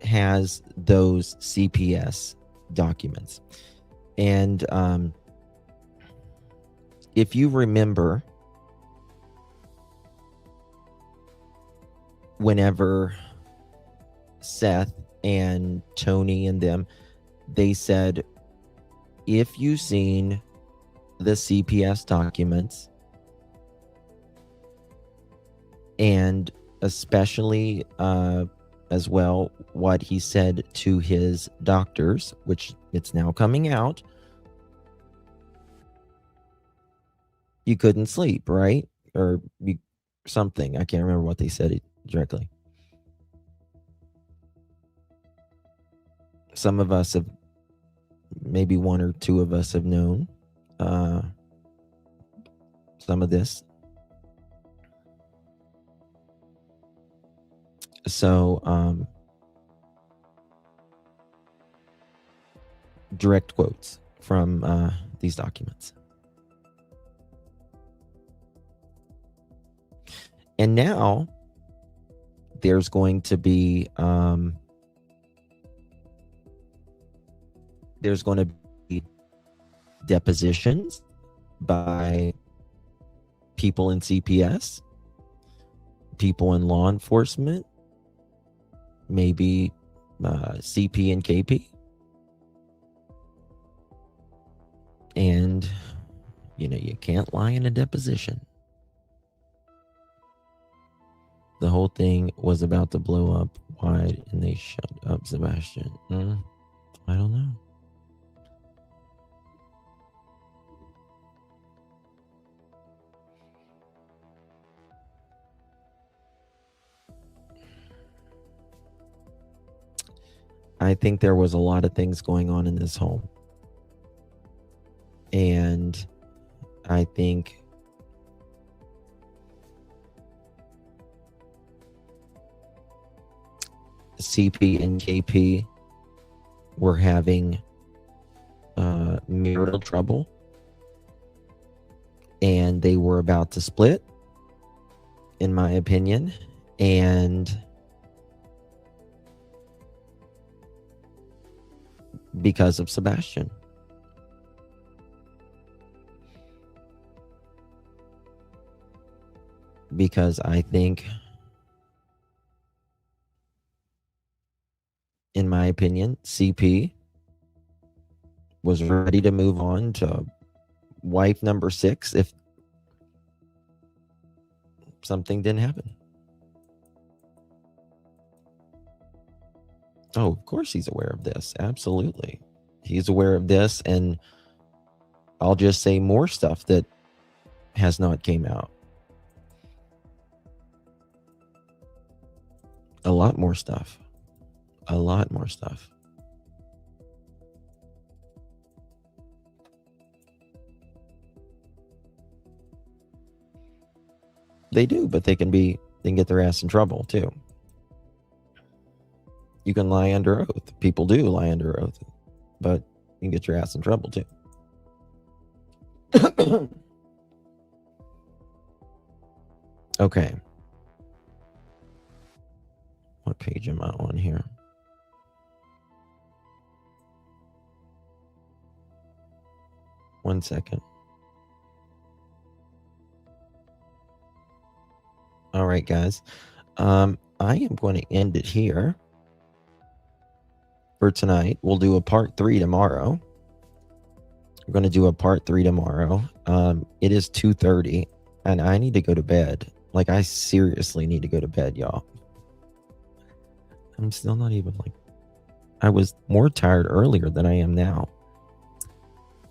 has those CPS documents. And if you remember, whenever Seth and Tony and them, they said, if you've seen the CPS documents, and especially as well what he said to his doctors, which it's now coming out, you couldn't sleep, right? Or something. I can't remember what they said directly. Some of us have, maybe one or two of us have known some of this. So direct quotes from these documents. And now there's going to be depositions by people in CPS, people in law enforcement, maybe CP and KP. And, you know, you can't lie in a deposition. The whole thing was about to blow up wide and they shut up Sebastian. I don't know. I think there was a lot of things going on in this home. And I think CP and KP were having marital trouble. And they were about to split, in my opinion. And because of Sebastian. Because I think, in my opinion, CP was ready to move on to wife number 6 if something didn't happen. Oh, of course he's aware of this. Absolutely. He's aware of this, and I'll just say more stuff that has not came out. A lot more stuff. A lot more stuff. They do, but they can get their ass in trouble too. You can lie under oath. People do lie under oath, but you can get your ass in trouble too. Okay. What page am I on here? One second. All right, guys. I am going to end it here for tonight. We'll do a part 3 tomorrow. We're going to do a part 3 tomorrow. It is 2:30 and I need to go to bed. Like, I seriously need to go to bed, y'all. I'm still not even like, I was more tired earlier than I am now.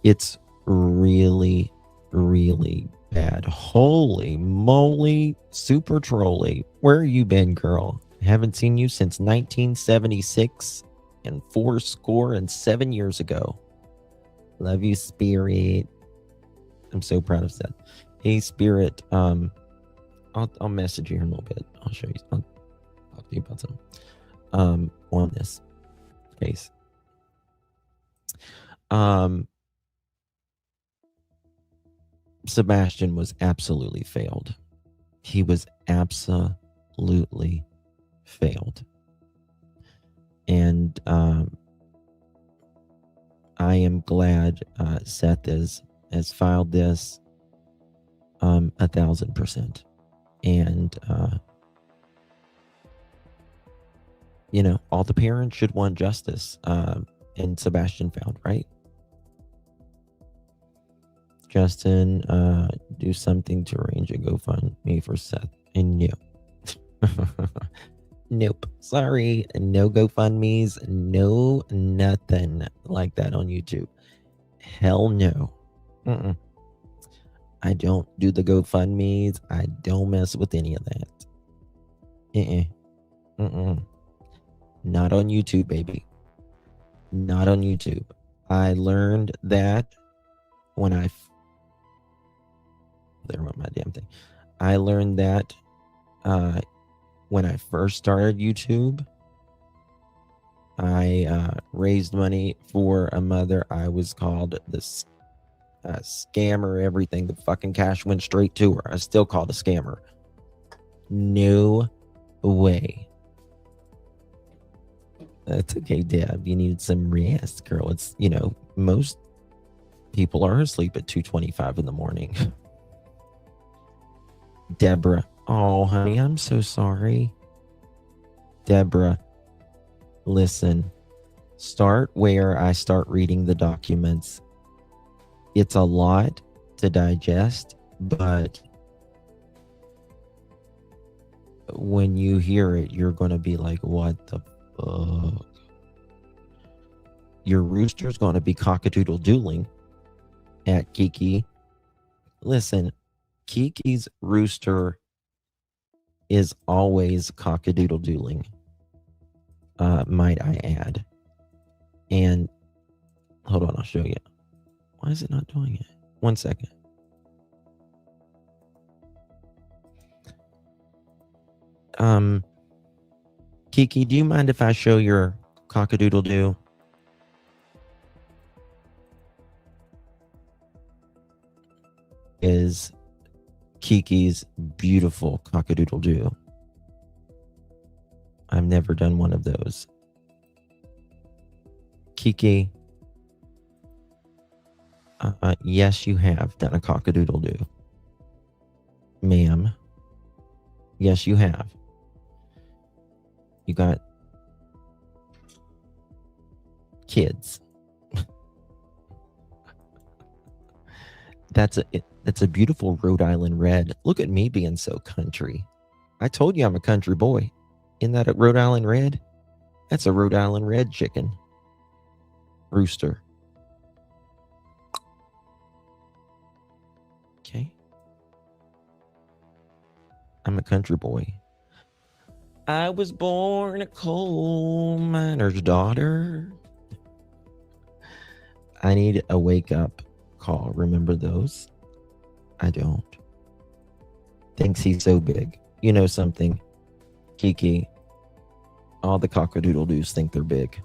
It's really, really bad. Holy moly, super trolly. Where you been, girl? Haven't seen you since 1976 and 7 years ago. Love you, Spirit. I'm so proud of Seth. Hey, Spirit. I'll message you here in a little bit. I'll show you. I'll talk to you about something. On this case. Sebastian was absolutely failed. He was absolutely failed. And I am glad Seth has filed this 1,000%. And you know, all the parents should want justice. And Sebastian found, right? Justin, do something to arrange a GoFundMe for Seth. And no. Nope. Sorry. No GoFundMes. No nothing like that on YouTube. Hell no. I don't do the GoFundMes. I don't mess with any of that. Not on YouTube, baby. Not on YouTube. I learned that when there went my damn thing. I learned that when I first started YouTube. I raised money for a mother. I was called the scammer, everything. The fucking cash went straight to her. I was still called a scammer. No way. That's okay, Deb. You needed some rest, girl. It's, you know, most people are asleep at 2:25 in the morning. Deborah. Oh, honey, I'm so sorry. Deborah, listen. Start where I start reading the documents. It's a lot to digest, but when you hear it, you're going to be like, what the fuck? Your rooster's going to be cockadoodle-dooling at Kiki. Listen, Kiki's rooster is always cockadoodle-dooling, might I add. And hold on, I'll show you. Why is it not doing it? 1 second. Kiki, do you mind if I show your cockadoodle-doo? Is Kiki's beautiful cockadoodle-doo. I've never done one of those. Kiki, yes, you have done a cockadoodle-doo. Ma'am. Yes, you have. You got kids. That's a beautiful Rhode Island red. Look at me being so country. I told you I'm a country boy. Isn't that a Rhode Island red? That's a Rhode Island red chicken. Rooster. Okay. I'm a country boy. I was born a coal miner's daughter. I need a wake up call. Remember those? I don't. Thinks he's so big. You know something, Kiki? All the cockadoodle-doos think they're big.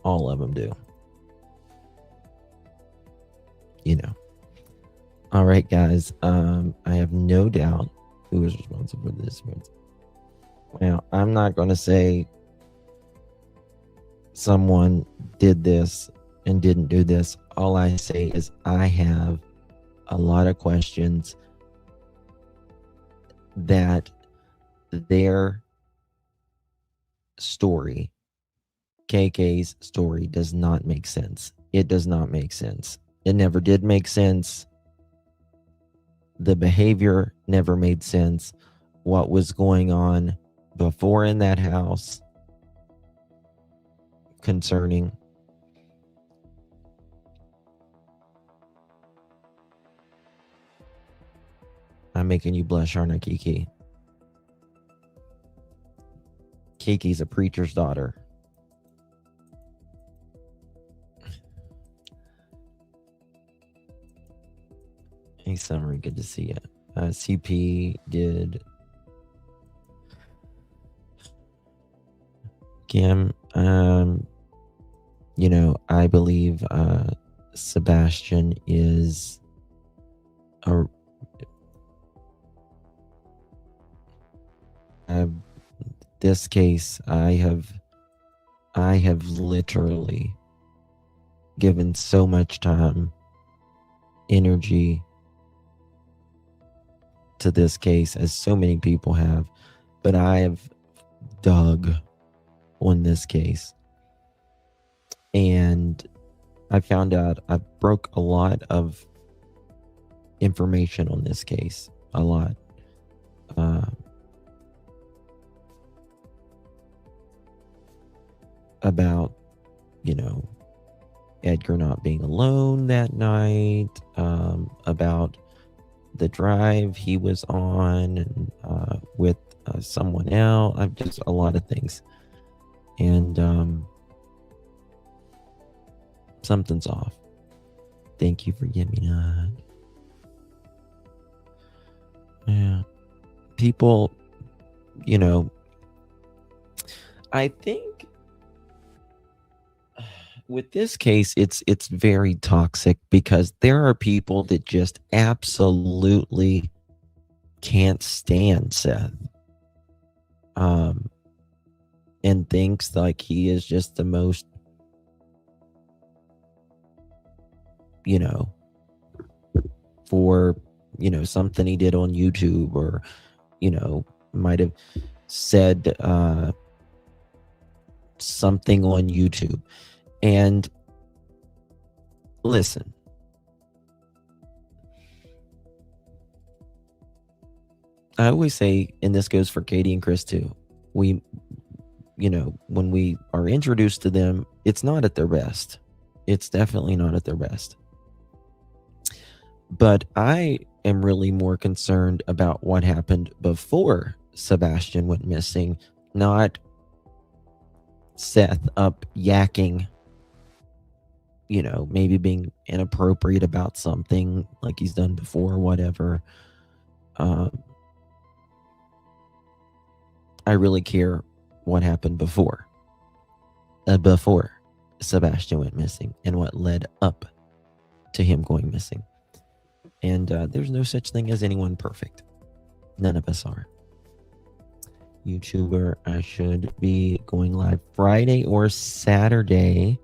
All of them do. You know. All right, guys. I have no doubt who is responsible for this. Well, I'm not going to say someone did this and didn't do this. All I say is I have a lot of questions that their story, KK's story, does not make sense. It does not make sense. It never did make sense. The behavior never made sense. What was going on before in that house concerning. I'm making you blush, aren't I, Kiki? Kiki's a preacher's daughter. Hey, Summer, good to see you. CP did. Cam, you know, I believe Sebastian is this case. I have literally given so much time, energy to this case, as so many people have, but I have dug on this case, and I found out I broke a lot of information on this case, a lot. About, you know, Edgar not being alone that night, about the drive he was on, and with someone else. I've just a lot of things, and something's off. Thank you for giving me that. Yeah, people, you know, I think with this case, it's very toxic because there are people that just absolutely can't stand Seth, and thinks like he is just the most, you know, for, you know, something he did on YouTube, or, you know, might have said something on YouTube. And listen, I always say, and this goes for Katie and Chris too, we, you know, when we are introduced to them, it's not at their best. It's definitely not at their best. But I am really more concerned about what happened before Sebastian went missing, not Seth up yakking, you know, maybe being inappropriate about something like he's done before or whatever. I really care what happened before Sebastian went missing and what led up to him going missing. And there's no such thing as anyone perfect. None of us are. YouTuber, I should be going live Friday or Saturday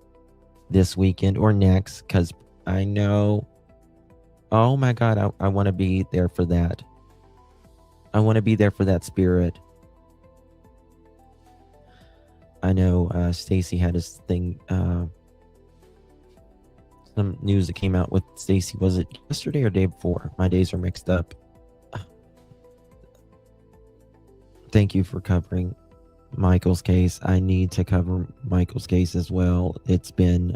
this weekend or next, because I know, oh my God, I want to be there for that. I want to be there for that spirit. I know Stacy had his thing, some news that came out with Stacy. Was it yesterday or day before? My days are mixed up. Thank you for covering Michael's case. I need to cover Michael's case as well. It's been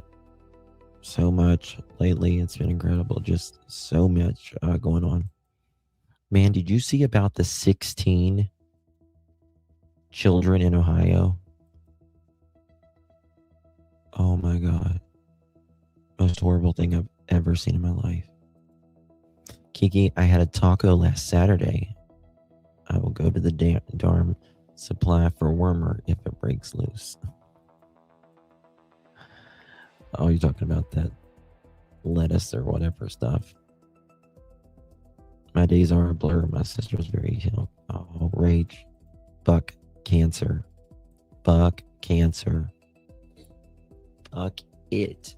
so much lately. It's been incredible. Just so much going on. Man, did you see about the 16 children in Ohio? Oh my God. Most horrible thing I've ever seen in my life. Kiki, I had a taco last Saturday. I will go to the darn supply for wormer if it breaks loose. Oh, you're talking about that lettuce or whatever stuff. My days are a blur. My sister's very, you know, oh, rage. Fuck cancer. Fuck cancer. Fuck it.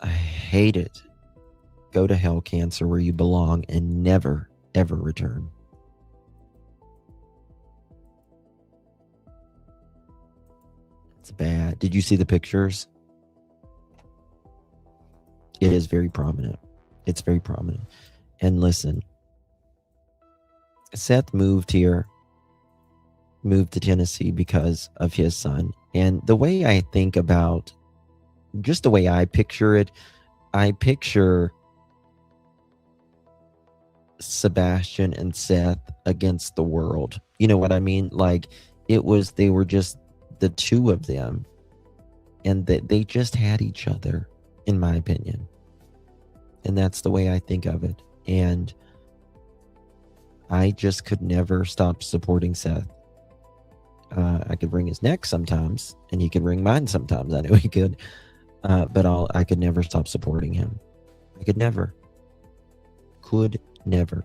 I hate it. Go to hell, cancer, where you belong, and never, ever return. It's bad. Did you see the pictures? It is very prominent. It's very prominent. And listen, Seth moved here, moved to Tennessee because of his son, And the way I think about, just the way I picture it, I picture Sebastian and Seth against the world. You know what I mean? Like, they were just the two of them, and that they just had each other, in my opinion. And that's the way I think of it. And I just could never stop supporting Seth. I could wring his neck sometimes, and he could wring mine sometimes. I know he could. But I could never stop supporting him. I could never. Could never.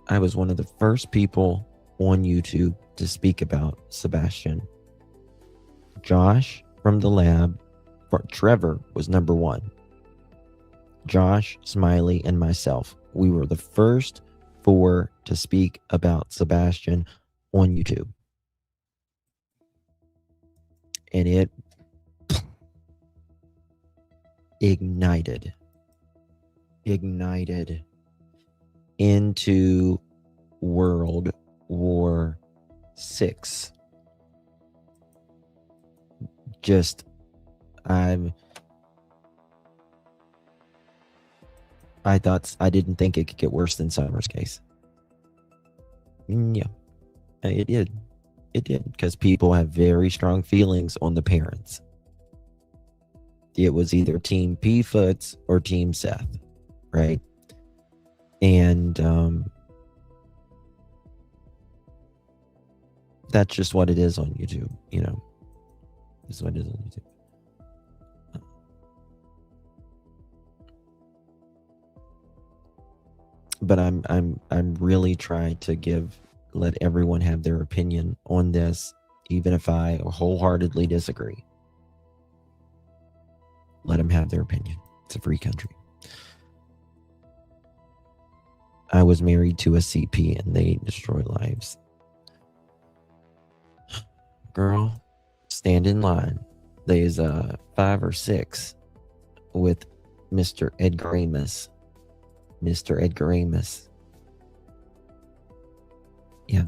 I was one of the first people on YouTube to speak about Sebastian. Josh from the lab, Trevor was number one. Josh, Smiley, and myself. We were the first four to speak about Sebastian on YouTube. And it ignited into World War VI. Just, I didn't think it could get worse than Summer's case. Yeah, it did. It did, because people have very strong feelings on the parents. It was either Team P-Foots or Team Seth, right? And that's just what it is on YouTube, you know. This is what it is on YouTube. But I'm really trying to let everyone have their opinion on this, even if I wholeheartedly disagree. Let them have their opinion. It's a free country. I was married to a CP and they destroy lives. Girl, stand in line. There's 5 or 6 with Mr. Edgar Amos. Mr. Edgar Amos. Yeah.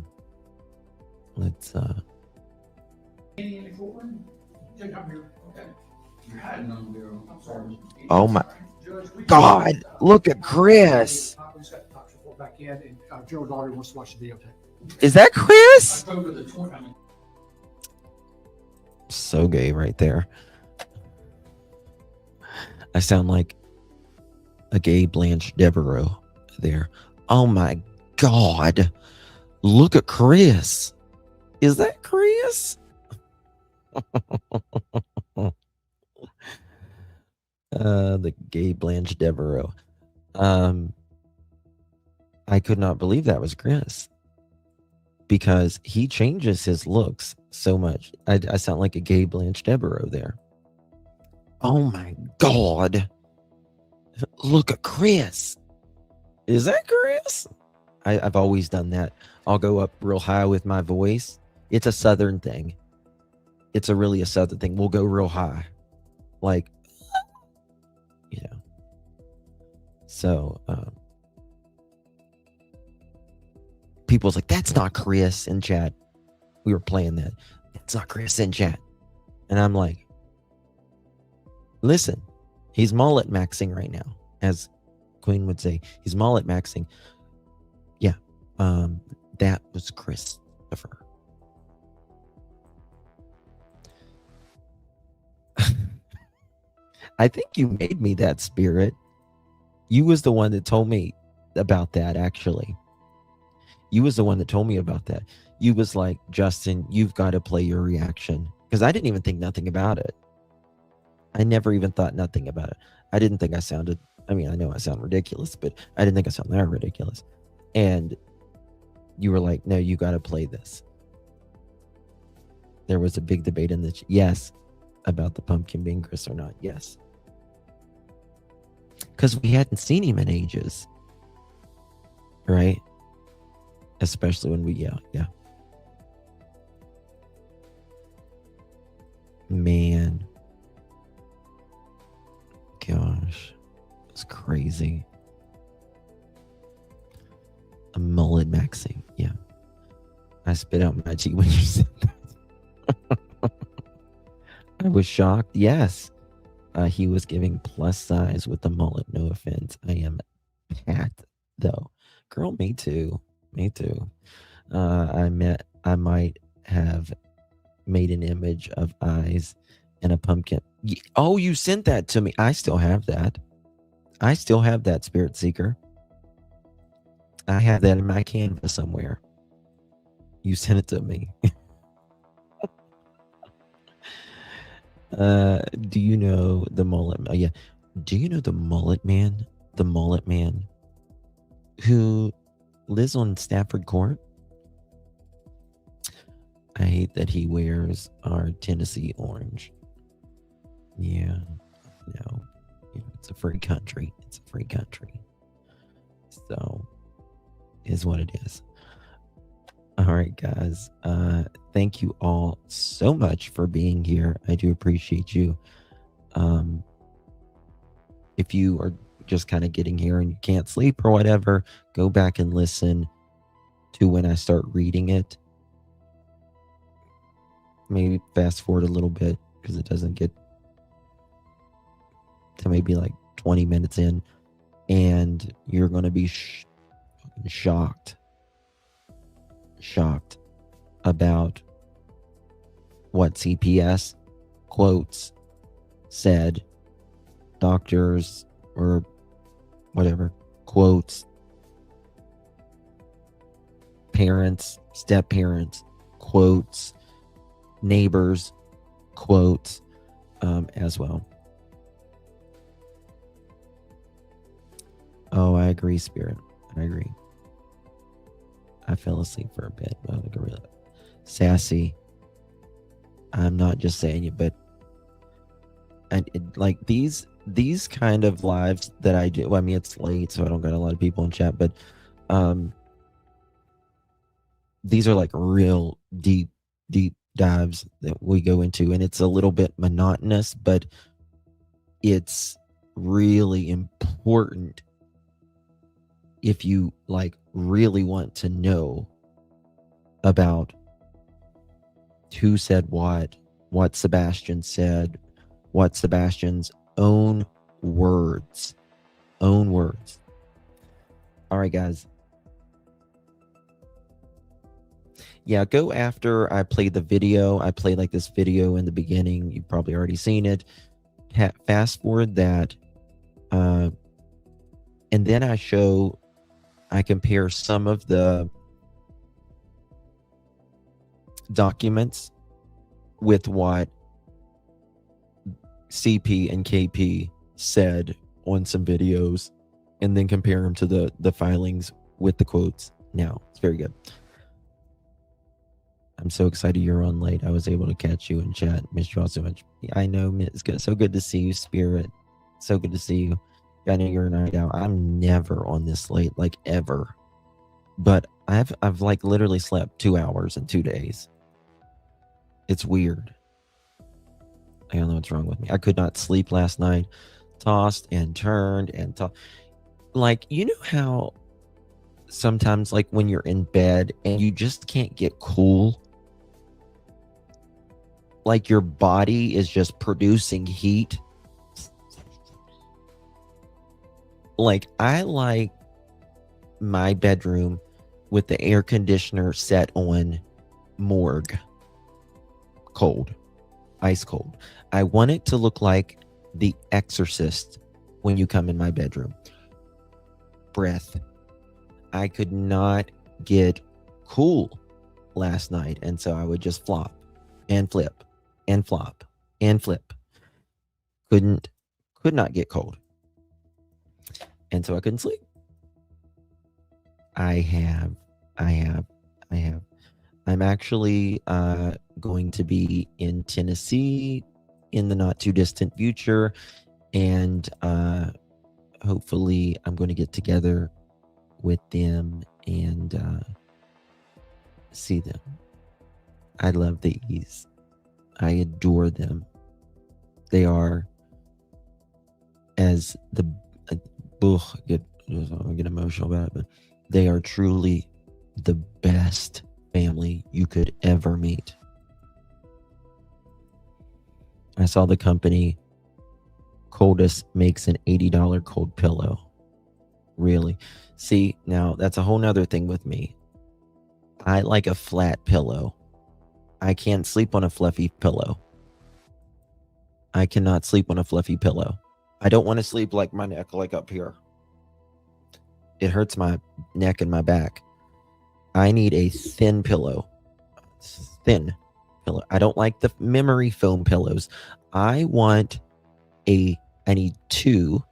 Let's oh my God, look at Chris. Is that Chris? So gay right there. I sound like a gay Blanche Devereaux there. Oh my God. Look at Chris. Is that Chris? The gay Blanche Devereaux. I could not believe that was Chris, because he changes his looks so much. I sound like a gay Blanche Devereaux there. Oh my God. Look at Chris. Is that Chris? I've always done that. I'll go up real high with my voice. It's a Southern thing. It's really a Southern thing. We'll go real high. Like, you know. So, people's like, that's not Chris in chat. We were playing that. That's not Chris in chat. And I'm like, listen, he's mullet maxing right now, as Queen would say. He's mullet maxing. Yeah. That was Christopher. I think you made me that, Spirit. You was the one that told me about that, actually. You was the one that told me about that. You was like, Justin, you've got to play your reaction. Because I didn't even think nothing about it. I never even thought nothing about it. I didn't think I sounded, I mean, I know I sound ridiculous, but I didn't think I sounded that ridiculous. And you were like, no, you got to play this. There was a big debate in the, yes, about the pumpkin being Chris or not. Yes. Because we hadn't seen him in ages. Right? Especially when we, yeah. Man. Gosh. It's crazy. A mullet maxing. Yeah. I spit out my tea when you said that. I was shocked. Yes. He was giving plus size with the mullet. No offense. I am Pat, though. Girl, me too. Me too. I might have made an image of eyes and a pumpkin. Oh, you sent that to me. I still have that. I still have that, Spirit Seeker. I have that in my canvas somewhere. You sent it to me. Do you know the mullet? Yeah. Do you know the mullet man? The mullet man who lives on Stafford Court? I hate that he wears our Tennessee orange. Yeah. No. Yeah, it's a free country. It's a free country. So, is what it is. All right, guys. Thank you all so much for being here. I do appreciate you. If you are just kind of getting here and you can't sleep or whatever, go back and listen to when I start reading it. Maybe fast forward a little bit because it doesn't get to maybe like 20 minutes in, and you're going to be shocked about what CPS quotes said, doctors or whatever quotes, parents, step parents quotes, neighbors quotes as well. Oh, I agree, Spirit. I agree. I fell asleep for a bit. Well, gorilla. Sassy. I'm not just saying it, but like these kind of lives that I do. Well, I mean, it's late, so I don't got a lot of people in chat, but these are like real deep dives that we go into, and it's a little bit monotonous, but it's really important if you like really want to know about who said what Sebastian said, what Sebastian's own words. All right, guys. Yeah, go after I play the video. I played like this video in the beginning. You've probably already seen it. Fast forward that. And then I compare some of the documents with what CP and KP said on some videos, and then compare them to the filings with the quotes. Now, it's very good. I'm so excited you're on late. I was able to catch you in chat. Missed you all so much. I know, it's good. So good to see you, Spirit. So good to see you. I know you're a night owl. I'm never on this late, like ever. But I've like literally slept 2 hours in 2 days. It's weird. I don't know what's wrong with me. I could not sleep last night. Tossed and turned and like, you know how sometimes like when you're in bed and you just can't get cool, like your body is just producing heat. Like, I like my bedroom with the air conditioner set on morgue. Cold. Ice cold. I want it to look like The Exorcist when you come in my bedroom. Breath. I could not get cool last night, and so I would just flop and flip and flop and flip. Could not get cold. And so I couldn't sleep. I'm actually going to be in Tennessee in the not too distant future, and hopefully I'm going to get together with them and see them. I love these. I adore them. They are as the I get emotional about it, but they are truly the best family you could ever meet. saw the company Coldest makes an $80 cold pillow. Really? See, now that's a whole nother thing with me. I like a flat pillow. I can't sleep on a fluffy pillow. I cannot sleep on a fluffy pillow. I don't want to sleep like my neck, like up here. It hurts my neck and my back. I need a thin pillow. Thin pillow. I don't like the memory foam pillows. I need two.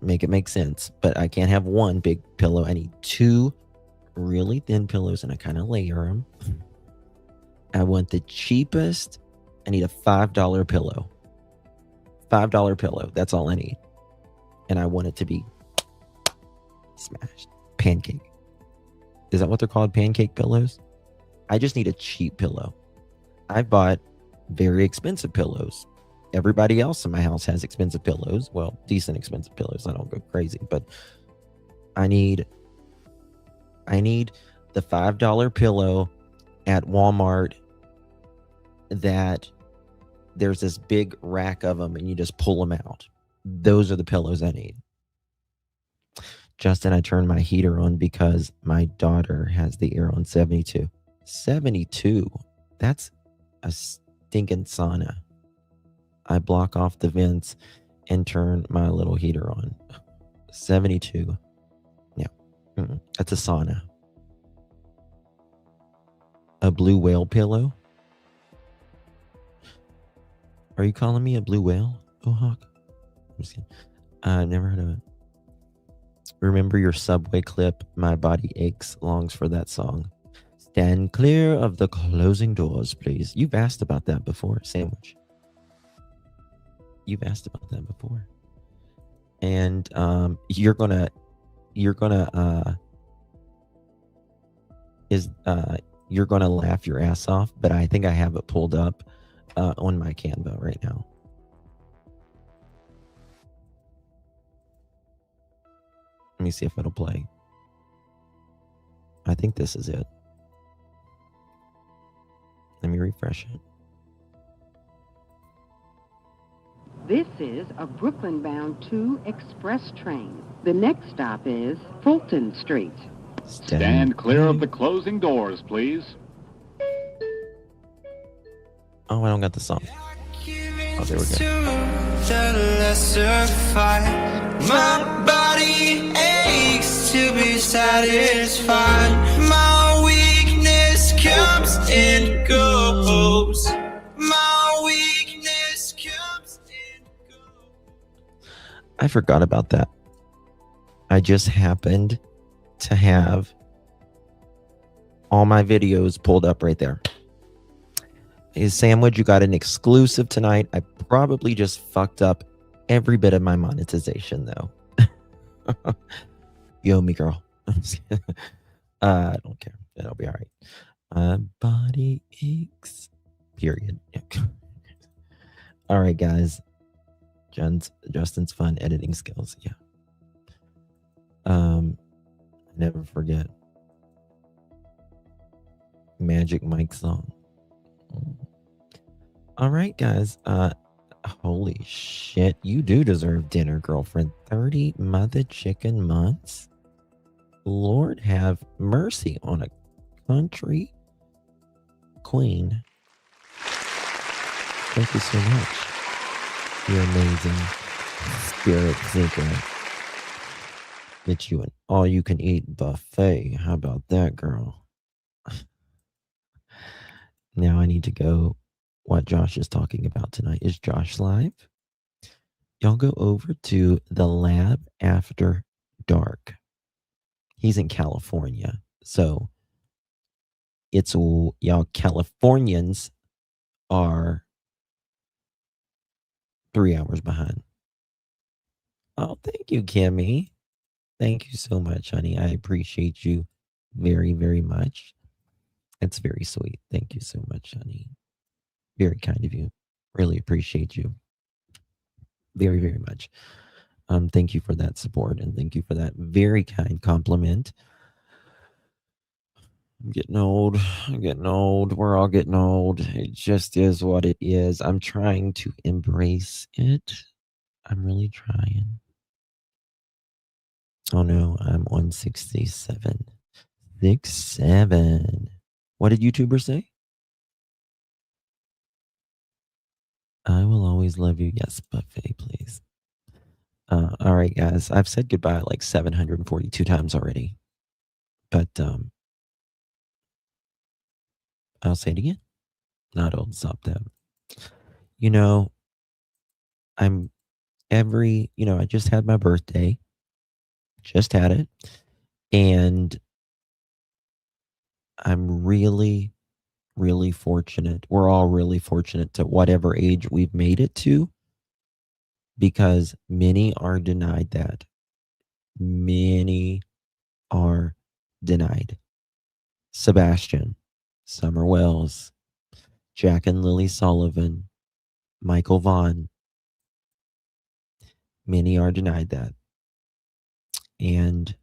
Make it make sense. But I can't have one big pillow. I need two really thin pillows, and I kind of layer them. I want the cheapest. I need a $5 pillow. $5 pillow. That's all I need. And I want it to be smashed. Pancake. Is that what they're called? Pancake pillows? I just need a cheap pillow. I bought very expensive pillows. Everybody else in my house has expensive pillows. Well, decent expensive pillows. I don't go crazy, but I need the $5 pillow at Walmart that there's this big rack of them and you just pull them out. Those are the pillows I need. Justin, I turned my heater on because my daughter has the air on 72. 72? That's a stinking sauna. I block off the vents and turn my little heater on. 72. Yeah. That's a sauna. A blue whale pillow? Are you calling me a blue whale, Ohawk? I'm just kidding. I've never heard of it. Remember your Subway clip? My body aches, longs for that song. Stand clear of the closing doors, please. You've asked about that before, Sandwich. You've asked about that before. And you're gonna laugh your ass off, but I think I have it pulled up on my Canva right now. Let me see if it'll play. I think this is it. Let me refresh it. This is a Brooklyn-bound 2 express train. The next stop is Fulton Street. Stand clear of the closing doors, please. Oh, I don't got the song. Oh, there we go. My body aches to be satisfied. My weakness comes and goes. My weakness comes and goes. I forgot about that. I just happened to have all my videos pulled up right there. Hey, Sandwich, you got an exclusive tonight. I probably just fucked up every bit of my monetization, though. You owe me, girl. I don't care. It'll be all right. My body aches. Period. All right, guys. Justin's fun editing skills. Yeah. Never forget. Magic Mike song. All right, guys. Holy shit. You do deserve dinner, girlfriend. 30 mother chicken months. Lord have mercy on a country queen. Thank you so much. You're amazing. Spirit thinker. Get you an all-you-can-eat buffet. How about that, girl? Now I need to go what Josh is talking about tonight. Is Josh live? Y'all go over to the Lab After Dark. He's in California. So it's y'all Californians are 3 hours behind. Oh, thank you, Kimmy. Thank you so much, honey. I appreciate you very, very much. It's very sweet. Thank you so much, honey. Very kind of you. Really appreciate you. Very, very much. Thank you for that support and thank you for that very kind compliment. I'm getting old. I'm getting old. We're all getting old. It just is what it is. I'm trying to embrace it. I'm really trying. Oh no, I'm 167. 67. What did YouTuber say? I will always love you. Yes, buffet, please. All right, guys. I've said goodbye like 742 times already. But I'll say it again. Not old, stop that. You know, I just had my birthday. Just had it. And I'm really, really fortunate. We're all really fortunate to whatever age we've made it to, because many are denied that. Many are denied. Sebastian, Summer Wells, Jack and Lily Sullivan, Michael Vaughn. Many are denied that. And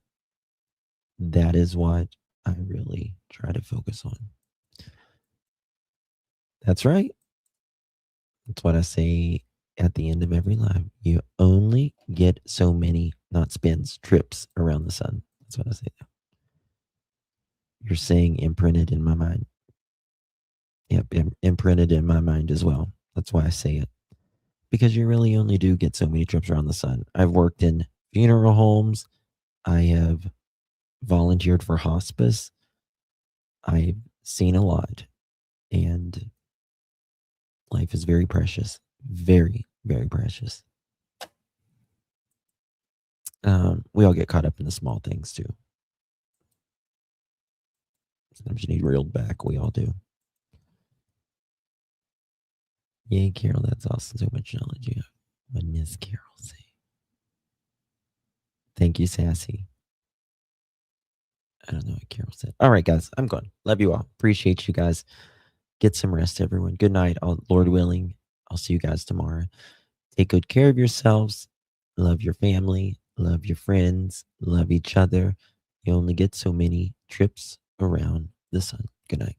that is what I really try to focus on. That's right. That's what I say at the end of every live. You only get so many, not spins, trips around the sun. That's what I say now. You're saying imprinted in my mind. Yep, imprinted in my mind as well. That's why I say it. Because you really only do get so many trips around the sun. I've worked in funeral homes. I have volunteered for hospice. I've seen a lot. And life is very precious. Very, very precious. We all get caught up in the small things too. Sometimes you need reeled back. We all do. Yay, Carol, that's awesome. So much knowledge you have. What Miss Carol say? Thank you, Sassy. I don't know what Carol said. All right, guys, I'm going. Love you all. Appreciate you guys. Get some rest, everyone. Good night. Lord willing, I'll see you guys tomorrow. Take good care of yourselves. Love your family. Love your friends. Love each other. You only get so many trips around the sun. Good night.